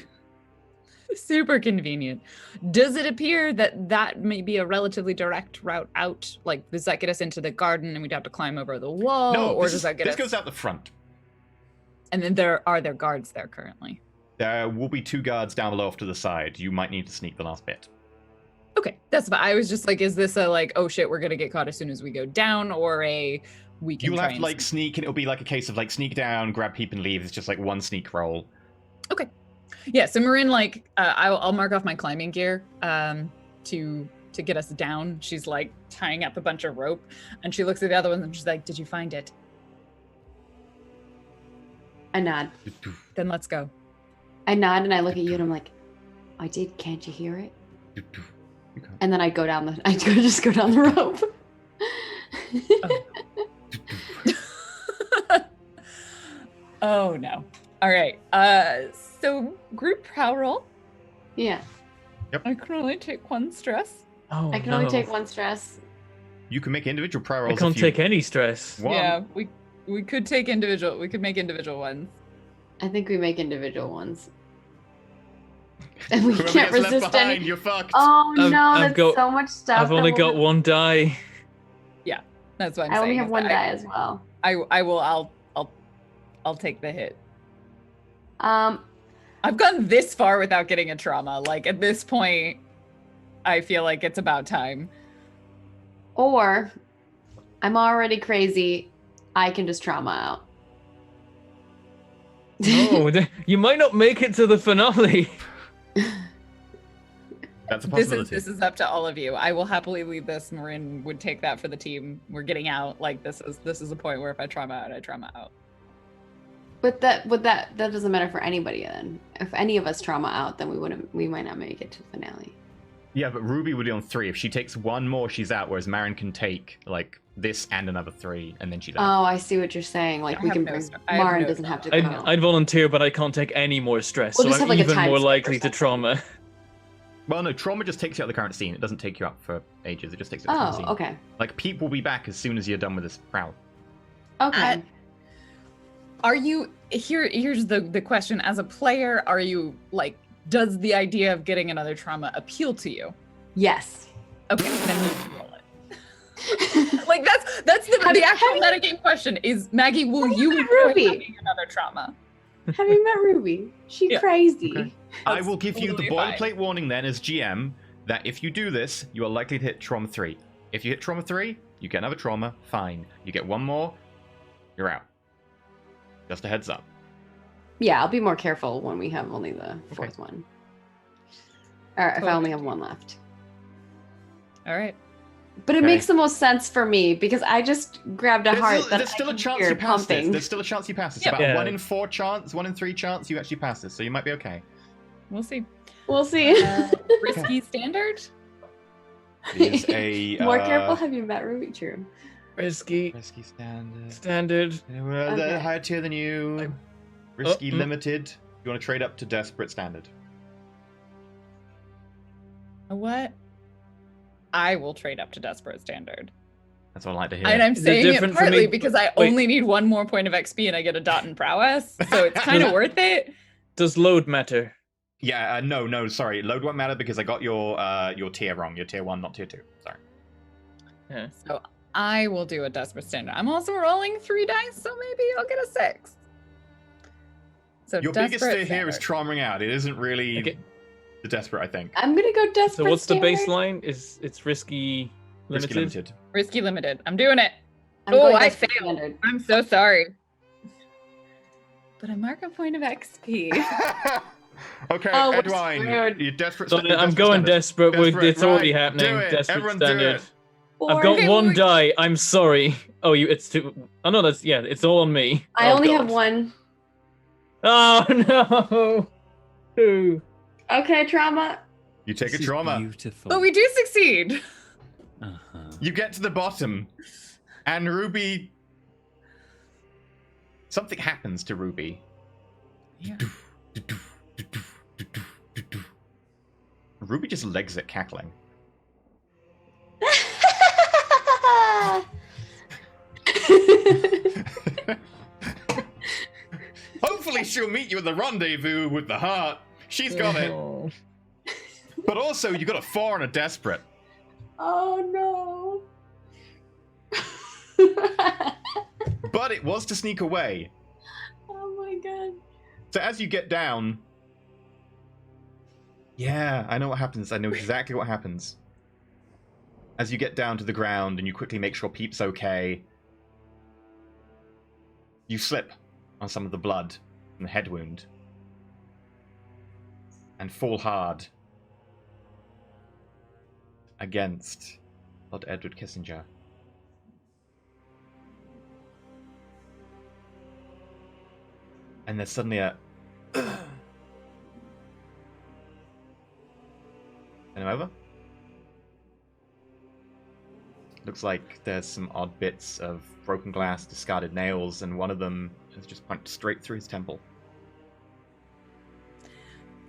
Super convenient. Does it appear that may be a relatively direct route out? Like, does that get us into the garden and we'd have to climb over the wall? No, or this, does that get this us? goes out the front. And then there guards there currently. There will be two guards down below off to the side. You might need to sneak the last bit. Okay, that's fine. I was just like, is this a like, oh shit, we're gonna get caught as soon as we go down, or a we can You will try have to and like sneak, and it'll be like a case of like sneak down, grab Peep, and leave. It's just like one sneak roll. Yeah, so Marin, like, I'll mark off my climbing gear to get us down. She's like tying up a bunch of rope, and she looks at the other ones and she's like, "Did you find it?" I nod. Then let's go. I nod and I look at you and I'm like, I did. Can't you hear it? Okay. And then I go down the. I just go down the rope. Oh no. All right. So group prowl roll. Yeah, I can only take one stress. Oh, I can only take one stress. You can make individual prior I rolls. can't if you take any stress. want. Yeah, we could take individual. We could make individual ones. I think we make individual ones. And we Whoever can't gets left resist behind, any. you're fucked. Oh no, I've that's got- so much stuff. I've only got one die. That's what I'm I saying. only have is one that die as well. I will. I'll take the hit. Um, I've gone this far without getting a trauma. Like at this point, I feel like it's about time. or I'm already crazy. I can just trauma out. Oh, you might not make it to the finale. That's a This possibility. is up to all of you. I will happily leave this. Marin would take that for the team. We're getting out. Like this is a point where if I trauma out, I trauma out. But that doesn't matter for anybody then. If any of us trauma out, then we might not make it to the finale. Yeah, but Ruby would be on 3. If she takes one more, she's out. Whereas Marin can take like this and another 3, and then she's out. Oh, I see what you're saying. Like I we have can no bring st- I have Marin no doesn't have to trauma. go. I'd volunteer, but I can't take any more stress, We'll so just I'm have, like, a even time more skip or likely to something. trauma. Well, no, trauma just takes you out of the current scene. It doesn't take you out for ages. It just takes you out of the current Oh, scene. okay. Like Pete will be back as soon as you're done with this prowl. Okay. Are you here's the question. As a player, are you like, does the idea of getting another trauma appeal to you? Yes. Okay, then you can roll it. Like that's the actual metagame question is, Maggie, will you met enjoy Ruby? having another trauma? Have you met Ruby? She Yeah. crazy. Okay. I That's will give you the totally fine. boilerplate warning then as GM that if you do this, you are likely to hit trauma 3. If you hit trauma 3, you get another trauma, fine. You get one more, you're out. Just a heads up. Yeah, I'll be more careful when we have only the fourth one. Or if I only have one left. All right. But it Okay. makes the most sense for me because I just grabbed a heart There's that still I a can chance hear you pass this. pumping. There's still a chance you pass this. Yeah. About Yeah. 1 in 4 chance, 1 in 3 chance you actually pass this. So you might be okay. We'll see. We'll see. Risky standard. It is a More careful. Have you met Ruby? True. Risky risky standard. standard. They're Okay. higher tier than you. Risky limited. You want to trade up to desperate standard. What? I will trade up to desperate standard. That's what I like to hear. And I'm Is it saying it different for partly me? because I Wait. only need one more point of XP and I get a dot in prowess. So it's kind of worth it. Does load matter? Yeah, no, sorry. Load won't matter because I got your tier wrong. Your tier 1, not tier 2. Sorry. Yeah. So I will do a desperate standard. I'm also rolling 3 dice, so maybe I'll get a 6. So Your biggest desperate fear here is standard. traumaing out. It isn't really Okay. the desperate, I think. I'm gonna go desperate. So what's the standard. baseline? It's risky limited. Risky limited. Risky limited. I'm doing it. I'm Oh, going I desperate failed. standard. I'm so sorry. But I mark a point of XP. Okay, Oh, we're Edwine, screwed. you're desperate. So I'm going desperate. It's already happening. Do it. Desperate Everyone do standard. it. I've got Okay, one well, die. I'm sorry. Oh, it's two. Oh no, it's all on me. I Oh, only God. have one. Oh no. Two. Okay, trauma. You take a This is trauma. Beautiful. But we do succeed. Uh-huh. You get to the bottom, and Ruby. Something happens to Ruby. Yeah. Ruby just legs it cackling. Hopefully she'll meet you at the rendezvous with the heart. She's got it. Oh. But also, you got a 4 and a desperate. Oh no. But it was to sneak away. Oh my god. So as you get down... Yeah, I know what happens. I know exactly what happens. As you get down to the ground and you quickly make sure Peep's okay, you slip on some of the blood from the head wound. and fall hard against Lord Edward Kissinger. And there's suddenly a and I'm over. Looks like there's some odd bits of broken glass, discarded nails, and one of them has just punched straight through his temple.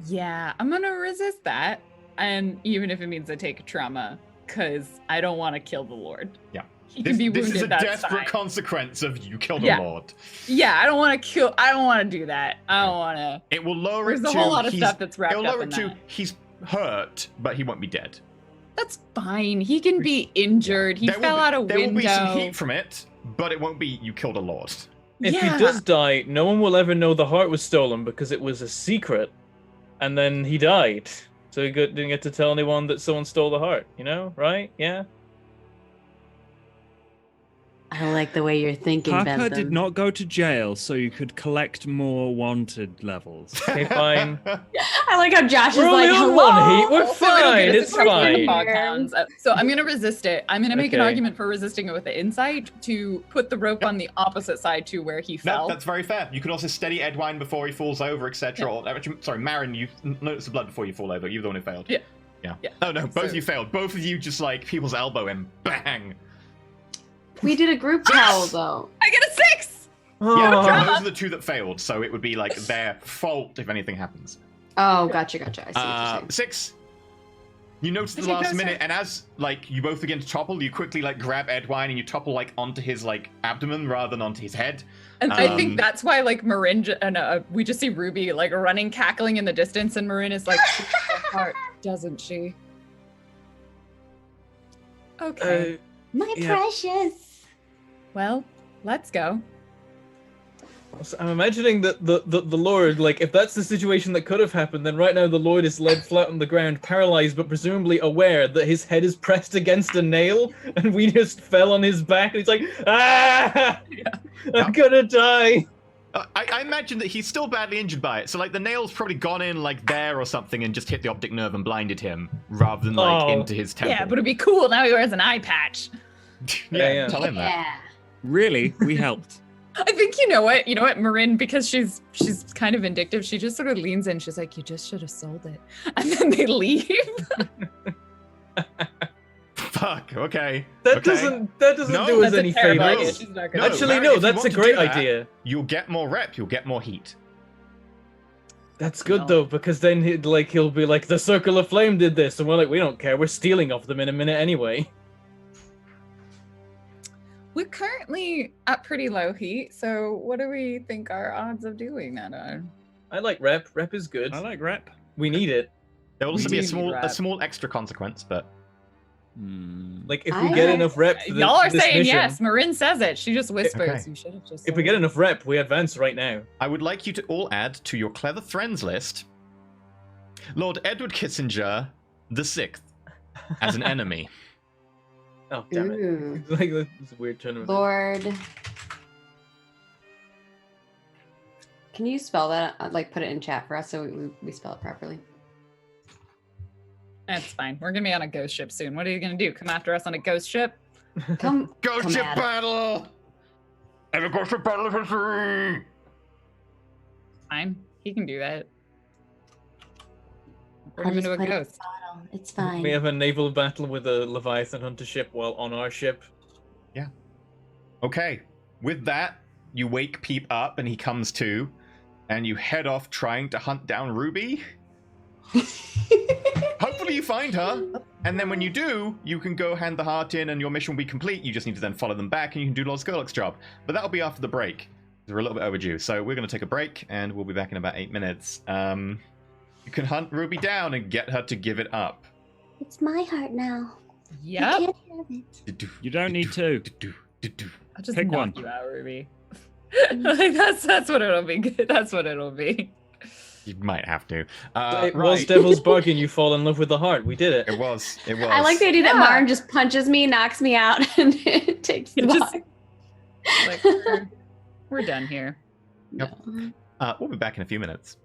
Yeah, I'm gonna resist that, and even if it means I take a trauma, because I don't want to kill the Lord. Yeah. He can be This wounded. is a That's desperate fine. consequence of you killed Yeah. a lord. Yeah, I don't want to kill. I don't want to do that. I don't want to. It will lower There's it a to whole lot of he's- stuff that's wrapped it'll up lower in it to that. he's hurt, but he won't be dead. That's fine. He can be injured. He There will fell be- out a There window. will be some heat from it, but it won't be you killed a lord. If Yeah. he does die, no one will ever know the heart was stolen because it was a secret, and then he died. So he didn't get to tell anyone that someone stole the heart. You know, right? Yeah. I don't like the way you're thinking, Parker Bentham. did not go to jail so you could collect more wanted levels. Okay, fine. I like how Josh We're is only like, on hello. one heat. We're Also, I don't fine. get It's to talk fine. in fog hounds. So I'm gonna resist it. I'm gonna make an Okay. argument for resisting it with the insight to put the rope on the opposite side to where he No, fell. that's very fair. You can also steady Edwine before he falls over, etc. Or sorry, Marin, you notice the blood before you fall over. You're the one who failed. Yeah. Yeah. Yeah. Oh no, both of So- you failed. Both of you just like people's elbow him. Bang. We did a group towel though. I get a 6. Yeah, Oh. those are the two that failed, so it would be like their fault if anything happens. Oh, gotcha. I see what you're saying. 6. You notice at the Okay, last go, minute, sir. and as like you both begin to topple, you quickly like grab Edwine and you topple like onto his like abdomen rather than onto his head. And I Um, think that's why, like, Marin and we just see Ruby like running, cackling in the distance, and Marin is like, "She has a heart, doesn't she?" Okay. My yeah. precious. Well, let's go. So I'm imagining that the Lord, like, if that's the situation that could have happened, then right now the Lord is laid flat on the ground, paralyzed, but presumably aware that his head is pressed against a nail, and we just fell on his back, and he's like, ah! I'm gonna die! I imagine that he's still badly injured by it, so like the nail's probably gone in like there or something and just hit the optic nerve and blinded him, rather than like Oh. into his temple. Yeah, but it'd be cool now he wears an eye patch. Yeah. Tell him that. Yeah. Really? We helped. I think you know what, Marin, because she's kind of vindictive, she just sort of leans in. She's like, "You just should have sold it," and then they leave. Fuck. Okay. That okay. doesn't No. do us That's a any terrible No. idea. favors. She's not No, gonna. Actually, Marin, no, if you that's want a to do great that, idea. You'll get more rep. You'll get more heat. That's good No. though, because then he'll be like, the Circle of Flame did this, and we're like, we don't care, we're stealing off them in a minute anyway. We're currently at pretty low heat, so what do we think our odds of doing that are? I like rep. Rep is good. I like rep. We need it. There'll also We be a do need small rep. extra consequence, but Like, if we get I- enough rep for Y'all are this saying mission, yes. Marin says it. She just whispers. Okay. You should have just. if we said get it." enough rep, we advance right now. I would like you to all add to your clever friends list Lord Edward Kissinger the Sixth as an enemy. Oh, damn it. Ooh. Like, that's a weird turn of events. Lord. Can you spell that? Like, put it in chat for us so we spell it properly. That's fine. We're gonna be on a ghost ship soon. What are you gonna do? Come after us on a ghost ship? Come, Ghost come ship at it. battle! And a ghost ship battle for free! Fine. He can do that. Turn I'll him just into a put it in ghost. the bottle. It's fine. We have a naval battle with a Leviathan hunter ship while on our ship. Okay, with that, you wake Peep up and he comes to, and you head off trying to hunt down Ruby. Hopefully you find her, and then when you do, you can go hand the heart in and your mission will be complete. You just need to then follow them back and you can do Lord Skurlock's job. But that'll be after the break. We're a little bit overdue, so we're going to take a break and we'll be back in about 8 minutes. You can hunt Ruby down and get her to give it up. It's my heart now. You Yep. can't have it. You don't need to. I'll just Pick knock one. you out, Ruby. Like that's what it'll be. That's what it'll be. You might have to. It was Right. Devil's Bargain, you fall in love with the heart. We did it. It was. I like the idea that Yeah. Marn just punches me, knocks me out, and takes the It just- box. Like we're done here. Yep. We'll be back in a few minutes.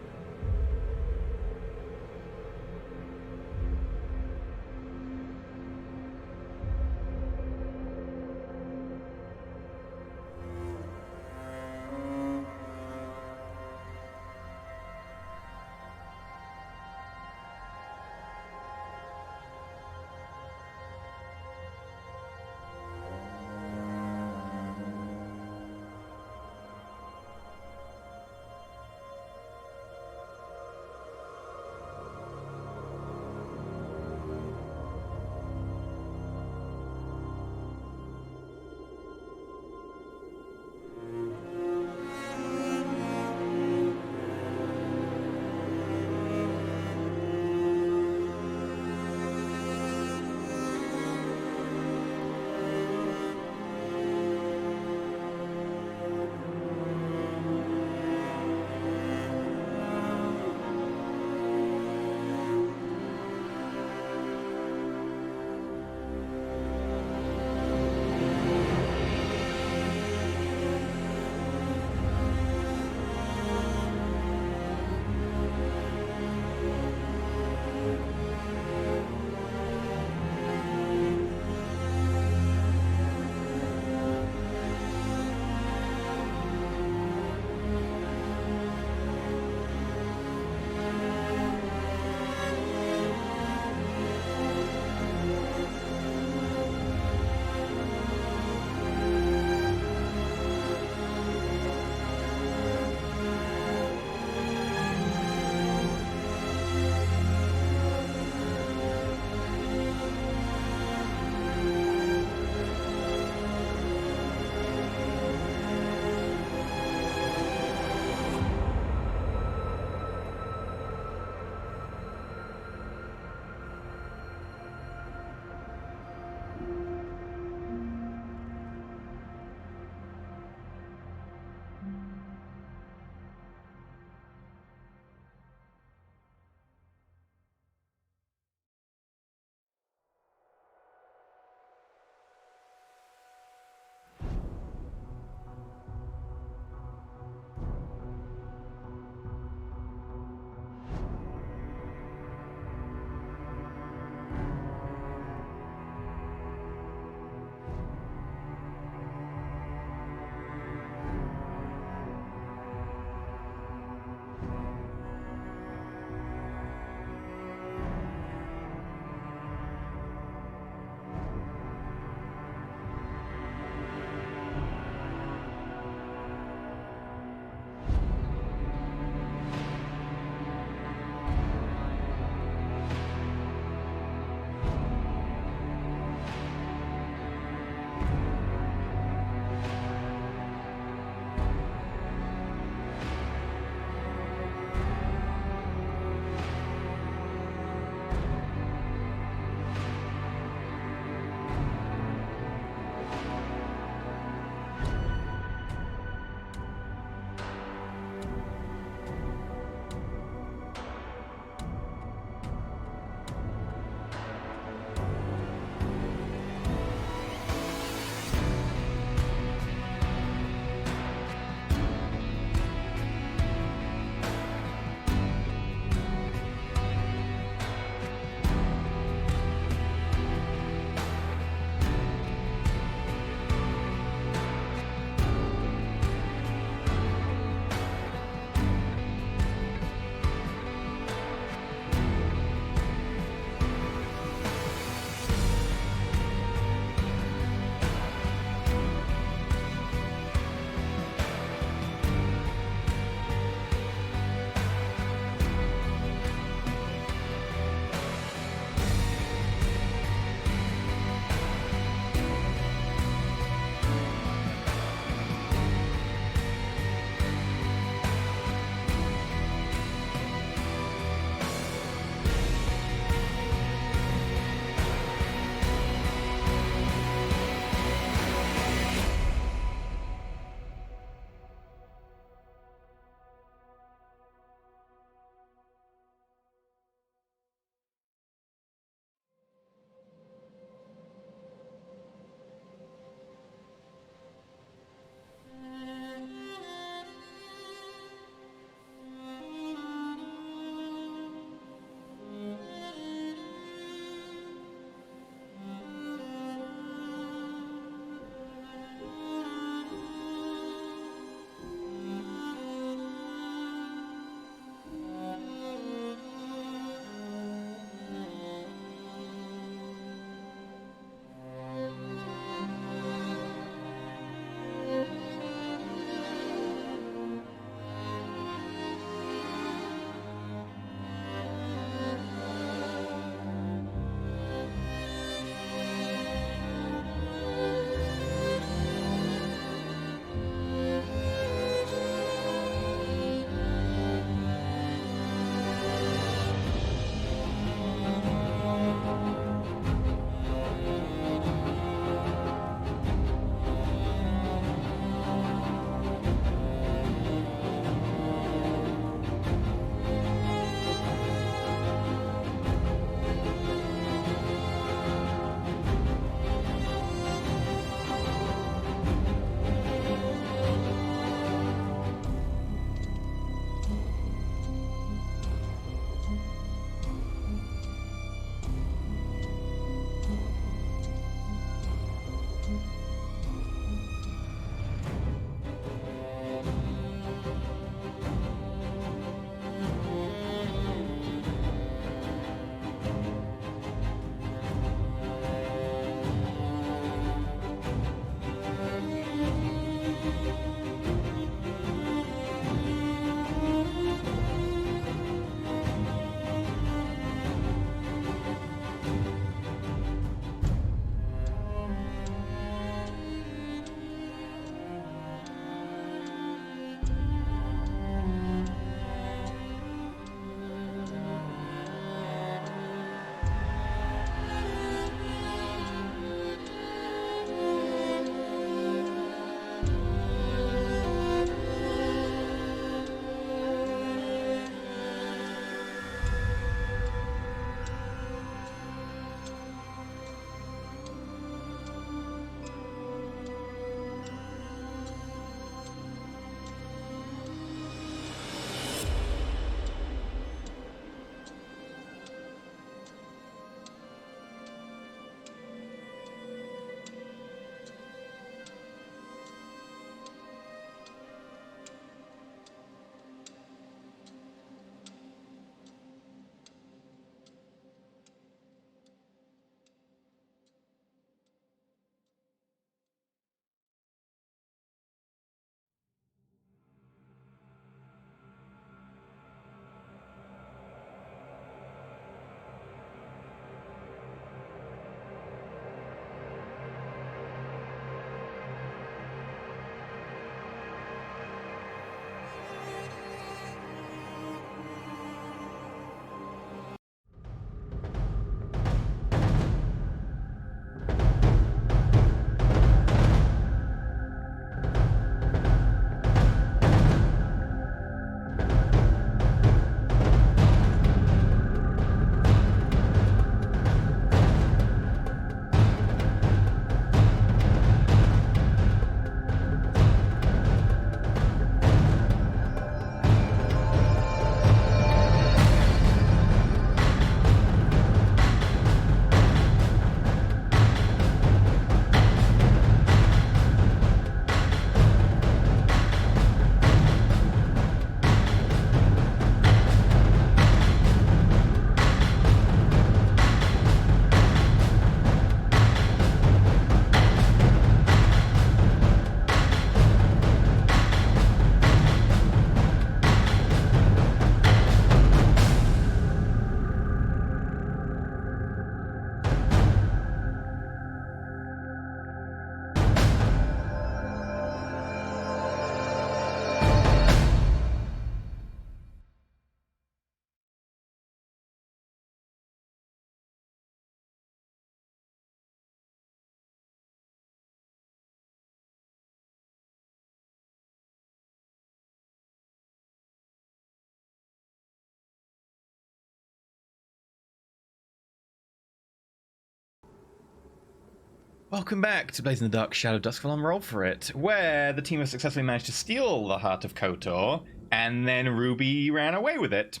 Welcome back to Blazing the Dark Shadow Doskvol on Roll for It, where the team has successfully managed to steal the heart of Kotor, and then Ruby ran away with it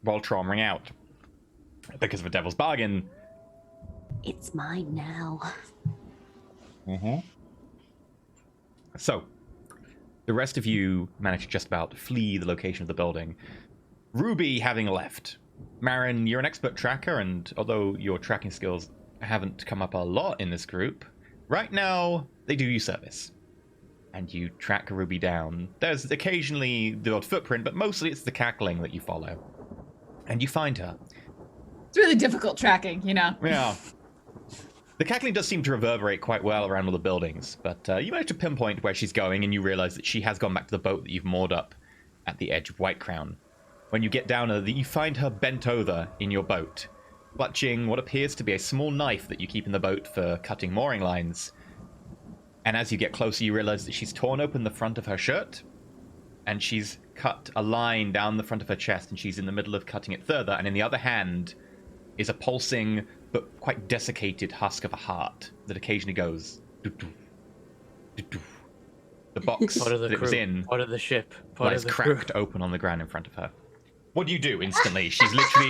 while traumaing out. Because of a devil's bargain. It's mine now. Mm-hmm. So, the rest of you managed to just about flee the location of the building. Ruby having left. Marin, you're an expert tracker, and although your tracking skills haven't come up a lot in this group, right now they do you service. And you track Ruby down. There's occasionally the odd footprint, but mostly it's the cackling that you follow. And you find her. It's really difficult tracking, you know. Yeah. The cackling does seem to reverberate quite well around all the buildings, but you manage to pinpoint where she's going, and you realize that she has gone back to the boat that you've moored up at the edge of White Crown. When you get down, you find her bent over in your boat, clutching what appears to be a small knife that you keep in the boat for cutting mooring lines. And as you get closer, you realize that she's torn open the front of her shirt, and she's cut a line down the front of her chest, and she's in the middle of cutting it further, and in the other hand is a pulsing but quite desiccated husk of a heart that occasionally goes doo-doo, doo-doo. The box Part of the that it was crew, in part of the ship, part lies of the crew. cracked open on the ground in front of her. What do you do instantly? She's literally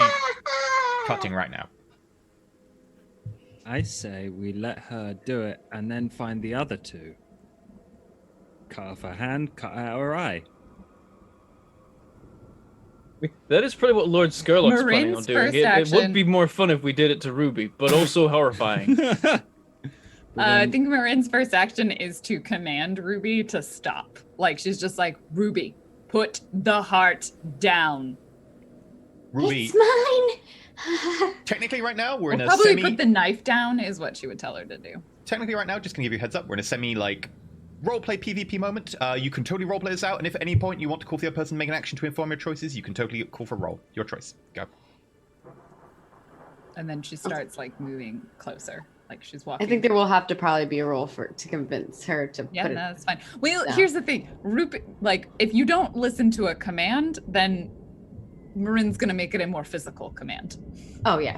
cutting right now. I say we let her do it and then find the other two. Cut off her hand, cut out her eye. That is probably what Lord Skurlock's planning on Marin's doing. first It would action- be more fun if we did it to Ruby, but also horrifying. I think Marin's first action is to command Ruby to stop. Like, she's just like, Ruby, put the heart down. Ruby, It's mine. technically right now we're Or in a probably semi... put the knife down is what she would tell her to do. Technically right now, just gonna give you a heads up, we're in a semi, roleplay PvP moment. You can totally roleplay this out, and if at any point you want to call for the other person to make an action to inform your choices, you can totally call for roll. Your choice. Go. And then she starts, like, moving closer. Like, she's I walking. think there will have to probably be a roll to convince her to Yeah, put no, it. that's fine. Well, down. here's the thing. Ruby, like, if you don't listen to a command, then Marin's going to make it a more physical command. Oh yeah,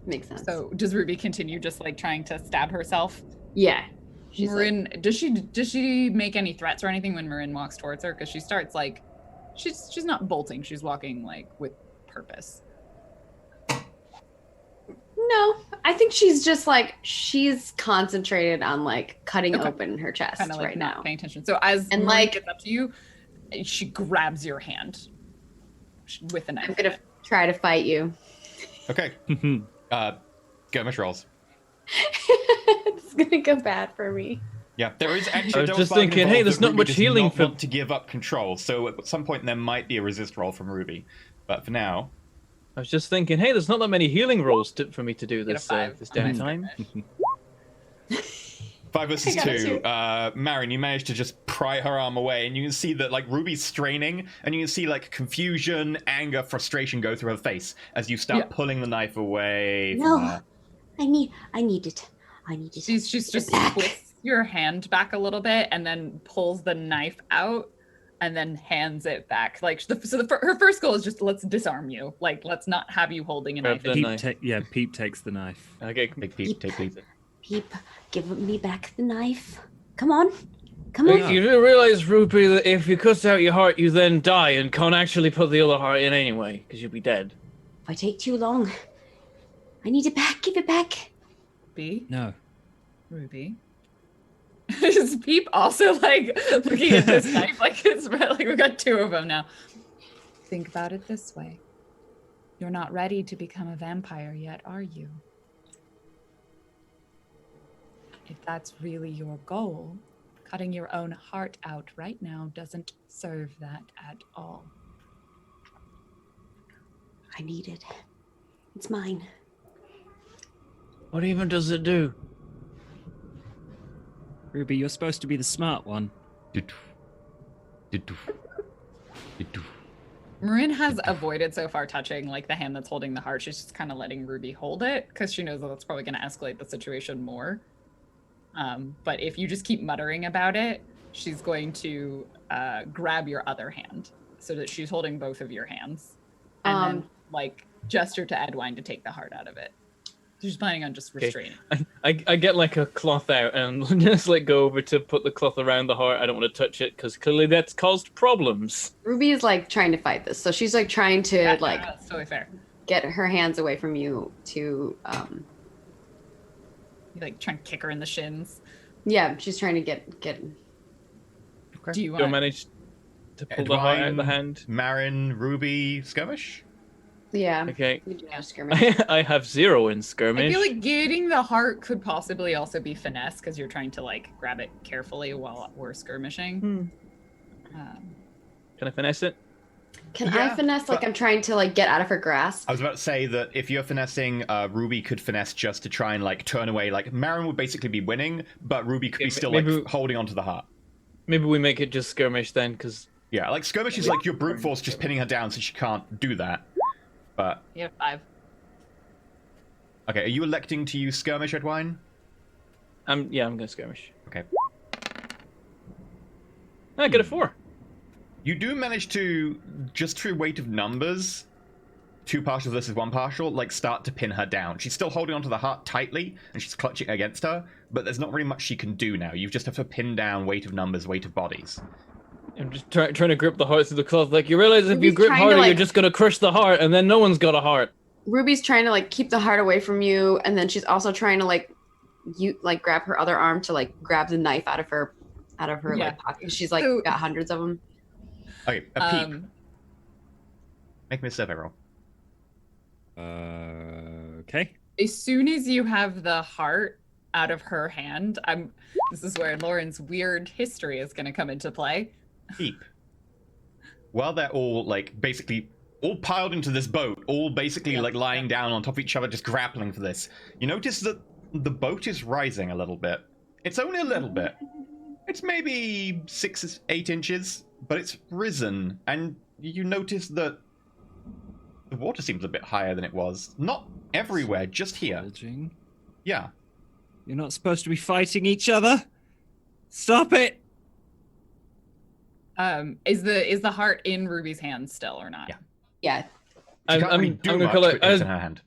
makes sense. So does Ruby continue just, like, trying to stab herself? yeah, she's like, Marin, does she make any threats or anything when Marin walks towards her? Because she starts, like, she's not bolting. She's walking, like, with purpose. no, I think she's just like she's concentrated on like cutting Okay. open her chest Kind of, like, right not now. paying attention. So as And, Marin like- gets up to you, she grabs your hand with a knife. I'm gonna try to fight you. Okay. Go miss rolls. It's gonna go bad for me. Yeah, there is actually. I was a devil's just bargain thinking, hey, involved there's that not Ruby much does healing not for- want to give up control. So at some point there might be a resist roll from Ruby, but for now, I was just thinking, hey, there's not that many healing rolls for me to do Get a this 5 this on my downtime. 5 versus I got 2. Marin, you managed to just pry her arm away, and you can see that Ruby's straining, and you can see confusion, anger, frustration go through her face as you start Yeah. pulling the knife away from No, her. I need it. I need it. She's just Back. twists your hand back a little bit and then pulls the knife out and then hands it back. Like, her first goal is just, let's disarm you. Like, let's not have you holding a Grab knife. the in- knife. Peep takes the knife. Okay, Take Peep, take Peep. Peep, give me back the knife. Come on. Come on. you do realize, Ruby, that if you cut out your heart, you then die and can't actually put the other heart in anyway, because you'll be dead. If I take too long, I need it back. Give it back. B, No. Ruby. Is Peep also, like, looking at this knife? Like, it's like we got 2 of them now. Think about it this way. You're not ready to become a vampire yet, are you? If that's really your goal, cutting your own heart out right now doesn't serve that at all. I need it. It's mine. What even does it do? Ruby, you're supposed to be the smart one. Marin has avoided so far touching, like, the hand that's holding the heart. She's just kind of letting Ruby hold it because she knows that that's probably going to escalate the situation more. But if you just keep muttering about it, she's going to grab your other hand so that she's holding both of your hands and then, like, gesture to Edwine to take the heart out of it. She's planning on just Okay. restraining. I get like a cloth out and just like go over to put the cloth around the heart. I don't want to touch it because clearly that's caused problems. Ruby is like trying to fight this, so she's like trying to Yeah, like that's totally fair. get her hands away from you to You like trying to kick her in the shins. yeah, she's trying to get Do you Do I want? manage to pull the heart out of the Edwine, hand? Marin, Ruby, Skirmish? yeah. Okay. You do have skirmish. I have 0 in skirmish. I feel like getting the heart could possibly also be finesse because you're trying to like grab it carefully while we're skirmishing. Can I finesse it? Can Yeah, I finesse like but- I'm trying to like get out of her grasp? I was about to say that if you're finessing, Ruby could finesse just to try and like turn away. Like Marin would basically be winning, but Ruby could be Yeah, still maybe- like holding onto the heart. Maybe we make it just skirmish then, because Yeah, like Skirmish is like your brute force just pinning her down so she can't do that. But Yeah, 5. okay, are you electing to use Skirmish, Edwine? I'm gonna skirmish. Okay. I get a 4. You do manage to, just through weight of numbers, 2 partials versus 1 partial, like start to pin her down. She's still holding onto the heart tightly, and she's clutching against her, but there's not really much she can do now. You just have to pin down weight of numbers, weight of bodies. I'm just trying to grip the heart through the cloth. Like, you realize if you Ruby's grip trying to, harder, you're like- just gonna crush the heart, and then no one's got a heart. Ruby's trying to like keep the heart away from you, and then she's also trying to like you like grab her other arm to like grab the knife out of her Yeah. like pocket. She's like So- got hundreds of them. Okay, a peep. Make me a survey roll. Okay. As soon as you have the heart out of her hand, this is where Lauren's weird history is going to come into play. Peep. While they're all like basically all piled into this boat, all basically like lying down on top of each other, just grappling for this, you notice that the boat is rising a little bit. It's only a little bit. It's maybe 6, 8 inches, but it's risen, and you notice that the water seems a bit higher than it was. Not everywhere, just here. Bulging. Yeah. You're not supposed to be fighting each other. Stop it. Is the heart in Ruby's hand still or not? Yeah. Yeah. She I'm can't really do gonna much call with it. it in her hand.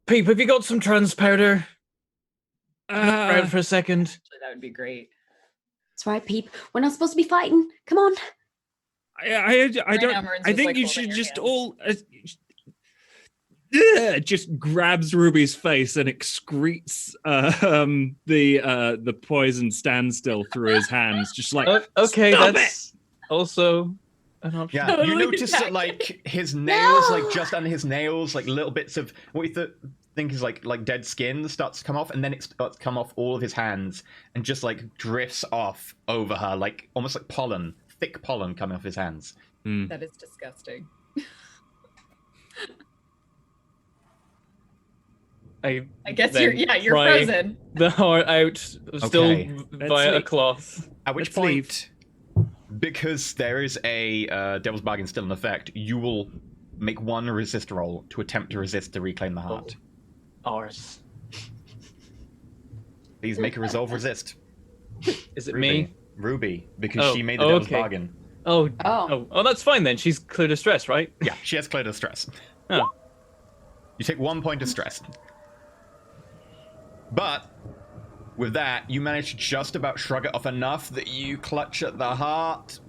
Peep, have you got some trans powder? Right for a second. Actually, that would be great. That's right, Peep. We're not supposed to be fighting. Come on. I don't. Amaran's I just, think like, you holding should your just hand. all. Just grabs Ruby's face and excretes the poison standstill through his hands. Just like Okay, "Stop that's also an option. Yeah, you Totally notice that attacking. like his nails, No! like just under his nails, like little bits of what you think is like dead skin starts to come off, and then it starts to come off all of his hands, and just like drifts off over her, like almost like pollen, thick pollen coming off his hands. That is disgusting. I guess then you're pry frozen. the heart out, still Okay. via a leave. cloth. At which Let's leave. point, because there is a Devil's Bargain still in effect, you will make 1 resist roll to attempt to resist to reclaim the heart. Ours. Please make a resolve resist. Is it Ruby. me? Ruby, because Oh, she made the Devil's okay. Bargain. Oh, Oh. oh, that's fine then. She's clear to stress, right? Yeah, she has clear distress. Oh. You take 1 point of stress. But with that, you manage to just about shrug it off enough that you clutch at the heart.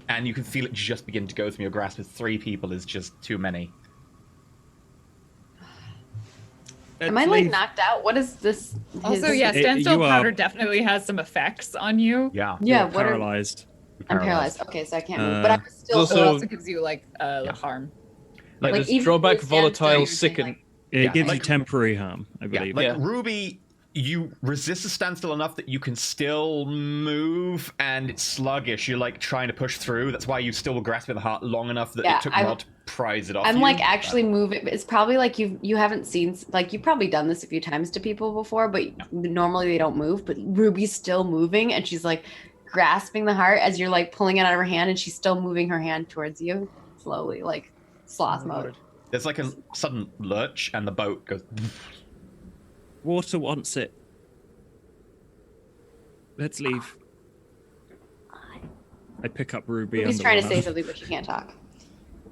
And you can feel it just begin to go from your grasp. With 3 people is just too many. Am I like knocked out? What is this? Also, his- yeah, It- standstill you are- powder definitely has some effects on you. Yeah. Yeah, You're what are paralyzed. I'm paralyzed. Okay, so I can't move. But I'm still Also- So it So- also gives you like harm. Like, Like, this even drawback, if you stand still, volatile, you're saying, sicken. like- It Yeah, gives you like- temporary harm, I Yeah, believe. like Yeah. Ruby, you resist the standstill enough that you can still move, and it's sluggish. You're like trying to push through. That's why you still grasp at the heart long enough that Yeah, it took I'm- a while to prise it off. I'm you. like actually moving. It's probably like you haven't seen like you've probably done this a few times to people before, but normally they don't move. But Ruby's still moving, and she's like grasping the heart as you're like pulling it out of her hand, and she's still moving her hand towards you slowly, like sloth mode. There's like a sudden lurch, and the boat goes. Water wants it. Let's leave. I pick up Ruby. Ruby's under trying the to say arm. something, but she can't talk.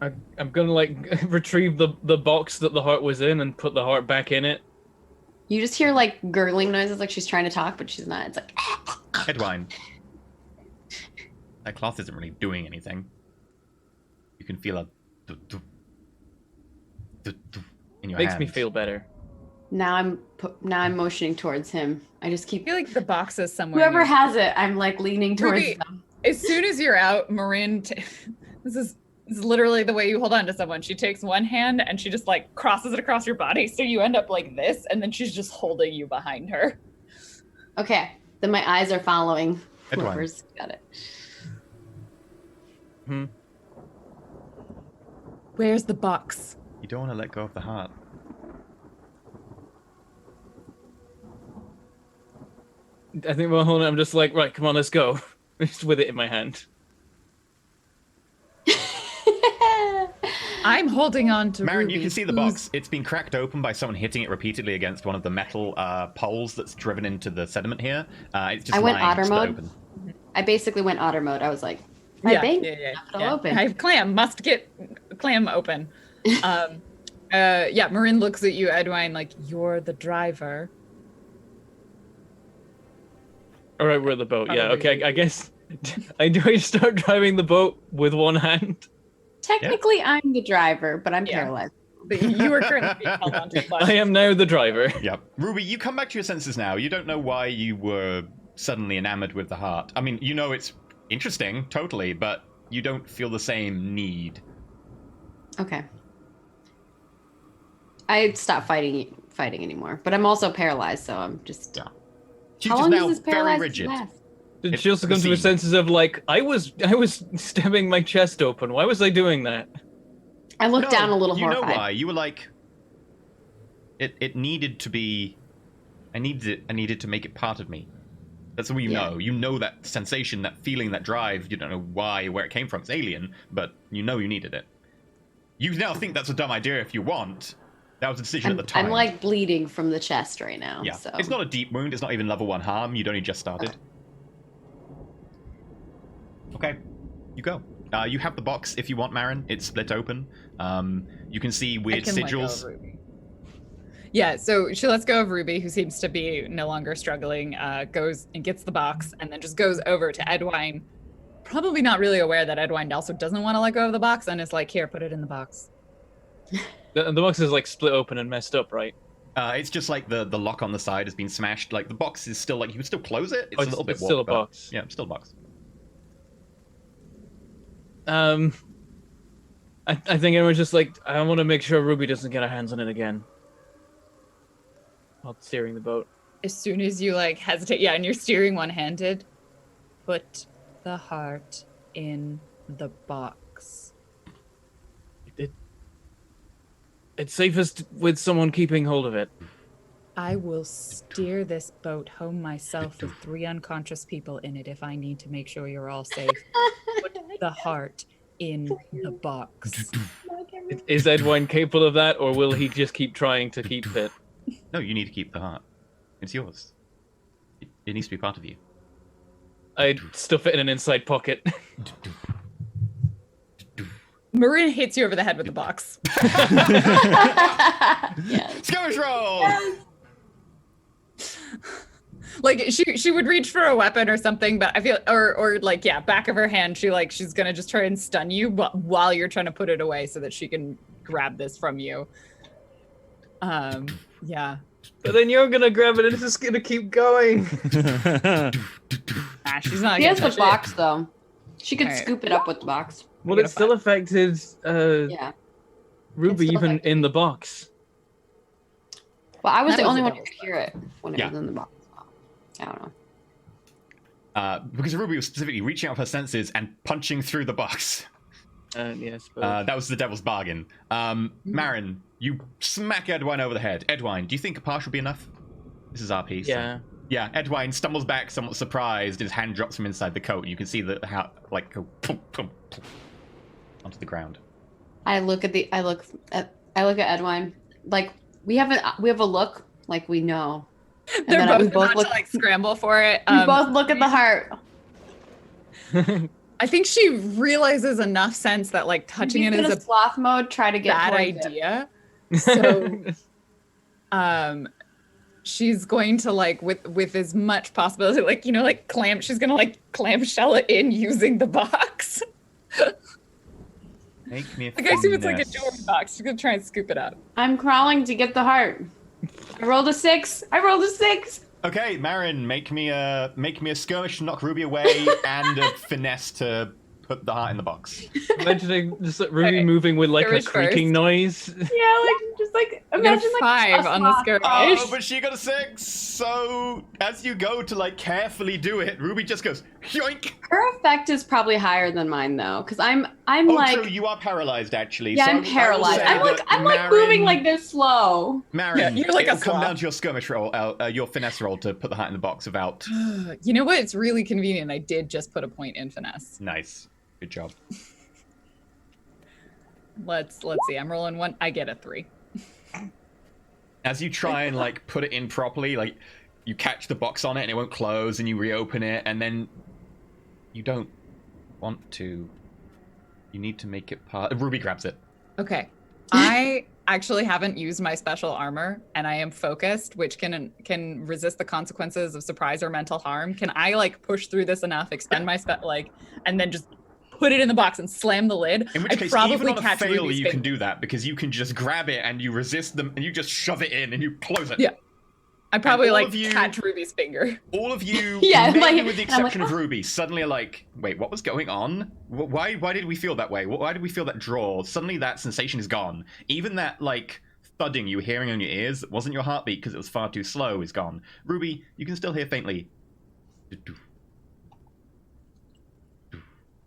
I'm gonna like retrieve the box that the heart was in and put the heart back in it. You just hear like gurgling noises, like she's trying to talk, but she's not. It's like. Edwine. That cloth isn't really doing anything. You can feel a in your Makes hand. me feel better. Now I'm motioning towards him. I just I keep. feel like the box is somewhere. Whoever near- has it, I'm like leaning towards Ruby, them. As soon as you're out, Marin, this is literally the way you hold on to someone. She takes one hand and she just like crosses it across your body, so you end up like this, and then she's just holding you behind her. Okay, then my eyes are following Edwine. whoever's got it. Where's the box? You don't want to let go of the heart. I think while holding it, I'm just like, right, come on, let's go. Just with it in my hand. I'm holding on to Marin, Ruby. you can see the who's- box. It's been cracked open by someone hitting it repeatedly against one of the metal poles that's driven into the sediment here. It's just I went lying otter split mode. open. I basically went otter mode. I was like, I banged it, it'll open. I have clam. Must get clam open. Marin looks at you, Edwine, like you're the driver. All right, we're at the boat. Yeah, Probably. okay. I guess I start driving the boat with one hand. Technically, I'm the driver, but I'm Yeah. paralyzed. But you are currently being held onto the bus. I am now the driver. Yep. Ruby, you come back to your senses now. You don't know why you were suddenly enamored with the heart. I mean, you know it's interesting, totally, but you don't feel the same need. Okay. I stopped fighting anymore, but I'm also paralyzed, so I'm just. Yeah. She's How just long now does this very paralyzed rigid. last? Did It's she also the come to her scene. senses of like, I was stabbing my chest open. Why was I doing that? I looked No, down a little you horrified. know why? You were like, it needed to be. I needed to make it part of me. That's what you Yeah. know. You know that sensation, that feeling, that drive. You don't know why, where it came from. It's alien, but you know you needed it. You now think that's a dumb idea if you want. That was a decision at the time. I'm like bleeding from the chest right now. yeah. So. It's not a deep wound. It's not even level 1 harm. You'd only just started. Okay, you go. You have the box if you want, Marin. It's split open. You can see I weird can let go sigils. of Ruby. Yeah, so she lets go of Ruby, who seems to be no longer struggling, goes and gets the box, and then just goes over to Edwine, probably not really aware that Edwine also doesn't want to let go of the box, and is like, here, put it in the box. The box is like split open and messed up, right? It's just like the lock on the side has been smashed. Like the box is still like you can still close it. It's Oh, a little bit it's still warped, a but- box. Yeah, it's still a box. I think everyone's just like, I want to make sure Ruby doesn't get her hands on it again. While steering the boat. As soon as you like hesitate, yeah, and you're steering one-handed, put the heart in the box. It's safest with someone keeping hold of it. I will steer this boat home myself with 3 unconscious people in it if I need to make sure you're all safe. Put the heart in the box. Is Edwine capable of that, or will he just keep trying to keep it? No, you need to keep the heart. It's yours. It needs to be part of you. I stuff it in an inside pocket. Marin hits you over the head with the box. Yes. Skirmish roll. Like she would reach for a weapon or something, but I feel or like yeah, back of her hand, she's gonna just try and stun you while you're trying to put it away so that she can grab this from you. Yeah. But then you're gonna grab it and it's just gonna keep going. She's not. She has the gonna touch box though. She could Alright. scoop it up with the box. Well, gotta it still affected Yeah. Ruby It's still even affected. in the box. Well, I was That the was only a one who double could hear it when it Yeah. was in the box. I don't know. Because Ruby was specifically reaching out with her senses and punching through the box. Yes, but That was the devil's bargain. Marin, you smack Edwine over the head. Edwine, do you think a partial will be enough? This is our piece. yeah. Yeah, Edwine stumbles back, somewhat surprised, and his hand drops from inside the coat. You can see the how like go pum, pum, pum, onto the ground. I look at Edwine. Like we have a look like we know. And They're we both about look. to like scramble for it. We both look at the heart. I think she realizes enough sense that like touching it He's is in a a sloth mode. Try to get bad towards it. idea. So she's going to like with as much possibility, like, you know, like she's gonna like clamshell it in using the box. Make me a Like I assume it's like a finesse. jewelry box. She's gonna try and scoop it up. I'm crawling to get the heart. I rolled a 6. Okay, Marin, make me a skirmish to knock Ruby away and a finesse to put the heart in the box. Imagining just like Ruby Okay. moving with like a Skirmish creaking first. noise. Yeah, like just like I got a imagine like 5 a on the sloth. skirmish. Oh, but she got a 6. So as you go to like carefully do it, Ruby just goes yoink. Her effect is probably higher than mine though, because I'm Oh, like true. You are paralyzed, actually. yeah, So I'm I will paralyzed. say I'm like that moving Marin- like this slow. Marin, Yeah, you're like a it'll come sloth. down to your skirmish roll, your finesse roll to put the heart in the box without. You know what? It's really convenient. I did just put a point in finesse. Nice, good job. Let's see. I'm rolling 1. I get a 3. As you try and like put it in properly, like you catch the box on it and it won't close, and you reopen it, and then you don't want to. You need to make it part. Ruby grabs it. Okay. I actually haven't used my special armor, and I am focused, which can resist the consequences of surprise or mental harm. Can I like push through this enough, expend my and then just put it in the box and slam the lid? In which I case, probably even on a catch fail, Ruby's you can finger. do that because you can just grab it and you resist them and you just shove it in and you close it. Yeah. I probably all like of you- catch Ruby's finger. All of you, Yeah, maybe like- with the and I'm like, exception of Ruby, suddenly are like, wait, what was going on? Why did we feel that way? Why did we feel that draw? Suddenly that sensation is gone. Even that, like, thudding you were hearing on your ears that wasn't your heartbeat because it was far too slow is gone. Ruby, you can still hear faintly.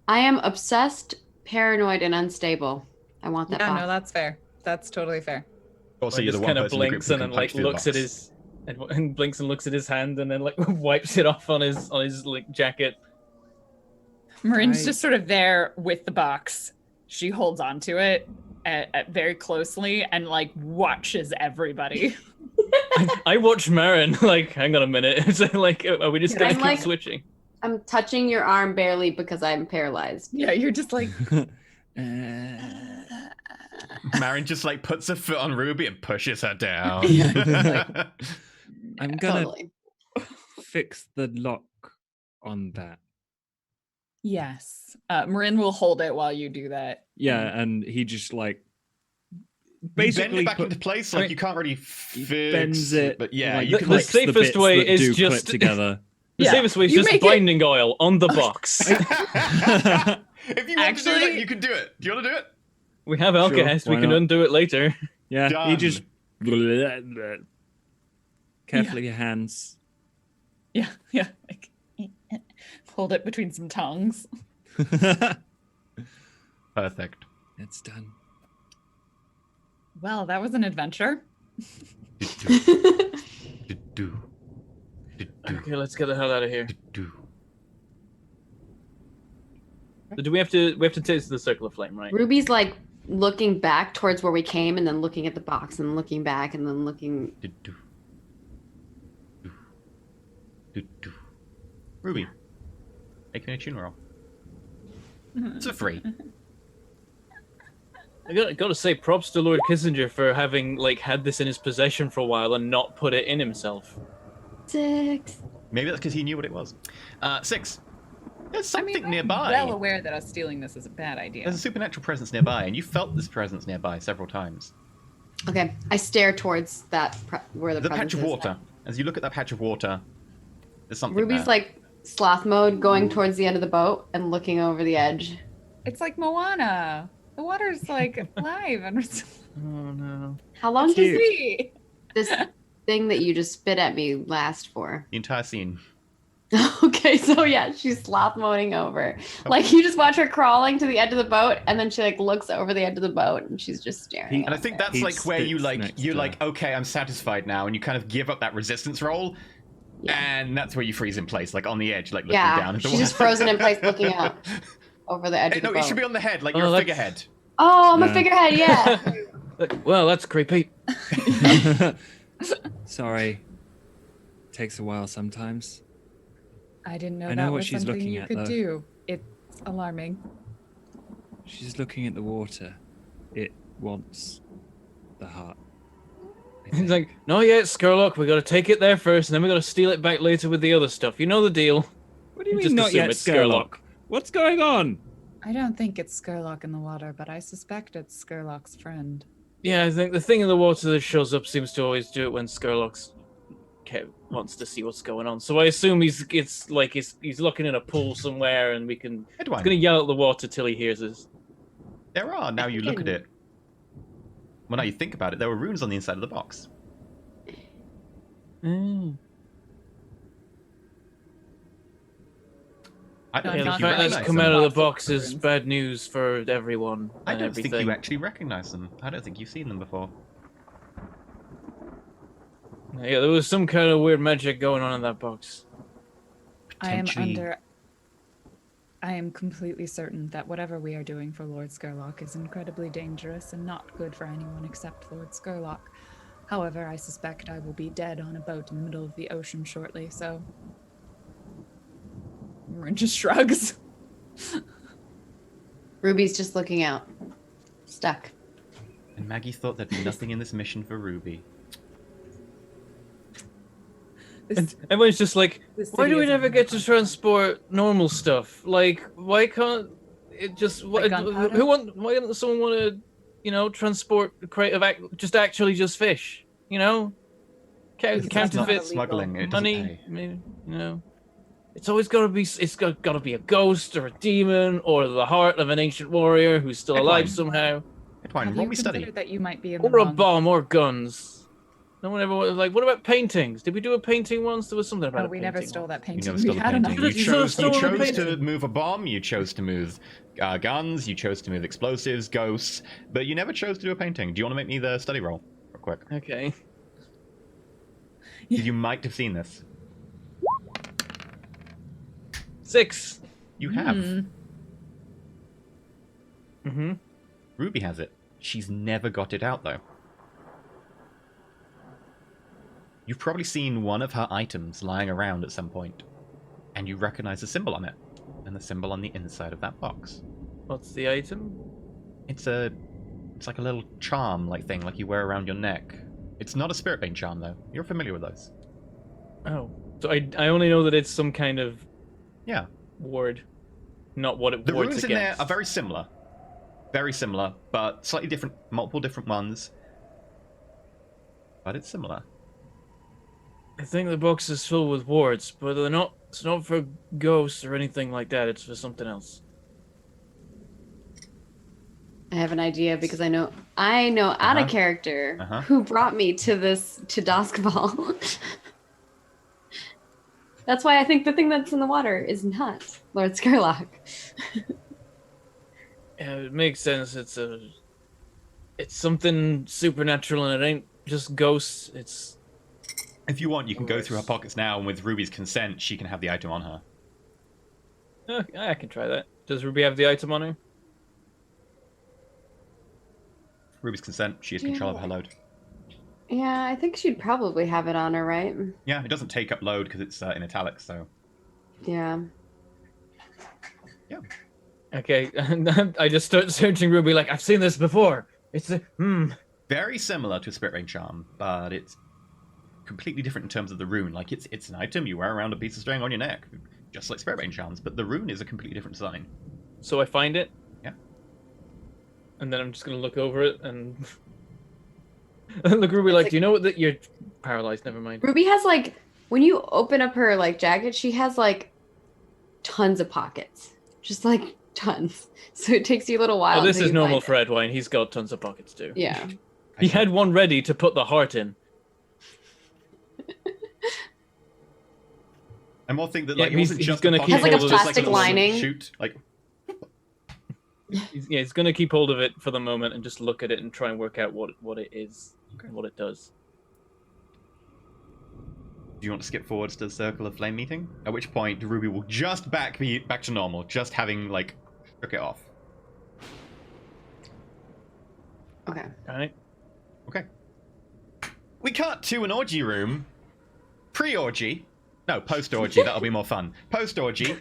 I am obsessed, paranoid, and unstable. I want that Yeah, box. no, that's fair. That's totally fair. Also, Like, you're the just one kind of person in the group blinks who and can then punch like through the looks at box. his and blinks and looks at his hand and then like wipes it off on his like jacket. Marin's just sort of there with the box. She holds on to it very closely and like watches everybody. I watch Marin like, hang on a minute. So, like, are we just gonna I'm keep like- switching? I'm touching your arm barely because I'm paralyzed. Yeah, you're just like, Marin just like puts a foot on Ruby and pushes her down. I'm gonna Totally. fix the lock on that. yes. Marin will hold it while you do that. Yeah, and he just like You bend it basically back into place, like I mean, you can't really he fix bends it. but yeah, like, you the can like safest bits way that is do clip just- together. The Yeah, safest way is you just make it- binding oil on the box. If you want to do Actually- that, you can do it. Do you want to do it? We have Alcahest, we why can not? undo it later. Yeah, he Done. just carefully your hands. Yeah, yeah. Like, hold it between some tongues. Perfect. It's done. Well, that was an adventure. Okay, let's get the hell out of here. Do. So do we have to taste the circle of flame, right? Ruby's like looking back towards where we came and then looking at the box and looking back and then looking. Ruby, make me a tune roll. It's a 3. I gotta say, props to Lord Kissinger for having like had this in his possession for a while and not put it in himself. 6. Maybe that's because he knew what it was. 6. There's something I'm nearby. well aware that us stealing this is a bad idea. There's a supernatural presence nearby, and you felt this presence nearby several times. Okay, I stare towards that where the The presence patch of is. water. As you look at that patch of water, there's something Ruby's there. like sloth mode, going towards the end of the boat and looking over the edge. It's like Moana. The water's like alive and Oh no. How long does Cute. see. this thing that you just spit at me last for? The entire scene. Okay, so yeah, she's sloth moding over. Like you just watch her crawling to the edge of the boat, and then she like looks over the edge of the boat, and she's just staring. And I think over. that's He like where you spits like next you're to like, okay, I'm satisfied now, and you kind of give up that resistance roll, Yeah. and that's where you freeze in place, like on the edge, like looking Yeah, down. At the she's just water. frozen in place, looking out over the edge of the No, boat. it should be on the head, like Oh, you're a that's- figurehead. Oh, I'm a Yeah. figurehead. Yeah. Well, that's creepy. Sorry. Takes a while sometimes. I didn't know I know that what was she's something looking you at, could though. do. It's alarming. She's looking at the water. It wants the heart. I He's think. like, no, yet, Skurlock. We got to take it there first, and then we got to steal it back later with the other stuff. You know the deal. What do you just mean not assume yet, it's Skurlock? What's going on? I don't think it's Skurlock in the water, but I suspect it's Skurlock's friend. Yeah, I think the thing in the water that shows up seems to always do it when Skurlock wants to see what's going on. So I assume he's looking in a pool somewhere, and he's Edwine, gonna yell at the water till he hears us. there are, now you look at it. Well, now you think about it, there were runes on the inside of the box. Mm. I don't Yeah, the think you fact that's recognize come them. out of the Lots of box is runes. bad news for everyone. I and don't everything. think you actually recognize them. I don't think you've seen them before. Yeah, there was some kind of weird magic going on in that box. Potentially- I am completely certain that whatever we are doing for Lord Skurlock is incredibly dangerous and not good for anyone except Lord Skurlock. However, I suspect I will be dead on a boat in the middle of the ocean shortly, so... Rin just shrugs. Ruby's just looking out. Stuck. And Maggie thought there'd be nothing in this mission for Ruby. This, Everyone's just like, this why city do we is never under get to contract. transport normal stuff? Like, why can't it just? Like gunpowder? Why doesn't someone want to, transport a crate of just fish? You know, Because that's not counterfeit illegal. Smuggling, it doesn't money. pay. Maybe, it's always got to be. It's got to be a ghost or a demon or the heart of an ancient warrior who's still alive Edwine. somehow, Edwine, Have roll you me study. considered that you might be in the or a wrong... bomb or guns. No one ever was like, what about paintings? Did we do a painting once? There was something about Oh, a we painting never stole once. that You painting. never We stole the had painting. enough. You You chose, stole the to painting. move a bomb, you chose to move guns, you chose to move explosives, ghosts, but you never chose to do a painting. Do you want to make me the study roll? Real quick. Okay. You might have seen this. 6. You have. Mm-hmm. Ruby has it. She's never got it out, though. You've probably seen one of her items lying around at some point, and you recognize the symbol on it, and the symbol on the inside of that box. What's the item? It's like a little charm-like thing, like you wear around your neck. It's not a spirit bane charm, though. You're familiar with those. Oh, so I only know that it's some kind of Yeah. ward, not what it The wards runes in there against. are very similar. Very similar, but slightly different, multiple different ones. But it's similar. I think the box is filled with wards, but they're not. It's not for ghosts or anything like that. It's for something else. I have an idea because I know out of character who brought me to Doskvol. That's why I think the thing that's in the water is not Lord Skurlock. Yeah, it makes sense. It's something supernatural, and it ain't just ghosts. It's. If you want, you can go through her pockets now, and with Ruby's consent, she can have the item on her. I can try that. Does Ruby have the item on her? Ruby's consent, she has control of her load. Yeah, I think she'd probably have it on her, right? Yeah, it doesn't take up load because it's in italics, so. Yeah. Yeah. Okay, I just start searching Ruby like I've seen this before. It's a Very similar to a Spirit Rain Charm, but it's completely different in terms of the rune. Like, it's an item you wear around a piece of string on your neck, just like Spirit Rain Charms, but the rune is a completely different design. So I find it. Yeah. And then I'm just gonna look over it and look Ruby like, do you know what that you're paralyzed? Never mind. Ruby has like when you open up her like jacket, she has like tons of pockets, just like tons. So it takes you a little while. Oh, this until is you normal find for Edwine. He's got tons of pockets too. it. Yeah. He had one ready to put the heart in. And more thing that Yeah, like it he's- wasn't he's just gonna a keep pocket, Has, like, a it was just, plastic little lining. Shoot, like He's gonna keep hold of it for the moment and just look at it and try and work out what it is and what it does. Do you want to skip forwards to the Circle of Flame meeting? At which point Ruby will just be back to normal, just having like shook it off. Okay. All right. Okay. We cut to an orgy room. Pre-orgy. No, post-orgy. That'll be more fun. Post-orgy.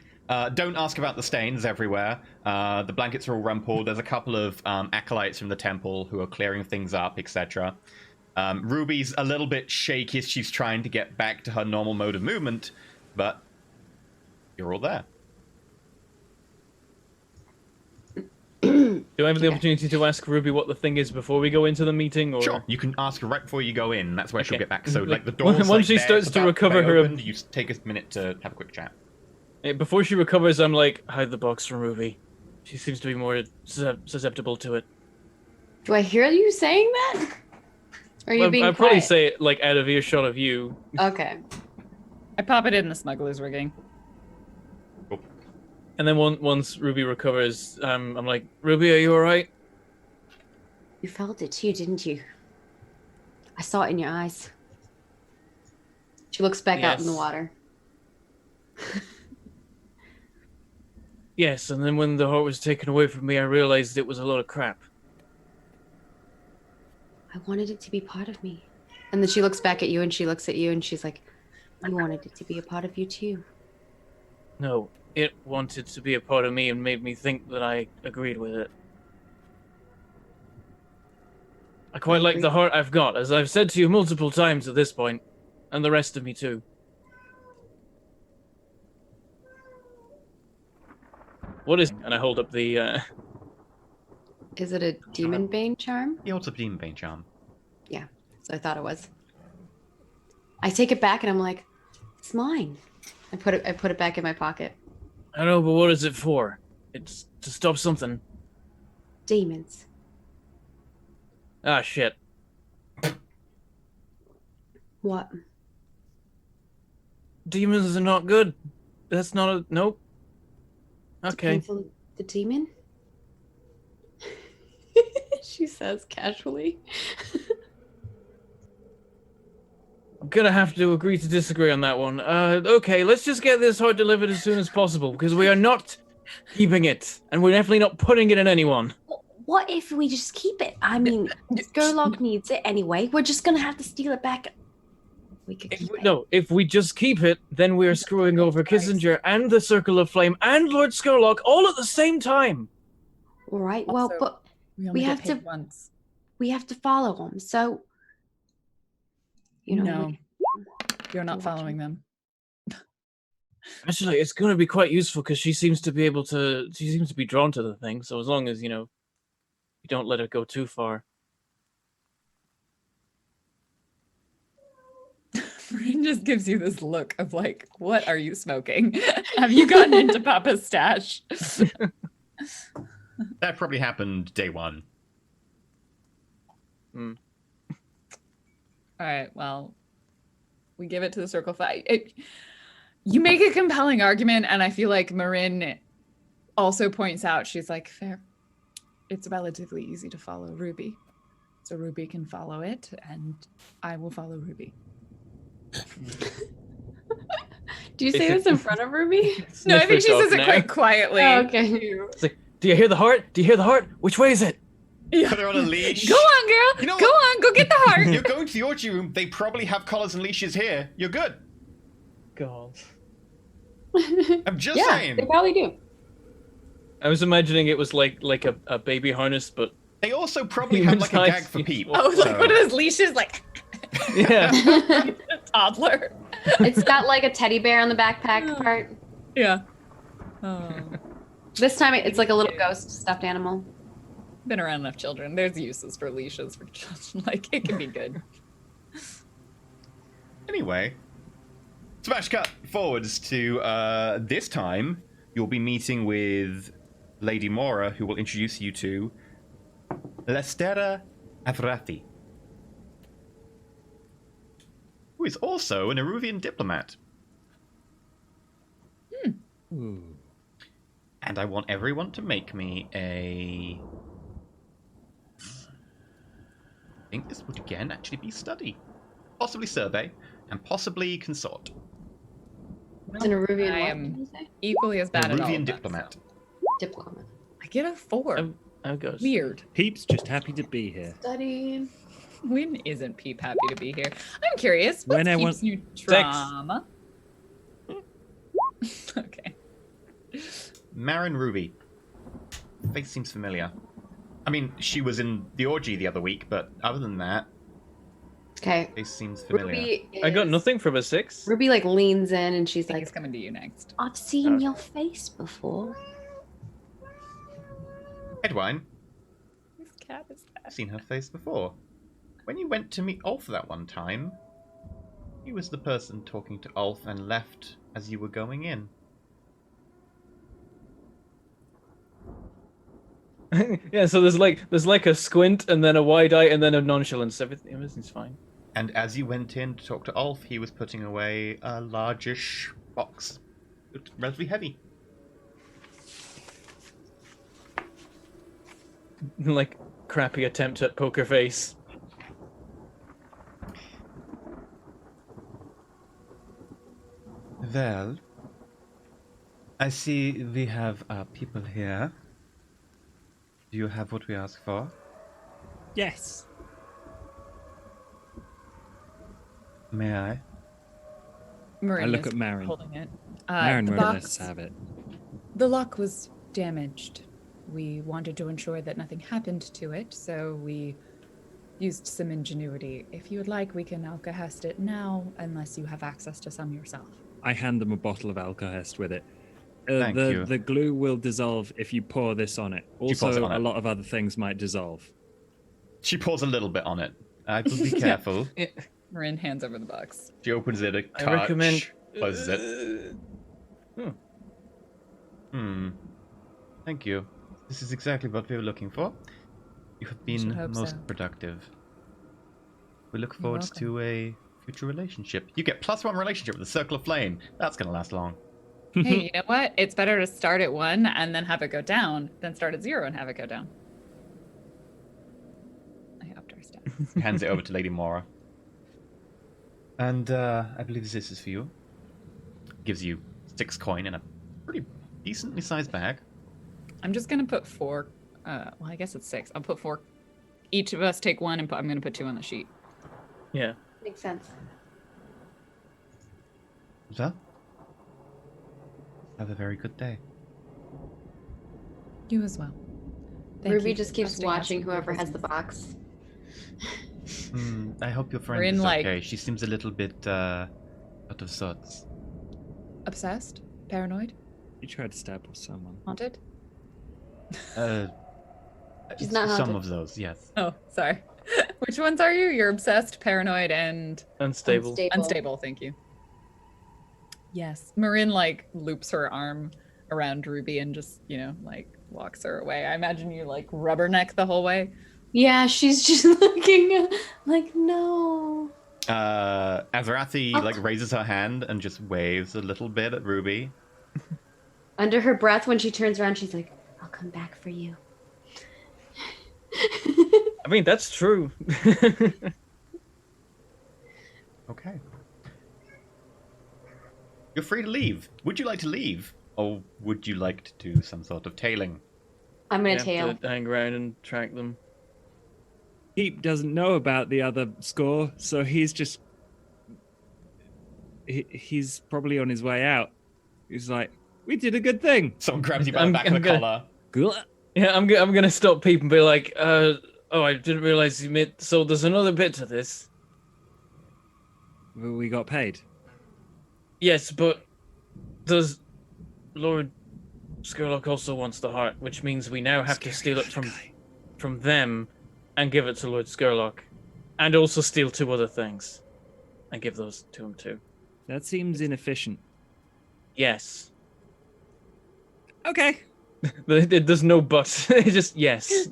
Don't ask about the stains everywhere. The blankets are all rumpled. There's a couple of acolytes from the temple who are clearing things up, etc. Ruby's a little bit shaky as she's trying to get back to her normal mode of movement, but you're all there. Do I have the opportunity to ask Ruby what the thing is before we go into the meeting? Or... Sure, you can ask her right before you go in. That's where she'll Okay. get back. So, like, the door's Once she there, starts it's to about recover to her- open, you take a minute to have a quick chat. Before she recovers, I'm like, hide the box from Ruby. She seems to be more susceptible to it. Do I hear you saying that? Or are you being I'd quiet? probably say it like out of earshot of you. Okay. I pop it in the smuggler's rigging. And then once Ruby recovers, I'm like, Ruby, are you alright? You felt it too, didn't you? I saw it in your eyes. She looks back out in the Yes. water. Yes, and then when the heart was taken away from me, I realized it was a lot of crap. I wanted it to be part of me. And then she looks back at you and she looks at you and she's like, you wanted it to be a part of you too. No, it wanted to be a part of me and made me think that I agreed with it. I quite like the heart I've got, as I've said to you multiple times at this point, and the rest of me too. What is... And I hold up the, Is it a demon bane charm? Yeah, what's a demon bane charm? Yeah, so I thought it was. I take it back and I'm like, it's mine. I put it back in my pocket. I know, but what is it for? It's to stop something. Demons. Ah, shit. What? Demons are not good. That's not a... Nope. To Okay. cancel the demon? She says casually. I'm gonna have to agree to disagree on that one. Okay, let's just get this heart delivered as soon as possible, because we are not keeping it, and we're definitely not putting it in anyone. What if we just keep it? I mean, Skurlock needs it anyway. We're just gonna have to steal it back. We could keep it. No, if we just keep it, then we're screwing over Kissinger and the Circle of Flame and Lord Skurlock all at the same time. All right. Well, Also, but We We only have get paid to- once. we have to follow them. So, you know, No, we- you're not watch following them. Actually, it's going to be quite useful because she seems to be able to. She seems to be drawn to the thing. So as long as you don't let her go too far. Bryn just gives you this look of like, what are you smoking? Have you gotten into Papa's stash? That probably happened day one. All right, well, we give it to the Circle Fight. You make a compelling argument, and I feel like Marin also points out, she's like, fair. It's relatively easy to follow Ruby. So Ruby can follow it, and I will follow Ruby. do you say Is this in front of Ruby? No, I think she Sniffer says it dog quite now. quietly. Oh, okay. It's like, do you hear the heart? Do you hear the heart? Which way is it? Put her on a leash. Go on, girl. You know Go what? on. Go get the heart. You're going to the orgy room. They probably have collars and leashes here. You're good. God. I'm just Yeah, saying. they probably do. I was imagining it was like a baby harness, but They also probably have like a Human-sized gag for people. people. Oh, like so- one of those leashes, like yeah. a toddler. It's got like a teddy bear on the backpack part. Yeah. Oh. This time it's like a little ghost stuffed animal. Been around enough children. There's uses for leashes for children. Like, it can be good. Anyway, smash cut forwards to this time. You'll be meeting with Lady Mora, who will introduce you to Lestera Avrathi, who is also an Eruvian diplomat. Ooh. And I want everyone to make me a... I think this would again actually be study. Possibly survey, and possibly consort. It's an Eruvian I what, am did you say? Equally as bad at all. Eruvian of that diplomat. stuff. Diplomat. I get a 4. How goes? Weird. Peeps just happy to be here. Study. When isn't Peep happy to be here? I'm curious. What's When I Peep's want- new trauma? Okay. Marin Ruby. Face seems familiar. I mean, she was in the orgy the other week, but other than that, Okay. face seems familiar. Ruby I got is- nothing from a 6. Ruby like leans in and she's I think like, he's coming to you next. I've seen Okay. your face before. Edwine, Whose cat is I've that? seen her face before. When you went to meet Ulf that one time, he was the person talking to Ulf and left as you were going in. Yeah, so there's like a squint and then a wide eye and then a nonchalance. Everything's fine. And as you went in to talk to Ulf, he was putting away a largish box. It looked relatively heavy. Like crappy attempt at poker face. Well, I see we have people here. Do you have what we asked for? Yes. Uh, I May I? Marin look is at Marin. holding it. Marin the won't let box, us have it. the lock was damaged. We wanted to ensure that nothing happened to it, so we used some ingenuity. If you would like, we can alcohest it now, unless you have access to some yourself. I hand them a bottle of Alcohest with it. Thank you. The glue will dissolve if you pour this on it. She pours Also, it on a it. lot of other things might dissolve. She pours a little bit on it. I will be careful. Marin hands over the box. She opens it a I touch, recommend. closes it. Thank you. This is exactly what we were looking for. You have should been hope most so. productive. We look You're forward welcome. to a future relationship. You get +1 relationship with the Circle of Flame. That's going to last long. Hey, you know what? It's better to start at 1 and then have it go down than start at 0 and have it go down. I upped our stats. Hands it over to Lady Mora. And I believe this is for you. Gives you 6 coin in a pretty decently sized bag. I'm just gonna put 4. Well, I guess it's 6. I'll put 4. Each of us take 1, and I'm gonna put 2 on the sheet. Yeah. makes sense. So, have a very good day. You as well. Thank Ruby you just for keeps trusting us watching with your whoever has the business. box. I hope your friend We're in, is like- okay. She seems a little bit out of sorts. Obsessed? Paranoid? You tried to stab someone. Haunted? She's not some haunted. of those, yes. Oh, sorry. Which ones are you? You're obsessed, paranoid, and Unstable. unstable. Thank you. Yes. Marin, like, loops her arm around Ruby and just, like, walks her away. I imagine you, like, rubberneck the whole way. Yeah, she's just looking like, no. Azarathi Oh. like raises her hand and just waves a little bit at Ruby. Under her breath, when she turns around, she's like, I'll come back for you. I mean, that's true. Okay. You're free to leave. Would you like to leave? Or would you like to do some sort of tailing? I'm We gonna have tail. to hang around and track them. Heap doesn't know about the other score, so he's just. He's probably on his way out. He's like, we did a good thing. Someone grabs you by the I'm- back I'm of the gonna- collar. Good. Yeah, I'm gonna stop Peep and be like, oh, I didn't realize you meant. So there's another bit to this. We got paid. Yes, but does Lord Skurlock also wants the heart, which means we now have to steal it from them and give it to Lord Skurlock, and also steal 2 other things and give those to him too. That seems inefficient. Yes. Okay. There's no but. It's just yes.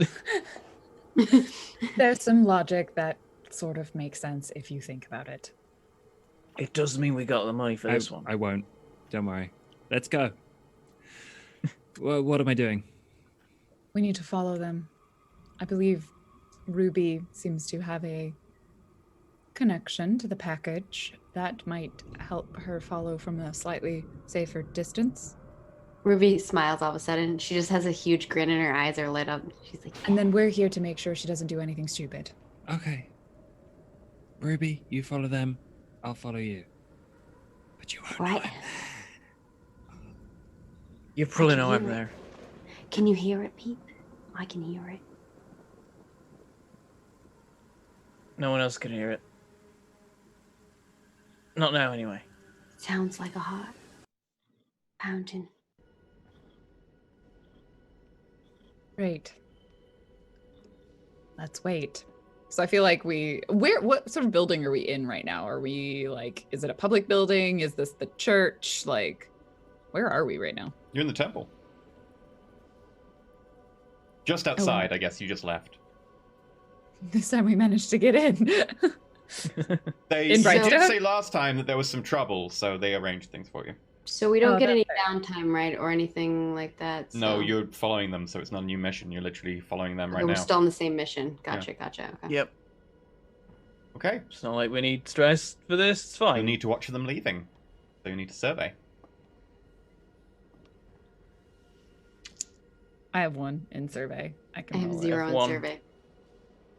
There's some logic that sort of makes sense if you think about it. It does mean we got the money for this one. I won't. Don't worry. Let's go. Well, what am I doing? We need to follow them. I believe Ruby seems to have a connection to the package that might help her follow from a slightly safer distance. Ruby smiles all of a sudden. She just has a huge grin and her eyes are lit up. She's like, And then we're here to make sure she doesn't do anything stupid. Okay. Ruby, you follow them. I'll follow you. But you won't know Right. I'm You probably can know I'm hear it. there. Can you hear it, Pete? I can hear it. No one else can hear it. Not now, anyway. Sounds like a heart pounding. Great. Let's wait. So I feel like what sort of building are we in right now? Are we like, is it a public building? Is this the church? Like, where are we right now? You're in the temple. Just outside, I guess. You just left. This time we managed to get in. They Invite did us? say last time that there was some trouble, so they arranged things for you. So we don't Oh, get any that's downtime, right, or anything like that. No, so- you're following them, so it's not a new mission. You're literally following them Okay, right we're now. still on the same mission. Gotcha. Okay. Yep. Okay. It's not like we need stress for this. It's You fine. need to watch them leaving, so you need to survey. I have 1 in survey. I I can have roll 0 F1. on survey.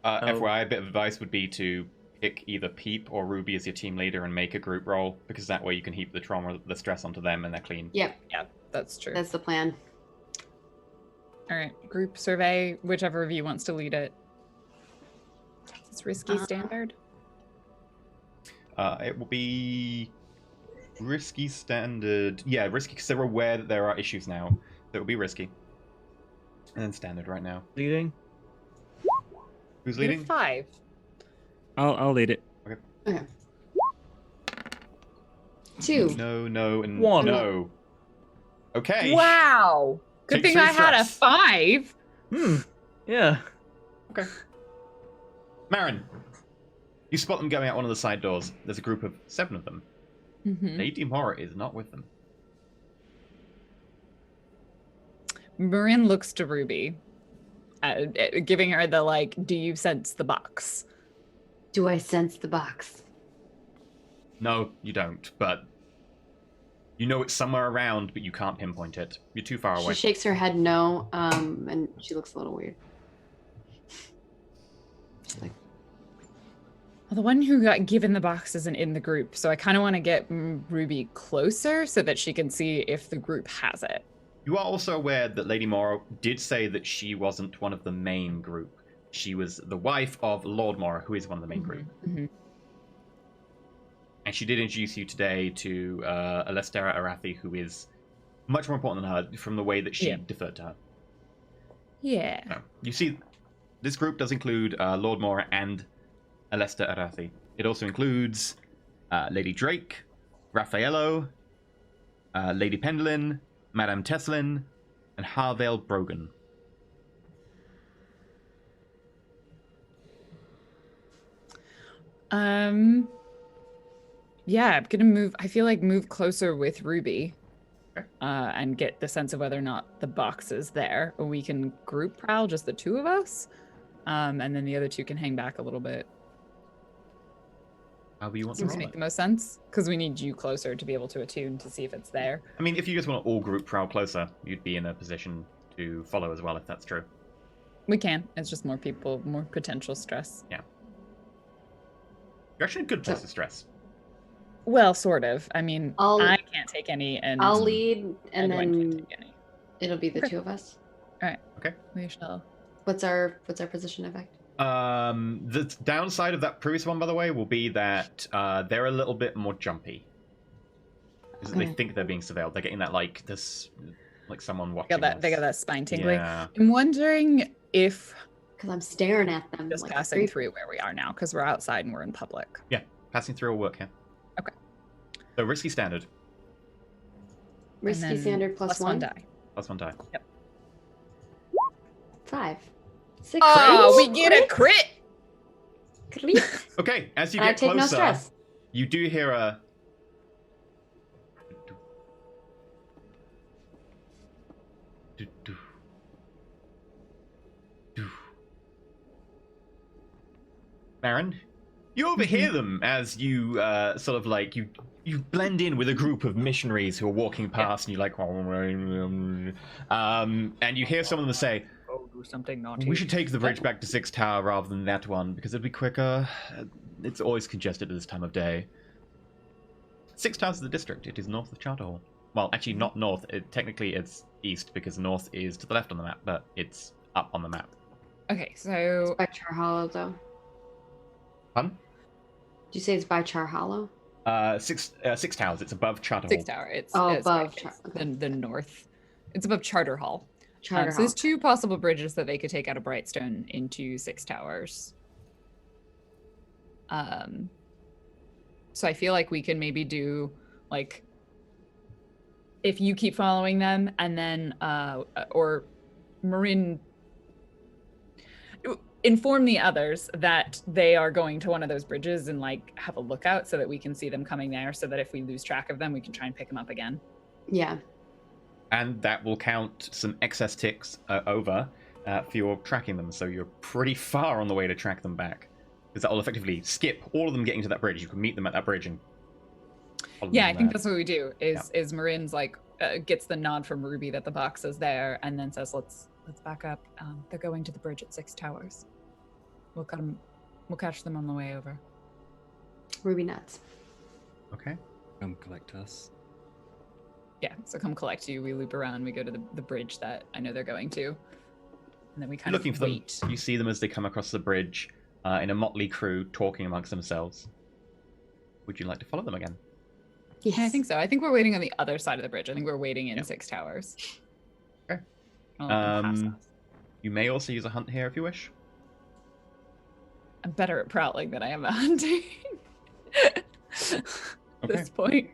Oh. FYI, a bit of advice would be to pick either Peep or Ruby as your team leader and make a group roll, because that way you can heap the trauma, the stress onto them, and they're clean. Yep, Yeah, that's true. that's the plan. All right, group survey, whichever of you wants to lead it. It's risky standard. It will be risky standard. Yeah, risky because they're aware that there are issues now. So it will be risky. And then standard right now. Leading. Who's You have leading? 5. I'll lead it. Okay. 2. No, and 1. no. Okay. Wow. Good Take thing 3 I had a stress. 5. Yeah. Okay. Marin, you spot them going out one of the side doors. There's a group of 7 of them. Mhm. Lady Mora is not with them. Marin looks to Ruby, giving her the like, do you sense the box? Do I sense the box? No, you don't, but you know it's somewhere around, but you can't pinpoint it. You're too far away. She shakes her head no, and she looks a little weird. She's like, Well, the one who got given the box isn't in the group, so I kind of want to get Ruby closer so that she can see if the group has it. You are also aware that Lady Mora did say that she wasn't one of the main group. She was the wife of Lord Mora, who is one of the main group. Mhm. And she did introduce you today to Alestera Arathi, who is much more important than her from the way that she Yeah. deferred to her. Yeah. No. You see, this group does include Lord Mora and Alesta Arathi. It also includes Lady Drake, Raffaello, Lady Pendlin, Madame Teslin, and Harvale Brogan. Yeah, I'm gonna move. I feel like move closer with Ruby, Okay. and get the sense of whether or not the box is there. Or we can group prowl, just the 2 of us, and then the other 2 can hang back a little bit. However you want to Seems to roll make it. the most sense because we need you closer to be able to attune to see if it's there. I mean, if you just want to all group prowl closer, you'd be in a position to follow as well, if that's true. We can. It's just more people, more potential stress. You're actually in a good place So- to stress. Well, sort of. I mean, I'll- I can't take any, and I'll lead, and Edwin can't then take any. it'll be the Okay. 2 of us. We shall. What's our position effect? The downside of that previous one, by the way, will be that they're a little bit more jumpy. Because they Okay. think they're being surveilled. They're getting that like this, like someone watching. They got us. that spine tingling. Yeah. I'm wondering if Because I'm staring at them. just like a passing creep. through where we are now, because we're outside and we're in public. Passing through will work here. Okay. So risky standard, And Risky then standard plus 1. die. +1 die. 5. 6. Oh, we Crit. get a crit. Crit. Okay, as you And I get take no closer, stress. you do hear a. Marin, you overhear them as you sort of like you blend in with a group of missionaries who are walking past, and you're like, and you hear some of them say, Oh, do something naughty. "We should take the bridge back to 6 Tower rather than that one because it'd be quicker. It's always congested at this time of day." 6 Towers is the district. It is north of Charterhall. Well, actually, not north. Technically, it's east because north is to the left on the map, but it's up on the map. Okay, so By Char Hollow, though. Pardon? Did you say it's by Char Hollow? Six towers. It's above Charter Six Hall. Tower. It's above the north. It's above Charter Hall. Charter So Hall. there's two possible bridges that they could take out of Brightstone into Six Towers. So I feel like we can maybe do like if you keep following them and then or Marin inform the others that they are going to one of those bridges and like have a lookout so that we can see them coming there so that if we lose track of them we can try and pick them up again. Yeah. And that will count some excess ticks over for your tracking them, so you're pretty far on the way to track them back. Because that will effectively skip all of them getting to that bridge. You can meet them at that bridge and follow Yeah, them I think there. that's what we do. Is Marin's like gets the nod from Ruby that the box is there, and then says, "Let's back up. They're going to the bridge at Six Towers. We'll catch them on the way over." Ruby nuts. Okay. Come collect us. Yeah, so come collect you. We loop around. We go to the bridge that I know they're going to, and then we kind You're looking of for wait. them. You see them as they come across the bridge in a motley crew talking amongst themselves. Would you like to follow them again? Yes. Yeah, I think so. I think we're waiting on the other side of the bridge. I think we're waiting in Yep. Six Towers. Okay. I'll let them pass Um, us. You may also use a hunt here if you wish. I'm better at prowling than I am at hunting. At Okay. this point,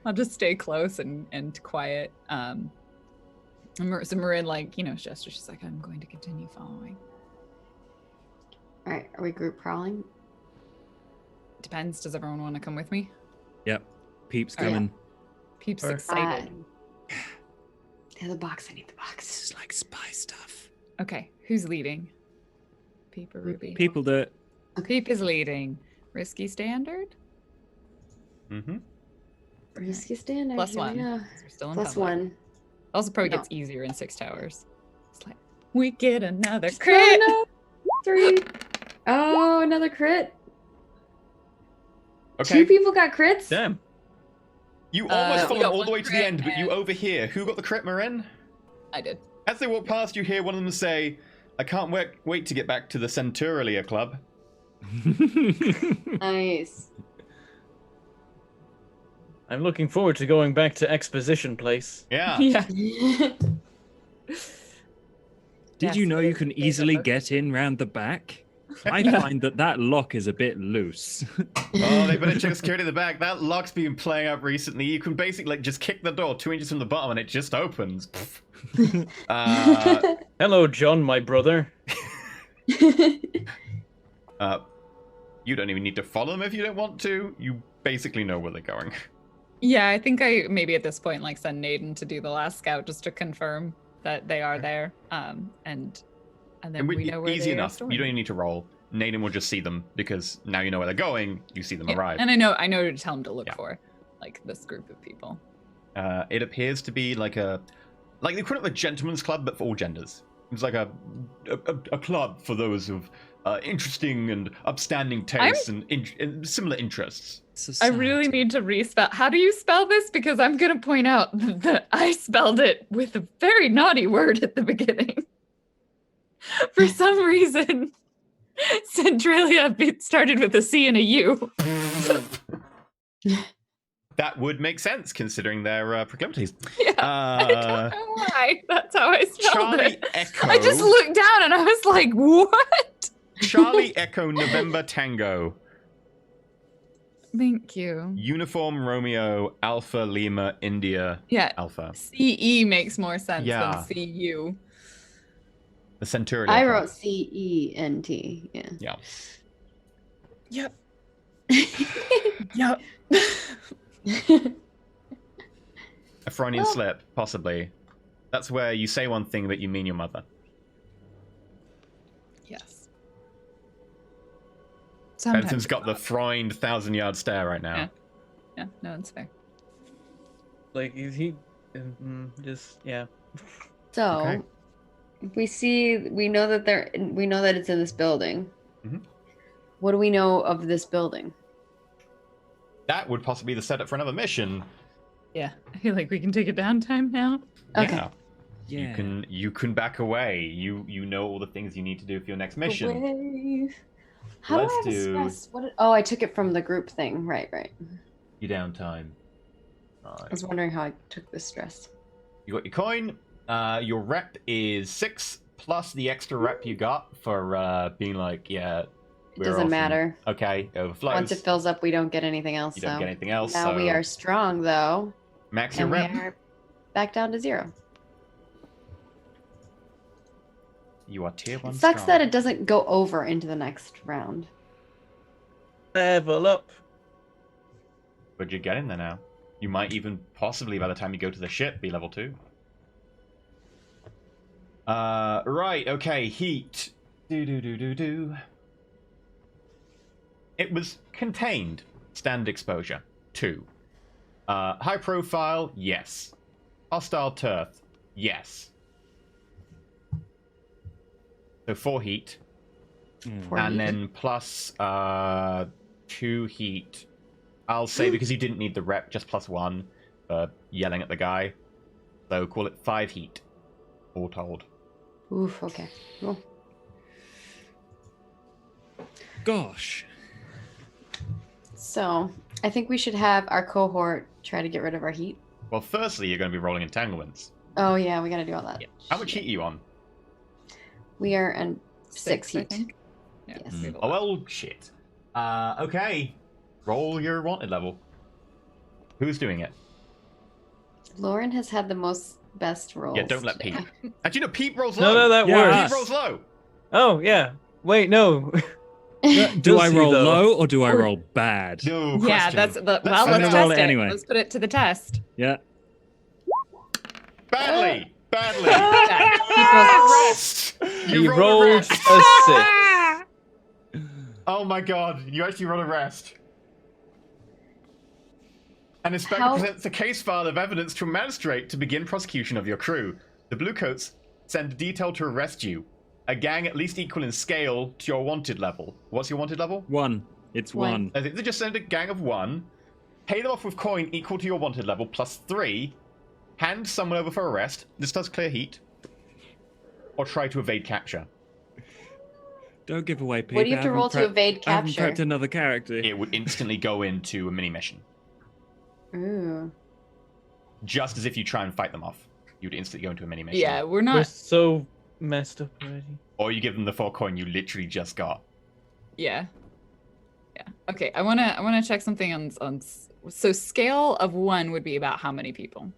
I'll just stay close and quiet. So Marin, like, gestures. She's like, I'm going to continue following. All right. Are we group prowling? Depends. Does everyone want to come with me? Yep. Peeps Oh, yeah. coming. Peeps Or- excited. Yeah, the box. I need the box. This is like spy stuff. Okay, who's leading? Peep or Ruby? People that Peep is leading. Risky standard? Mm-hmm. Risky standard. Plus here we one. go. 'cause we're still in Plus public. one. Also probably No. gets easier in Six Towers. It's like, we get another Just crit! no. 3. Oh, another crit. Okay. 2 people got crits. Damn. You almost we follow got them all one the way to the crit end, but you and- overhear. Who got the crit, Marin? I did. As they walk past, you hear one of them say, I can't wait to get back to the Centuralia Club. Nice. I'm looking forward to going back to Exposition Place. Yeah. Yeah. Did you Yes, know it you is can a bit easily of a- get in round the back? I find that lock is a bit loose. Oh, they better check security at the back. That lock's been playing up recently. You can basically just kick the door 2 inches from the bottom and it just opens. Hello, John, my brother. You don't even need to follow them if you don't want to. You basically know where they're going. Yeah, I think I maybe at this point like send Naden to do the last scout just to confirm that they are there. And then And we know where easy they enough. are stored. You don't even need to roll. Naden will just see them because now you know where they're going. You see them Yeah, arrive. and I know to tell him to look Yeah. for like this group of people. It appears to be like the equivalent of a gentleman's club, but for all genders. It's like a club for those of interesting and upstanding tastes and similar interests. I really need to respell. How do you spell this? Because I'm going to point out that I spelled it with a very naughty word at the beginning. For some reason, Centralia started with a C and a U. That would make sense considering their proclivities. Yeah, I don't know why. That's how I spelled Charlie it. Echo. I just looked down and I was like, what? Charlie Echo November Tango. Thank you. Uniform Romeo Alpha Lima India Yeah, Alpha. CE makes more sense Yeah. than CU. The Centurion. I Club. wrote CENT. Yeah. Yeah. Yep. Yep. A Freudian Well- slip, possibly. That's where you say one thing but you mean your mother. Yes. Benson's got the Freund 1,000-yard stare right now. Yeah. Yeah, no, it's fair. Like, he just, yeah. So, Okay. we know that it's in this building. Mhm. What do we know of this building? That would possibly be the setup for another mission. Yeah, I feel like we can take a downtime now. Okay. Yeah. Yeah. You can back away. You know all the things you need to do for your next mission. Away. How do Let's I have a do- stress? Oh, I took it from the group thing. Right. Your downtime. I Right. was wondering how I took the stress. You got your coin. Your rep is 6 plus the extra rep you got for being like, yeah. It we're doesn't awesome. matter. Okay, it overflows. Once it fills up, we don't get anything else. you don't get anything else. Now so we are strong, though, max your and we rep. are back down to 0. You are tier 1 It sucks strong. that it doesn't go over into the next round. Level up. But you're getting there now. You might even possibly, by the time you go to the ship, be level 2. Right, okay, heat. Do. It was contained. Standard exposure. 2. High profile, yes. Hostile turf, yes. So 4 heat. For And heat. then plus 2 heat. I'll say because you didn't need the rep, just plus 1 for yelling at the guy. So call it 5 heat. All told. Oof. Okay. Cool. Gosh. So I think we should have our cohort try to get rid of our heat. Well, firstly, you're going to be rolling entanglements. Oh yeah, we gotta do all that. Yeah. How much heat are you on? We are in 6 I heat. think. Yeah, Yes. we have a Oh, lot. well, shit. Okay. Roll your wanted level. Who's doing it? Lauren has had the best rolls. Yeah, don't let today. Pete. Actually, no, Pete rolls low. No, that Yeah. works. Pete rolls low. Oh yeah. Wait, no. Do Does I he, roll though? low or do I roll bad? No Yeah, question. that's the. Well, find let's out. roll test it it anyway. Let's put it to the test. Yeah. Badly. Badly. Yeah. Rest. He You rolled rolled a a rest. 6. Oh my god, you actually rolled a rest. An inspector How- presents a case file of evidence to a magistrate to begin prosecution of your crew. The Bluecoats send a detail to arrest you. A gang at least equal in scale to your wanted level. What's your wanted level? 1. It's One. 1. I think they just send a gang of 1. Pay them off with coin equal to your wanted level plus 3. Hand someone over for arrest. This does clear heat. Or try to evade capture. Don't give away people. What do you have to roll to evade I haven't capture? prepped another character. It would instantly go into a mini mission. Ooh. Just as if you try and fight them off. You would instantly go into a mini mission. Yeah, we're We're not. so messed up already. Or you give them the 4 coin you literally just got. Yeah. Yeah. Okay. I wanna check something on. So scale of 1 would be about how many people?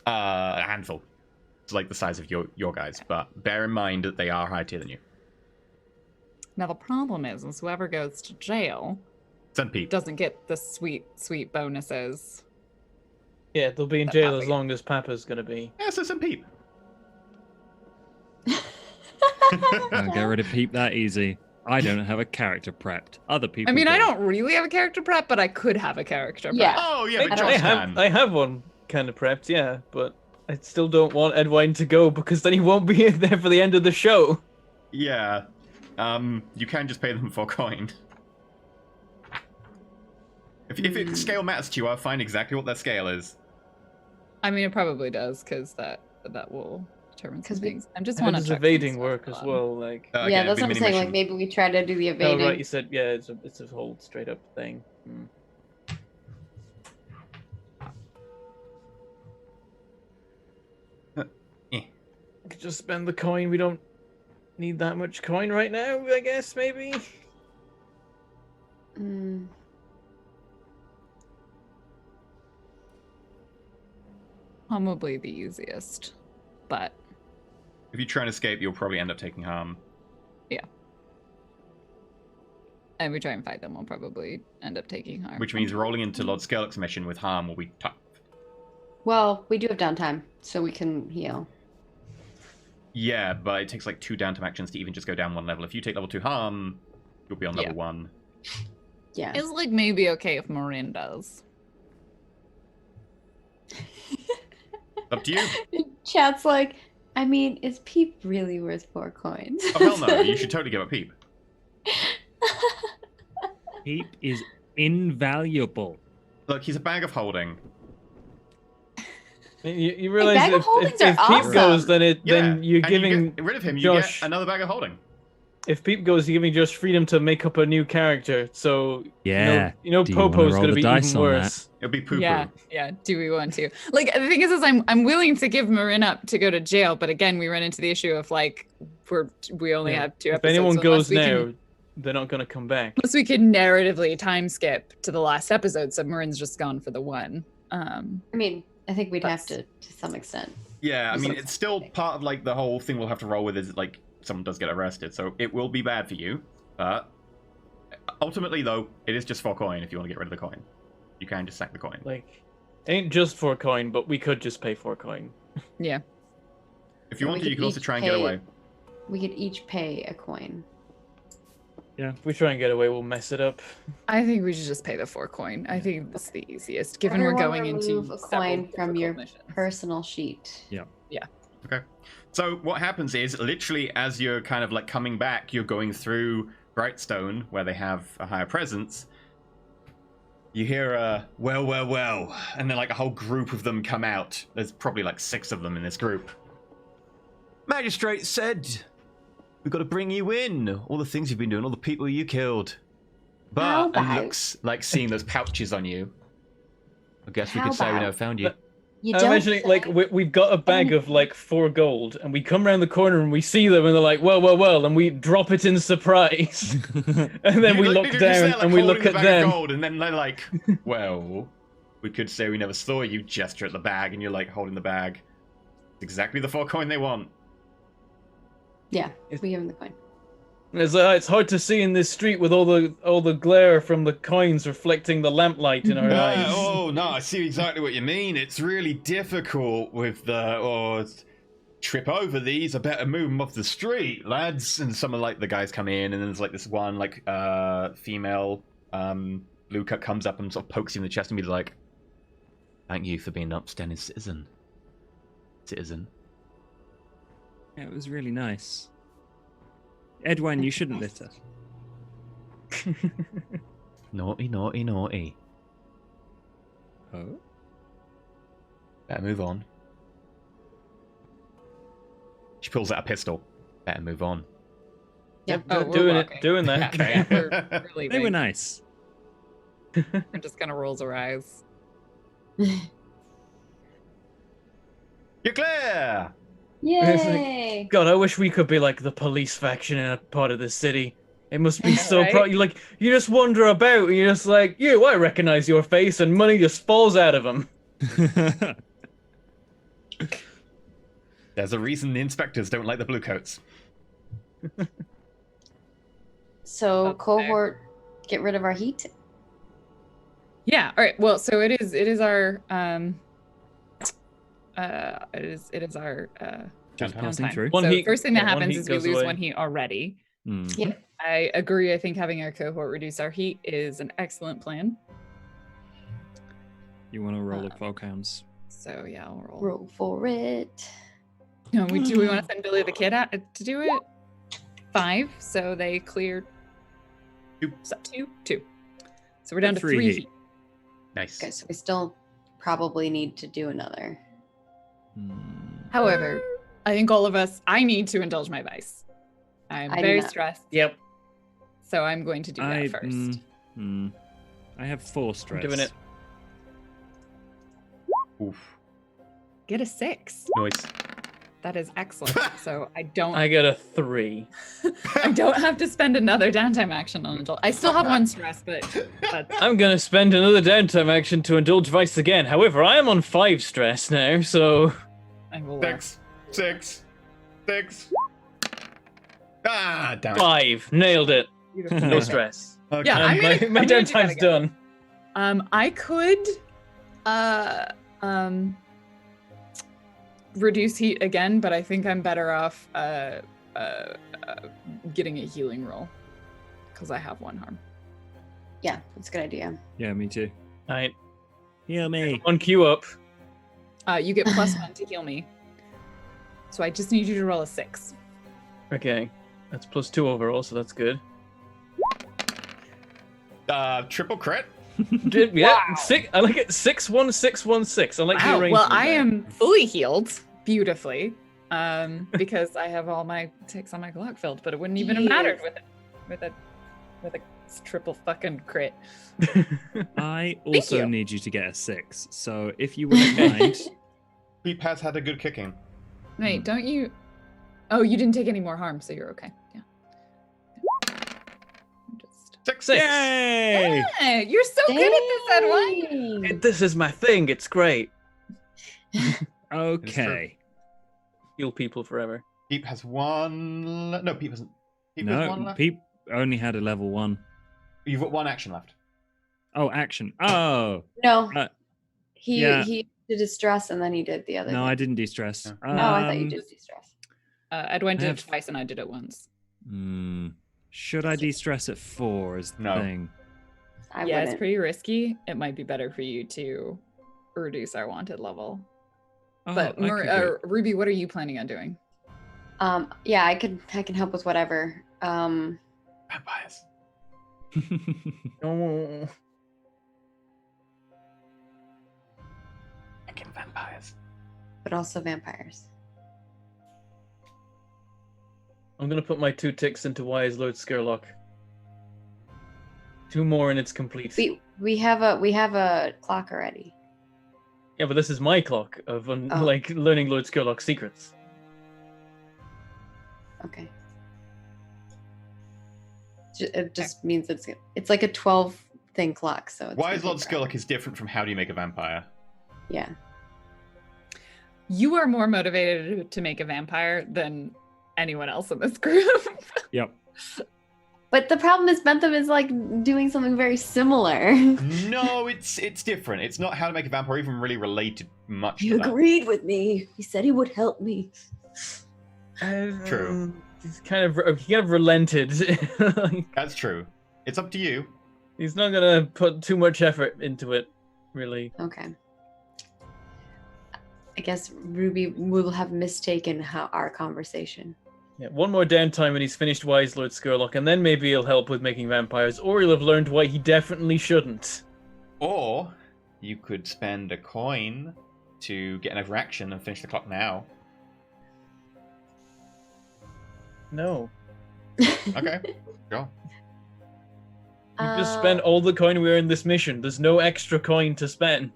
A handful. It's like the size of your guys. But bear in mind that they are higher tier than you. Now the problem is whoever goes to jail Send Pete. doesn't get the sweet bonuses. Yeah, they'll be in That jail Papa as long as Papa's gonna be. Yeah, so send Pete. Don't get rid of Peep that easy. I don't have a character prepped. Other people I mean, do. I don't really have a character prep, but I could have a character Yeah. prep. Oh, yeah, but don't- Josh can. I have one kind of prepped, yeah, but I still don't want Edwine to go because then he won't be there for the end of the show. Yeah. You can just pay them 4 coin. If it scale matters to you, I'll find exactly what that scale is. I mean, it probably does because that will determine some 'Cause we- things. I just How want to does check evading some work stuff as on. well? Like, Okay, Yeah, it'd that's be what I'm mini saying. mission. Like maybe we try to do the oh evading. right, you said yeah, it's a whole straight up thing. Hmm. Eh. I could just spend the coin. We don't need that much coin right now. I guess maybe. Mm. Probably the easiest, but If you try and escape, you'll probably end up taking harm. and we try and fight them, we'll probably end up taking harm. Which means rolling into Lord Skerlick's mission with harm will be tough. Well, we do have downtime, so we can heal. Yeah, but it takes like 2 downtime actions to even just go down 1 level. If you take level 2 harm, you'll be on level Yeah. 1. Yeah. It's like maybe okay if Marin does. Up to you. Chat's like, I mean, is Peep really worth 4 coins? Oh, hell no. You should totally give up Peep. Peep is invaluable. Look, he's a bag of holding. You realize bag of if holdings are Peep awesome. goes, then Yeah, you're and giving you get rid of him. You Josh. get another bag of holding. If Peep goes, you're giving Josh freedom to make up a new character. So Yeah. you know Do you wanna Popo's roll gonna the be dice even on that? worse. It'll be poo-poo. Yeah. Do we want to? Like, the thing is I'm willing to give Marin up to go to jail, but again, we run into the issue of like we only Yeah. have 2 If episodes. anyone so goes unless we now, can- they're not gonna come back. unless we could narratively time skip to the last episode, so Marin's just gone for the one. I mean, I think we'd have That's- to some extent. Yeah, I mean, Just- it's still part of like the whole thing we'll have to roll with is like someone does get arrested, so it will be bad for you. But ultimately, though, it is just for coin. If you want to get rid of the coin, you can just sack the coin. Like, ain't just for a coin, but we could just pay for a coin. Yeah. If you Yeah, want we to, you could can also each try and get pay- away. We could each pay a coin. If we try and get away, we'll mess it up. I think we should just pay the 4 coin. I think that's the easiest, given we're Everyone going into remove a several coin from your difficult missions. personal sheet. Okay. So what happens is, literally, as you're kind of like coming back, you're going through Brightstone, where they have a higher presence. You hear a well, and then like a whole group of them come out. There's probably like 6 of them in this group. Magistrate said, we've got to bring you in. All the things you've been doing, all the people you killed. But How it about- looks like seeing those pouches on you. I guess we How could say we about- never found you. You I'm don't imagining say- like we've got a bag of like 4 gold, and we come around the corner and we see them, and they're like, well, and we drop it in surprise, and then You we look- look you're just down there, like, and we holding look the at bag them. of gold, and then they're like, well, we could say we never saw you. Gesture at the bag, and you're like holding the bag. Exactly the 4 coin they want. Yeah, we give him the coin. It's hard to see in this street with all the glare from the coins reflecting the lamplight in our eyes. Oh no, I see exactly what you mean. It's really difficult with the trip over these. I better move them off the street, lads. And some of like the guys come in, and then there's like this one like female blue cut comes up and sort of pokes you in the chest and be like, "Thank you for being an upstanding citizen." Yeah, it was really nice. Edwin, you shouldn't litter. Naughty, naughty, naughty. Oh? Better move on. She pulls out a pistol. Better move on. Yeah. Yep, we're doing walking. it, doing that. Okay. We're leaving. They were nice. And just kind of rolls her eyes. You're clear. Yay! God, I wish we could be like the police faction in a part of the city. It must be so Right? you just wander about and you're just like, you, I recognize your face, and money just falls out of them. There's a reason the inspectors don't like the blue coats. So That's cohort, get rid of our heat. Yeah. All right. Well, so it is our it is our Just Downtime. passing downtime. through. One So heat- first thing that yeah, one happens heat is we goes lose away. 1 heat already. Hmm. Yeah. I agree. I think having our cohort reduce our heat is an excellent plan. You want to roll the volcans? So yeah, I'll roll. Roll for it. No, we want to send Billy the Kid out to do it. 5, so they cleared. 2. Two. So we're down to 3 3 heat. Nice. Okay, so we still probably need to do another. However, I think all of us, I need to indulge my vice. I'm I do very not. stressed, Yep. so I'm going to do that first. I have 4 stress. Giving it. Oof. Get a 6. Noise. That is excellent. So I don't I got a 3. I don't have to spend another downtime action on indulge. I still have 1 stress, but that's I'm gonna spend another downtime action to indulge vice again. However, I am on 5 stress now, so I will 6. Ah, damn it. 5. Nailed it. No stress. Okay. Yeah, I'm gonna- my I'm gonna do that downtime's again. done. I could reduce heat again, but I think I'm better off getting a healing roll because I have 1 harm. Yeah, that's a good idea. Yeah, me too. Alright, Heal me. on queue up. You get +1 to heal me. So I just need you to roll a 6. Okay, that's +2 overall, so that's good. Triple crit. Yeah, six. I like it. 61616. I like the Wow. arrangement. Well, I there. am fully healed beautifully, because I have all my ticks on my clock filled. But it wouldn't even have mattered with a triple fucking crit. I also you. need you to get a 6. So if you wouldn't mind, Peep has had a good kicking. Wait, don't you? Oh, you didn't take any more harm, so you're okay. Yeah. Just... 6. yay! Hey, you're so good at this, Edwin. Dang. This is my thing. It's great. Okay. Heal people forever. Peep has 1. No, Peep hasn't. Peep has 1 No, left. Peep only had a level 1. You've got 1 action left. Oh, action. Oh, No, he yeah. he did distress and then he did the other. no, thing. I didn't de-stress. Yeah. Oh, I thought you Um, did distress. Edwin I did have- it twice, and I did it once. Should I de-stress at 4 is the No. thing? I Yeah, it's wouldn't. pretty risky. It might be better for you to reduce our wanted level. Oh, But I could do it. Ruby, what are you planning on doing? Yeah, I can help with whatever. Vampires. Oh. Fucking vampires. But also vampires. I'm gonna put my 2 ticks into Wise Lord Skerlock. 2 more and it's complete. We have a clock already. Yeah, but this is my clock of like learning Lord Skerlock's secrets. Okay. It just means it's like a 12 thing clock. So it's Why is gonna Lord take forever. Skurlock is different from how do you make a vampire? Yeah. You are more motivated to make a vampire than anyone else in this group. Yep. But the problem is Bentham is like doing something very similar. No, it's different. It's not how to make a vampire, even really related much He to that. agreed with me. He said he would help me. True. He kind of relented. Like, That's true. It's up to you. he's not gonna put too much effort into it, really. Okay. I guess Ruby will have mistaken our conversation. Yeah, 1 more downtime and he's finished Wise Lord Skurlock, and then maybe he'll help with making vampires, or he'll have learned why he definitely shouldn't. Or you could spend a coin to get an overaction and finish the clock now. No. Okay, sure. You just spend all the coin we are in this mission. There's no extra coin to spend.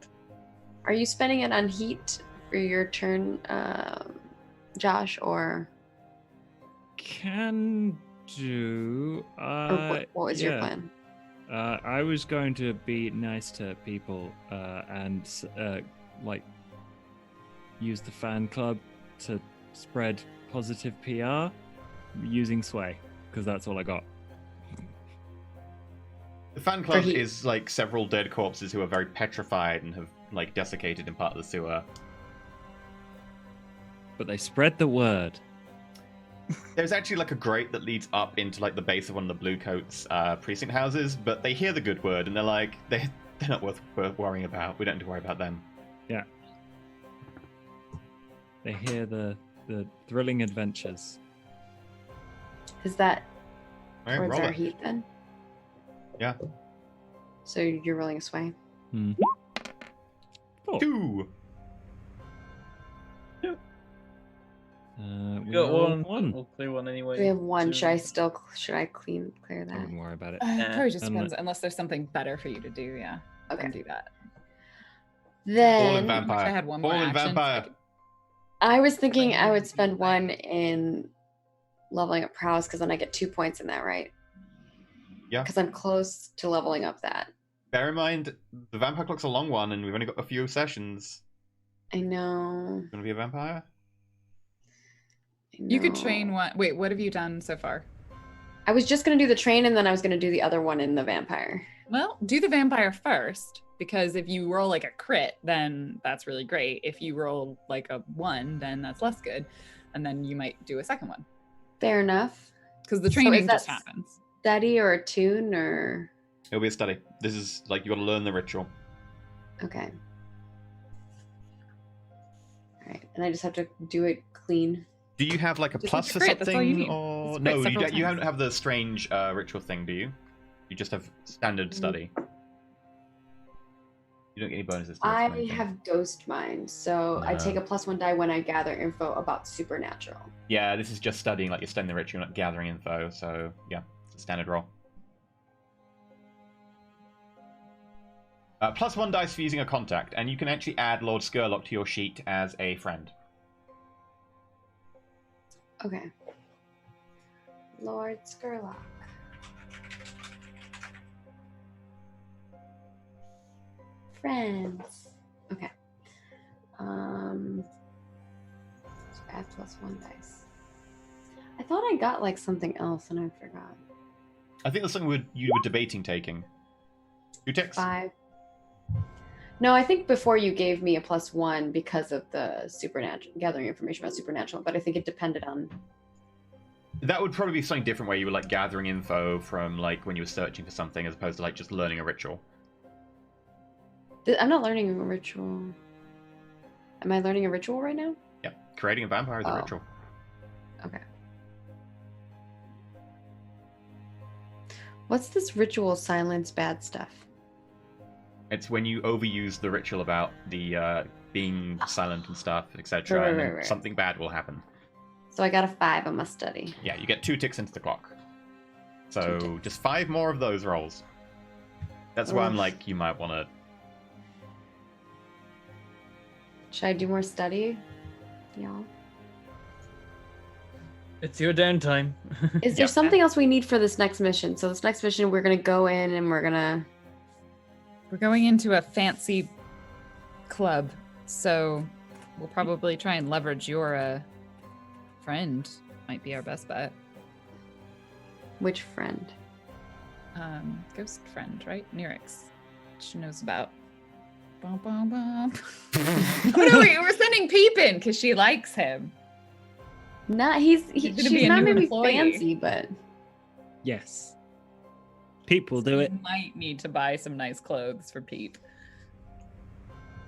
Are you spending it on heat for your turn, Josh, or Can do. what was your plan? I was going to be nice to people and like use the fan club to spread positive PR using sway because that's all I got. The fan club heat. is like several dead corpses who are very petrified and have like desiccated in part of the sewer. But they spread the word. There's actually like a grate that leads up into like the base of one of the Bluecoats precinct houses, but they hear the good word and they're like, they're not worth worrying about. We don't need to worry about them. Yeah. They hear the thrilling adventures. Is that All right, towards roll our it. heat then? Yeah. So you're rolling a sway. Hmm. 2. We Got rolled one. We'll clear one anyway. We have 1. Two. Should I clear I that? wouldn't worry about it. Probably just I'm depends, unless there's something better for you to do. Yeah, Okay. then do that. All in Then vampire. I had one more All in action, so I vampire. could- I was thinking I would spend 1 in leveling up prowess because then I get 2 points in that, right? Yeah. Because I'm close to leveling up that. Bear in mind, the vampire clock's a long one and we've only got a few sessions. I know. You want to be a vampire? You could train one. Wait, what have you done so far? I was just gonna do the train and then I was gonna do the other one in the vampire. Well, do the vampire first, because if you roll like a crit, then that's really great. If you roll like a 1, then that's less good. And then you might do a second one. Fair enough. Because the So training is that just happens. Study or a tune or It'll be a study. This is like you got to learn the ritual. okay. Alright. And I just have to do it clean. Do you have like a Just plus like for a crit, that's all you something, need. or Just no? crit You several don't. You times. don't have the strange ritual thing, do you? You just have standard study. You don't get any bonuses. To I anything. have Ghost Mind, so I take No. a +1 die when I gather info about supernatural. Yeah, this is just studying, like you're studying the ritual, not gathering info. So yeah, it's a standard roll. +1 dice for using a contact, and you can actually add Lord Skurlock to your sheet as a friend. Okay. Lord Skurlock. Friends. Okay. So add +1 dice. I thought I got like something else and I forgot. I think that's something you were debating taking. 2 ticks. 5. No, I think before you gave me a +1 because of the supernatural, gathering information about supernatural, but I think it depended on. That would probably be something different where you were like gathering info from like when you were searching for something as opposed to like just learning a ritual. I'm not learning a ritual. Am I learning a ritual right now? Yeah, creating a vampire is a Oh. ritual. Okay. What's this ritual silence bad stuff? It's when you overuse the ritual about the being silent and stuff, etc., Right, and right, then right. something bad will happen. So I got a 5 on my study. Yeah, you get 2 ticks into the clock. 2 So ticks. just 5 more of those rolls. That's why I'm Oof. like, you might want to. Should I do more study? Y'all? It's your downtime. Is there Yeah. something else we need for this next mission? So this next mission, we're gonna go in and we're gonna. We're going into a fancy club, so we'll probably try and leverage your friend. Might be our best bet. Which friend? Ghost friend, right? Nirix. She knows about. Bum, bum, bum. Oh no, we're sending Peep in because she likes him. Not He's gonna be she's a not new maybe employee. fancy, but Yes. People do it. We might need to buy some nice clothes for Peep.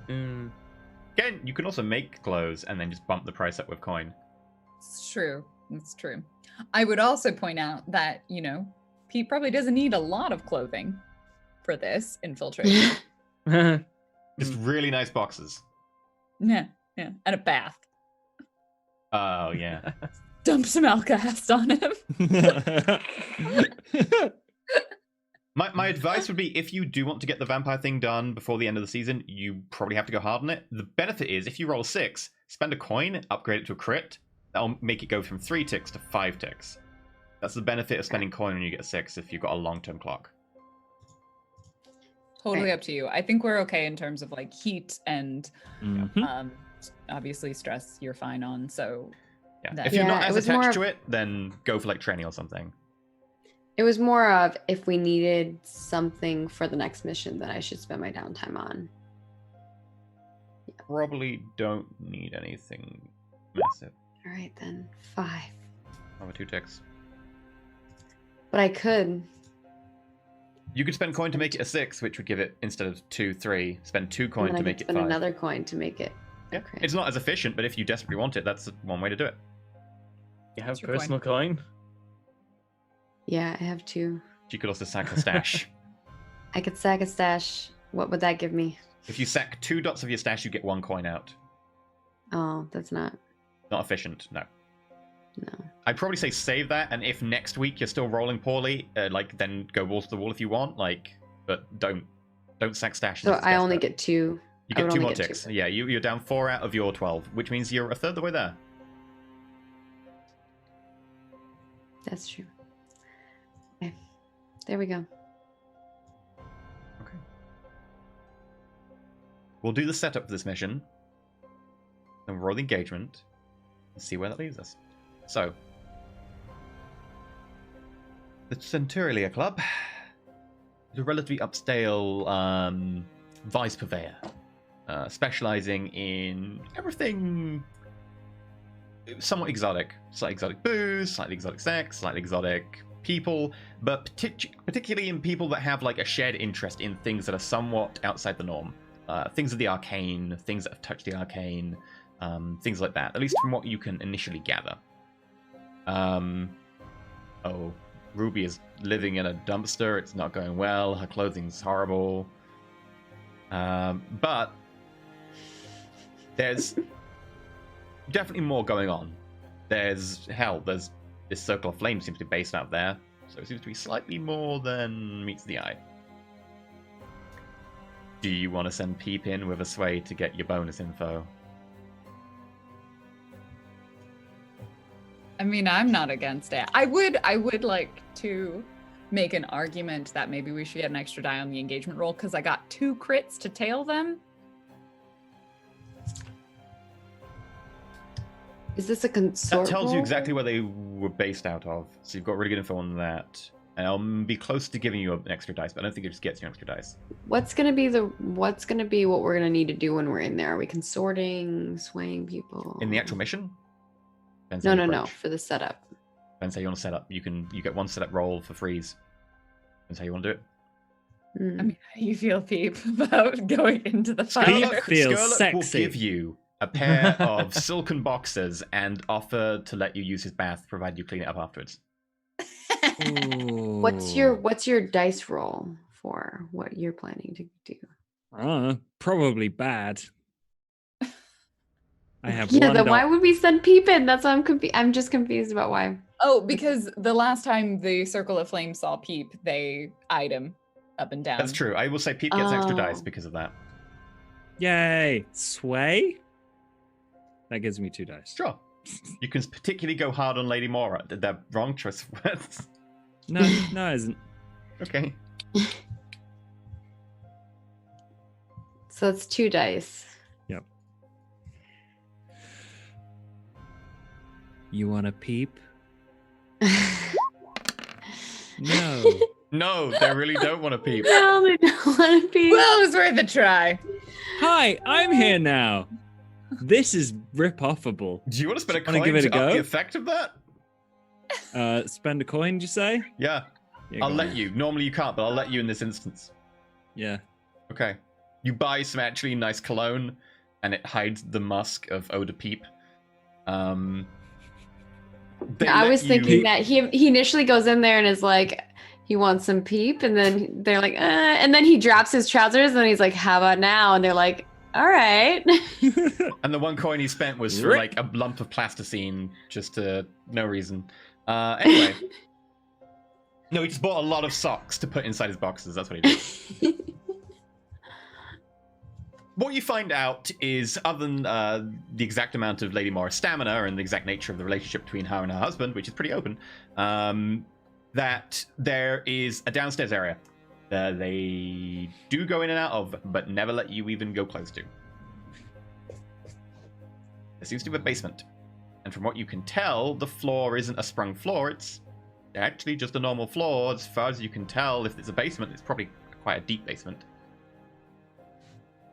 Again, you can also make clothes and then just bump the price up with coin. It's true. It's true. I would also point out that, Pete probably doesn't need a lot of clothing for this infiltration. Just really nice boxes. yeah. And a bath. Oh, yeah. Dump some alka-hest on him. My advice would be if you do want to get the vampire thing done before the end of the season, you probably have to go hard on it. The benefit is if you roll a 6, spend a coin, upgrade it to a crit, that'll make it go from 3 ticks to 5 ticks. That's the benefit of spending coin when you get a 6 if you've got a long-term clock. Totally Right. up to you. I think we're okay in terms of like heat and Mhm. obviously stress you're fine on. So Yeah. That- If you're Yeah, not it as was more attached of- to it, then go for like training or something. it was more of if we needed something for the next mission that I should spend my downtime on. Probably don't need anything massive. All right then, 5. Over 2 ticks. But I could. You could spend coin to make it a 6, which would give it, instead of 2, 3, spend 2 And coin then to I make could it spend 5. another coin to make it. Yeah. Okay. It's not as efficient, but if you desperately want it, that's one way to do it. You have It's your coin. personal coin. Yeah, I have 2. You could also sack a stash. I could sack a stash. What would that give me? If you sack 2 dots of your stash, you get 1 coin out. Oh, that's not. Not efficient, no. No. I'd probably say save that, and if next week you're still rolling poorly, then go balls to the wall if you want, but don't sack stashes. So if it's I only desperate. get 2. You I get would 2 only more get ticks. 2. Yeah, you're down 4 out of your 12, which means you're a third of the way there. That's true. Okay. There we go. Okay. We'll do the setup for this mission, then we'll roll the engagement, and see where that leaves us. So, the Centurilia Club is a relatively upscale vice purveyor, specializing in everything somewhat exotic. Slightly exotic booze, slightly exotic sex, slightly exotic people, but particularly in people that have like a shared interest in things that are somewhat outside the norm. Things of the arcane, things that have touched the arcane, things like that, at least from what you can initially gather. Ruby is living in a dumpster. It's not going well. Her clothing's horrible. But there's definitely more going on. There's this circle of flame seems to be based out there, so it seems to be slightly more than meets the eye. Do you want to send Peep in with a sway to get your bonus info? I mean, I'm not against it. I would like to make an argument that maybe we should get an extra die on the engagement roll because I got 2 crits to tail them. Is this a consort That tells you roll? exactly where they were based out of, so you've got really good info on that. And I'll be close to giving you an extra dice, but I don't think it just gets you an extra dice. What's gonna be what we're gonna need to do when we're in there? Are we consorting, swaying people? In the actual mission? Depends No, how no, you no. approach. For the setup. Depends how you want to set up. You get 1 setup roll for freeze. Depends how you want to do it. Hmm. I mean, how do you feel, Peep, about going into the fire? Scarlet feels Skurlock will sexy. give you a pair of silken boxers and offer to let you use his bath, provided you clean it up afterwards. What's your dice roll for what you're planning to do? Probably bad. I have Yeah, one then why dot. would we send Peep in? That's why I'm just confused about why. Oh, because the last time the Circle of Flame saw Peep, they eyed him up and down. That's true. I will say Pete gets extra dice Oh. because of that. Yay! Sway? That gives me 2 dice. Sure. You can particularly go hard on Lady Mora. They're wrong choice of words. No, it isn't. Okay. So it's 2 dice. Yep. You want to peep? No. No, they really don't want to peep. No, they don't want to peep. Well, it was worth a try. Hi, I'm here now. This is rip-offable. Do you want to spend a Wanna coin give it to a up go? the effect of that? Spend a coin, did you say? Yeah, Yeah, I'll go let on. you. Normally you can't, but I'll let you in this instance. Yeah. Okay. You buy some actually nice cologne, and it hides the musk of Oda Peep. They I let was you- thinking that he initially goes in there and is like, he wants some Peep, and then they're like, and then he drops his trousers and he's like, how about now? And they're like, all right. And the 1 coin he spent was for Rip. like a lump of plasticine, just to no reason. Anyway. No, he just bought a lot of socks to put inside his boxes. That's what he did. What you find out is, other than the exact amount of Lady Mora's stamina and the exact nature of the relationship between her and her husband, which is pretty open, that there is a downstairs area that they do go in and out of, but never let you even go close to. There seems to be a basement. And from what you can tell, the floor isn't a sprung floor, it's actually just a normal floor. As far as you can tell, if it's a basement, it's probably quite a deep basement.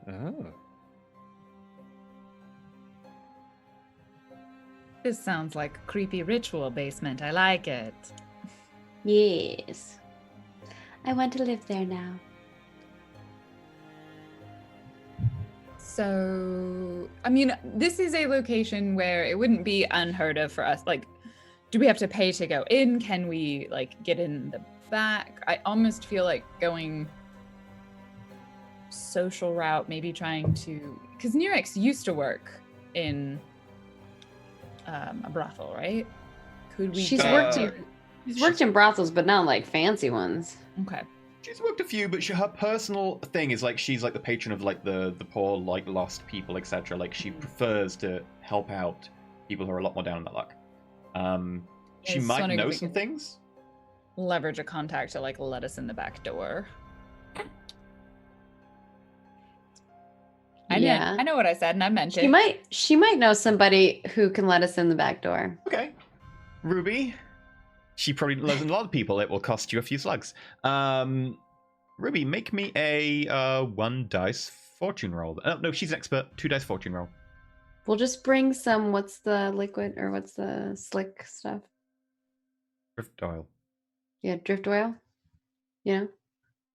Oh. This sounds like a creepy ritual basement. I like it. Yes. I want to live there now. So, I mean, this is a location where it wouldn't be unheard of for us. Like, do we have to pay to go in? Can we, like, get in the back? I almost feel like going social route, maybe trying to... Because Nerex used to work in a brothel, right? Could we... She's get- worked in brothels, but not like fancy ones. Okay. She's worked a few, but her personal thing is like she's like the patron of like the poor, like lost people, etc. Like she prefers to help out people who are a lot more down in their luck. She It's might funny know we some could- things. Leverage a contact to, like, let us in the back door. Yeah. I know what I said, and I meant She it. she might know somebody who can let us in the back door. Okay, Ruby. She probably knows a lot of people. It will cost you a few slugs. Ruby, make me a 1 dice fortune roll. No, she's an expert. 2 dice fortune roll. We'll just bring some, what's the liquid or what's the slick stuff? Drift oil. Yeah, drift oil. You know, You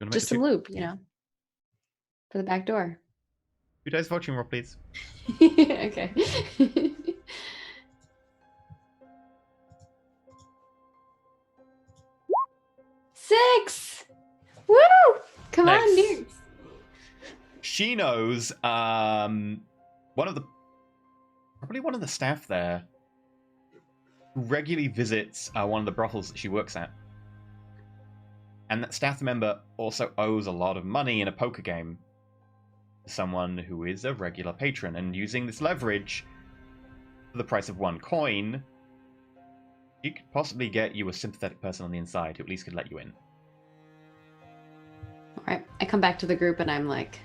wanna make just the some two- lube, you know, for the back door. 2 dice fortune roll, please. Okay. 6! Woo! Come on, Nice. dude. she knows one of the staff there who regularly visits one of the brothels that she works at. And that staff member also owes a lot of money in a poker game to someone who is a regular patron. And using this leverage for the price of 1 coin, she could possibly get you a sympathetic person on the inside who at least could let you in. All right. I come back to the group and I'm like,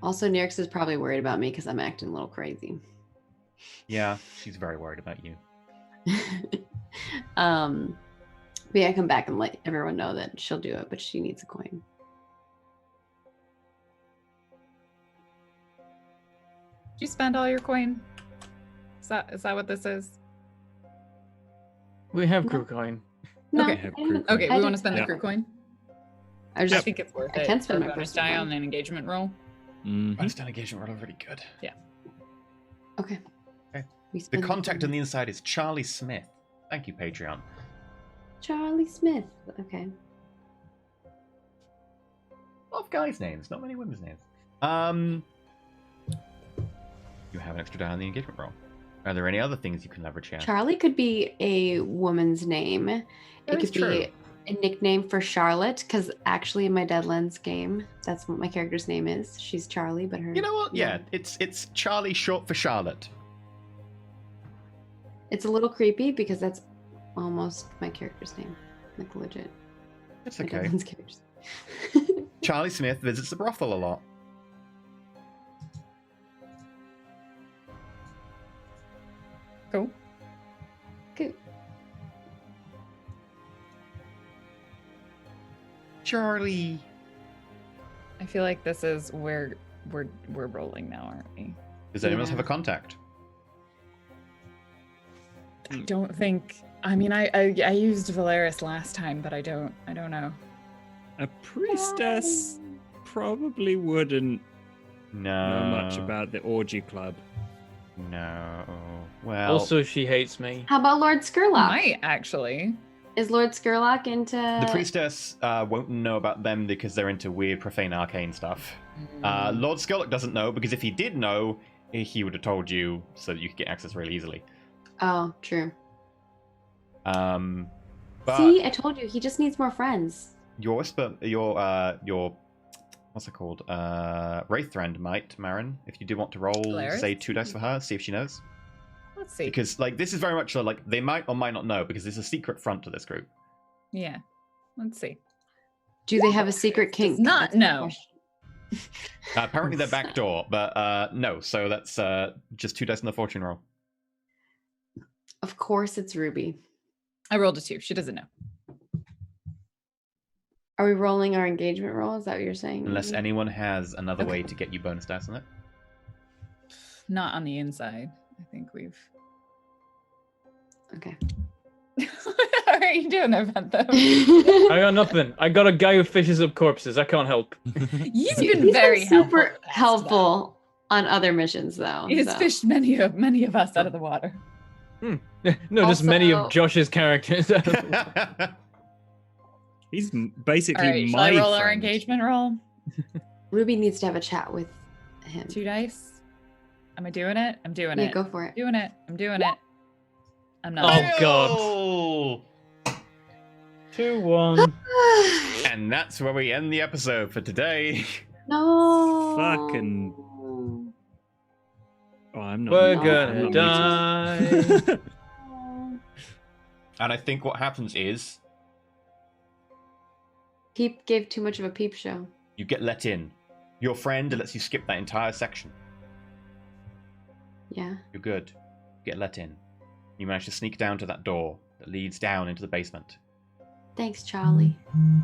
also, Nirix is probably worried about me because I'm acting a little crazy. Yeah, she's very worried about you. But yeah, I come back and let everyone know that she'll do it, but she needs a coin. Did you spend all your coin? Is that what this is? We have No. crew coin. No, Okay. I didn't- Okay, I we want didn't- to spend the Yeah. crew coin. I was I just think it's worth I it. can spend for my bonus personal die one. on an engagement roll. Mhm. Bonus down engagement roll already good. okay. Okay. We The spend contact on the inside is Charlie Smith. Thank you, Patreon. Charlie Smith. Okay. A lot of guys' names, not many women's names. You have an extra die on the engagement roll. Are there any other things you can leverage here? Charlie could be a woman's name. That It is could true. be a nickname for Charlotte, because actually in my Deadlands game, that's what my character's name is. She's Charlie, but her You know what? Yeah, name- it's Charlie short for Charlotte. It's a little creepy because that's almost my character's name. Like legit. It's My okay. Deadlands character's. Charlie Smith visits the brothel a lot. Cool. Good. Charlie. I feel like this is where we're rolling now, aren't we? Does anyone else Yeah. have a contact? I don't think. I mean, I used Valeris last time, but I don't know. A priestess probably wouldn't No. know much about the orgy club. No. Well. Also, she hates me. How about Lord Skurlock? Might actually. Is Lord Skurlock into the priestess won't know about them because they're into weird, profane, arcane stuff. Lord Skurlock doesn't know because if he did know, he would have told you so that you could get access really easily. Oh, true. But See, I told you, he just needs more friends. your what's it called? Wraith friend might, Marin, if you do want to roll, Hilarious. say 2 dice for her, see if she knows. Let's see. Because like this is very much like they might or might not know because there's a secret front to this group. Yeah. Let's see. Do they have a secret kink? not That's the know. question. Apparently they're back door, but no. So that's just 2 dice on the fortune roll. Of course, it's Ruby. I rolled a 2. She doesn't know. Are we rolling our engagement roll? Is that what you're saying? Unless Ruby? anyone has another Okay. way to get you bonus dice on it. Not on the inside. I think we've. Okay. How are you doing there, Phantom? I got nothing. I got a guy who fishes up corpses. I can't help. He's He's been very super helpful. helpful on other missions, though. He has so. fished many of us out of the water. No, just many of Also- Josh's characters. He's All basically right, shall my I roll our friend. engagement roll? Ruby needs to have a chat with him. 2 dice. Am I doing it? I'm doing Yeah, it. go for it. Doing it. I'm doing it. I'm not. Oh, God. Oh! 2-1. And that's where we end the episode for today. No. Fucking- Oh, I'm not. We're I'm gonna not die. muted. And I think what happens is Peep gave too much of a peep show. you get let in. Your friend lets you skip that entire section. Yeah. You're good. You get let in. You manage to sneak down to that door that leads down into the basement. Thanks, Charlie.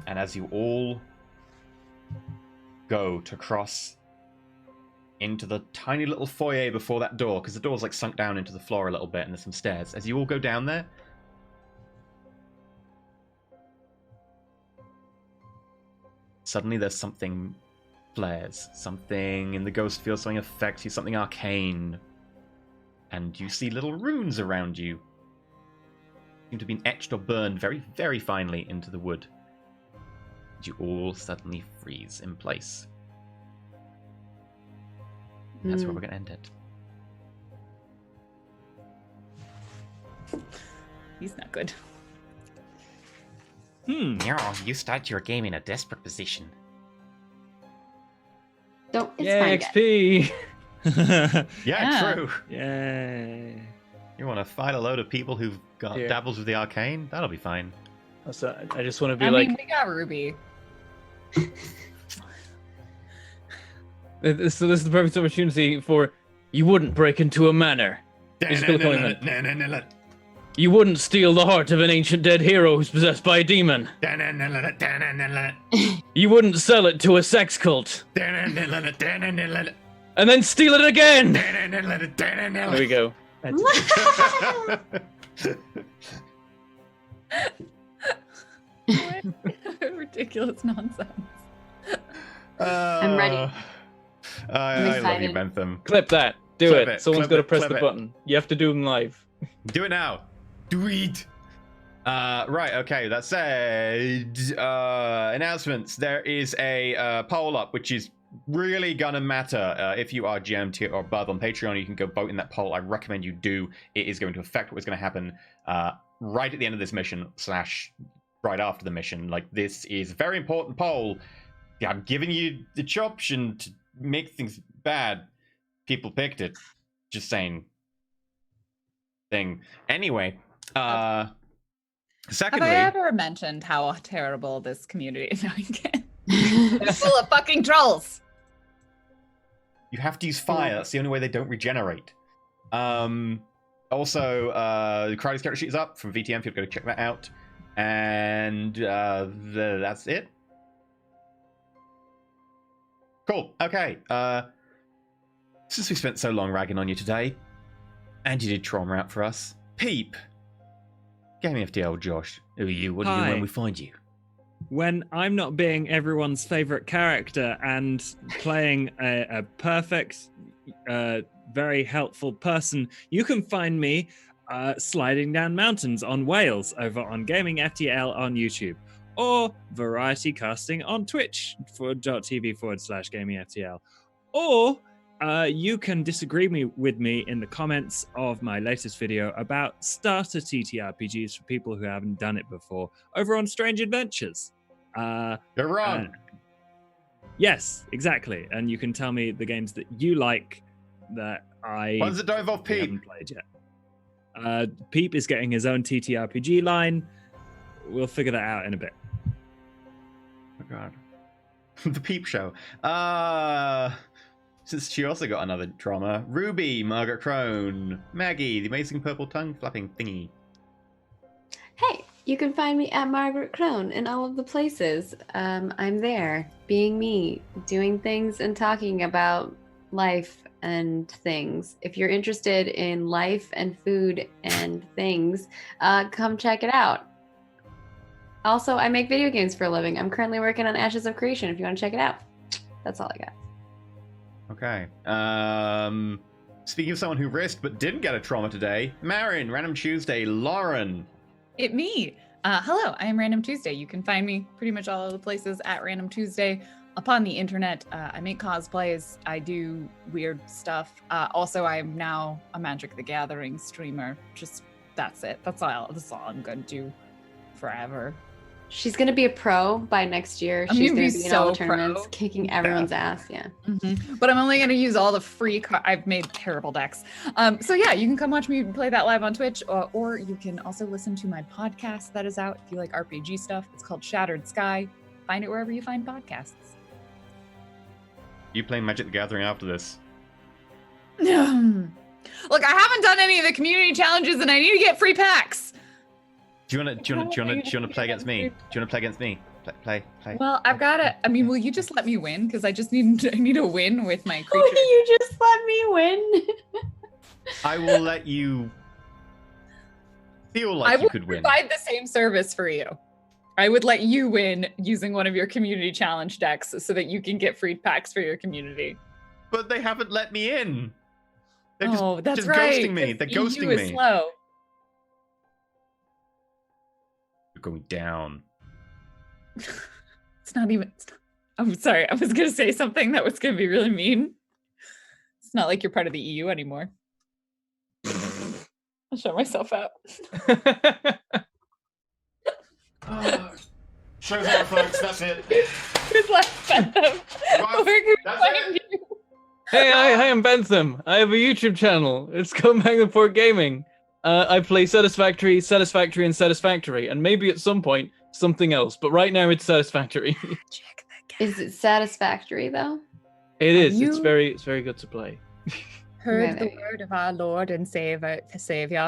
And as you all go to cross into the tiny little foyer before that door, because the door's like sunk down into the floor a little bit and there's some stairs. As you all go down there, suddenly there's something flares. Something in the ghost field, something affects you, something arcane. And you see little runes around you. Seem to have been etched or burned very, very finely into the wood. You all suddenly freeze in place. That's where we're going to end it. He's not good. No, you start your game in a desperate position. Don't. It's Yay, fine. guys. XP! Yeah, Yeah. true. Yay. You want to fight a load of people who've got Yeah. dabbles with the arcane? That'll be fine. So I just want to be I like, mean, we got Ruby. so this is the perfect opportunity for you wouldn't break into a manor. He's gonna call him You wouldn't steal the heart of an ancient dead hero who's possessed by a demon. You wouldn't sell it to a sex cult. And then steal it again! There we go. Ridiculous nonsense. I'm ready. I love you, excited. Bentham. Clip that. Do Clip it. it, Someone's clip got to it, press clip the it. button. You have to do them live. Do it now. Do it. Right, okay, that said, announcements. There is a poll up, which is really gonna matter. If you are GM tier or above on Patreon, you can go vote in that poll. I recommend you do. It is going to affect what's going to happen right at the end of this mission / right after the mission. Like, this is a very important poll. Yeah, I'm giving you the option to make things bad. People picked it. Just saying. Thing. Anyway, secondly, Have I ever mentioned how terrible this community is? No, you can't. It's full of fucking trolls. you have to use fire. That's the only way they don't regenerate. Also, the Kyrie's character sheet is up from VTM. If you've got to check that out. And that's it. Cool. Okay. Since we spent so long ragging on you today, and you did trauma out for us, Peep, Gaming FTL Josh, who are you? What do you do Hi. when we find you? When I'm not being everyone's favorite character and playing a perfect, very helpful person, you can find me sliding down mountains on Wales over on Gaming FTL on YouTube, or variety casting on Twitch for .tv/Gaming FTL, or you can disagree with me in the comments of my latest video about starter TTRPGs for people who haven't done it before over on Strange Adventures. You're wrong. Yes, exactly. And you can tell me the games that you like that I Ones that don't involve Peep. haven't played yet. Peep is getting his own TTRPG line. We'll figure that out in a bit. Oh god. The Peep Show. Since she also got another trauma. Ruby, Margaret Crone, Maggie, the amazing purple tongue flapping thingy. Hey, you can find me at Margaret Crone in all of the places. I'm there, being me, doing things and talking about life and things. If you're interested in life and food and things, come check it out. Also, I make video games for a living. I'm currently working on Ashes of Creation if you want to check it out. That's all I got. Okay. Speaking of someone who risked but didn't get a trauma today, Marin, Random Tuesday, Lauren. It me. Hello, I am Random Tuesday. You can find me pretty much all of the places at Random Tuesday upon the internet. I make cosplays. I do weird stuff. Also, I am now a Magic the Gathering streamer. Just that's it. That's all I'm gonna do forever. She's gonna be a pro by next year. I'm She's gonna gonna be be in all the so tournaments, pro. kicking everyone's ass. Yeah. But I'm only going to use all the free I've made terrible decks. So yeah, you can come watch me play that live on Twitch, or you can also listen to my podcast that is out if you like RPG stuff. It's called Shattered Sky. Find it wherever you find podcasts. You playing Magic the Gathering after this? Look, I haven't done any of the community challenges and I need to get free packs. Do you want to play against me? Do you want to play against me? Play. Well, I've got to, I mean, will you just let me win? Because I need a win with my creature. Will you just let me win? I will let you feel like you could win. I would provide the same service for you. I would let you win using one of your community challenge decks so that you can get free packs for your community. But they haven't let me in. They're That's just right. ghosting me. They're EU ghosting is me. slow. You're going down. I'm sorry. I was going to say something that was going to be really mean. It's not like you're part of the EU anymore. I'll show myself out. Show's over, folks. That's it. Who's left, Bentham? Right, Where can we that's find it. you? Hey, I am Bentham. I have a YouTube channel. It's called Magnaport Gaming. I play Satisfactory, Satisfactory, and Satisfactory, and maybe at some point something else. But right now it's Satisfactory. Is it satisfactory though? It is. you- It's very good to play. Heard the Okay. word of our Lord and Savior,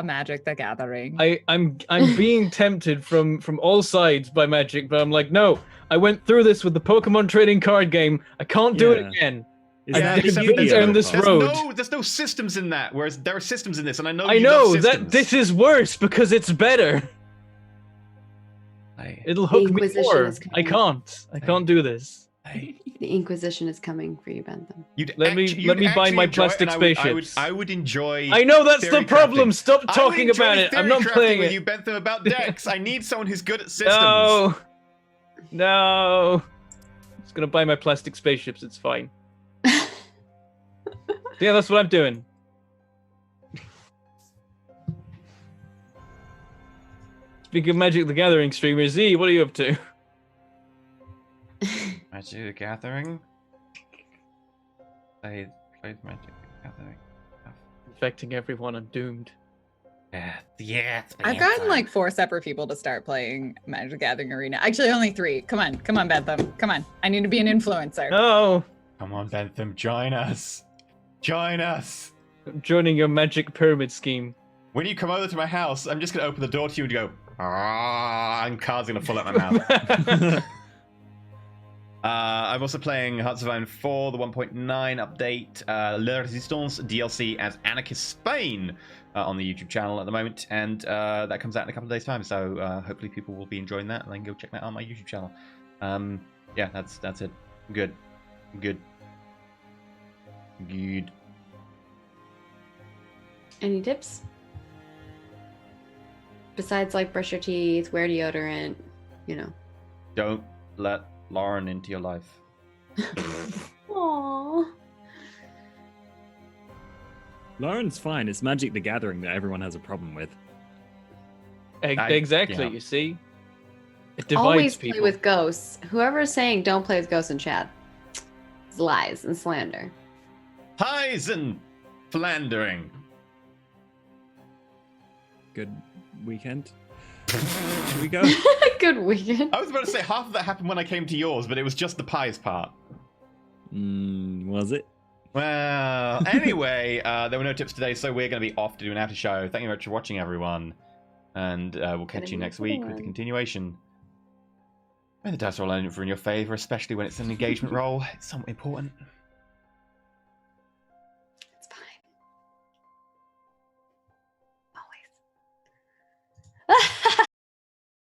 Magic the Gathering. I'm being tempted from all sides by Magic, but I'm like, no. I went through this with the Pokemon trading card game. I can't do it Yeah. again. Is I that did the it beauty down of it, this though? road. There's no systems in that, whereas there are systems in this, and I know I you know love that systems. this is worse because it's better. It'll hook me Inquisition more. is I coming. can't do this. The Inquisition is coming for you, Bentham. Let me buy my plastic spaceships. I would enjoy. I know that's the theory problem. crafting. Stop I would talking enjoy about it. I'm theory not crafting playing with it. you, Bentham, about decks. I need someone who's good at systems. No. No. I'm just gonna buy my plastic spaceships. It's fine. Yeah, that's what I'm doing. Speaking of Magic the Gathering streamer, Z, what are you up to? Magic the Gathering. Played Magic the Gathering. Infecting everyone, I'm doomed. Yeah. I've gotten like 4 separate people to start playing Magic the Gathering Arena. Actually, only 3. Come on, Bentham. Come on. I need to be an influencer. No! Come on, Bentham, join us. Join us. I'm joining your magic pyramid scheme. When you come over to my house, I'm just gonna open the door to you and go, ah, and cards gonna fall out my mouth. I'm also playing Hearts of Iron 4, the 1.9 update, La Resistance DLC as Anarchist Spain on the YouTube channel at the moment, and that comes out in a couple of days' time. So hopefully people will be enjoying that, and then go check that out on my YouTube channel. Yeah, that's it. I'm good. Good. Any tips? Besides, like, brush your teeth, wear deodorant, you know. Don't let Lauren into your life. Aww. Lauren's fine. It's Magic the Gathering that everyone has a problem with. Exactly, yeah. you see? It divides Always people. play with ghosts. Whoever's saying don't play with ghosts in chat is lies and slander. Highs and philandering. Good weekend. Should we go? Good weekend. I was about to say half of that happened when I came to yours, but it was just the pies part. Was it? Well, anyway, there were no tips today, so we're going to be off to do an after show. Thank you very much for watching, everyone. And we'll catch you next week with the continuation. May the dice roll in your favor, especially when it's an engagement roll. It's somewhat important.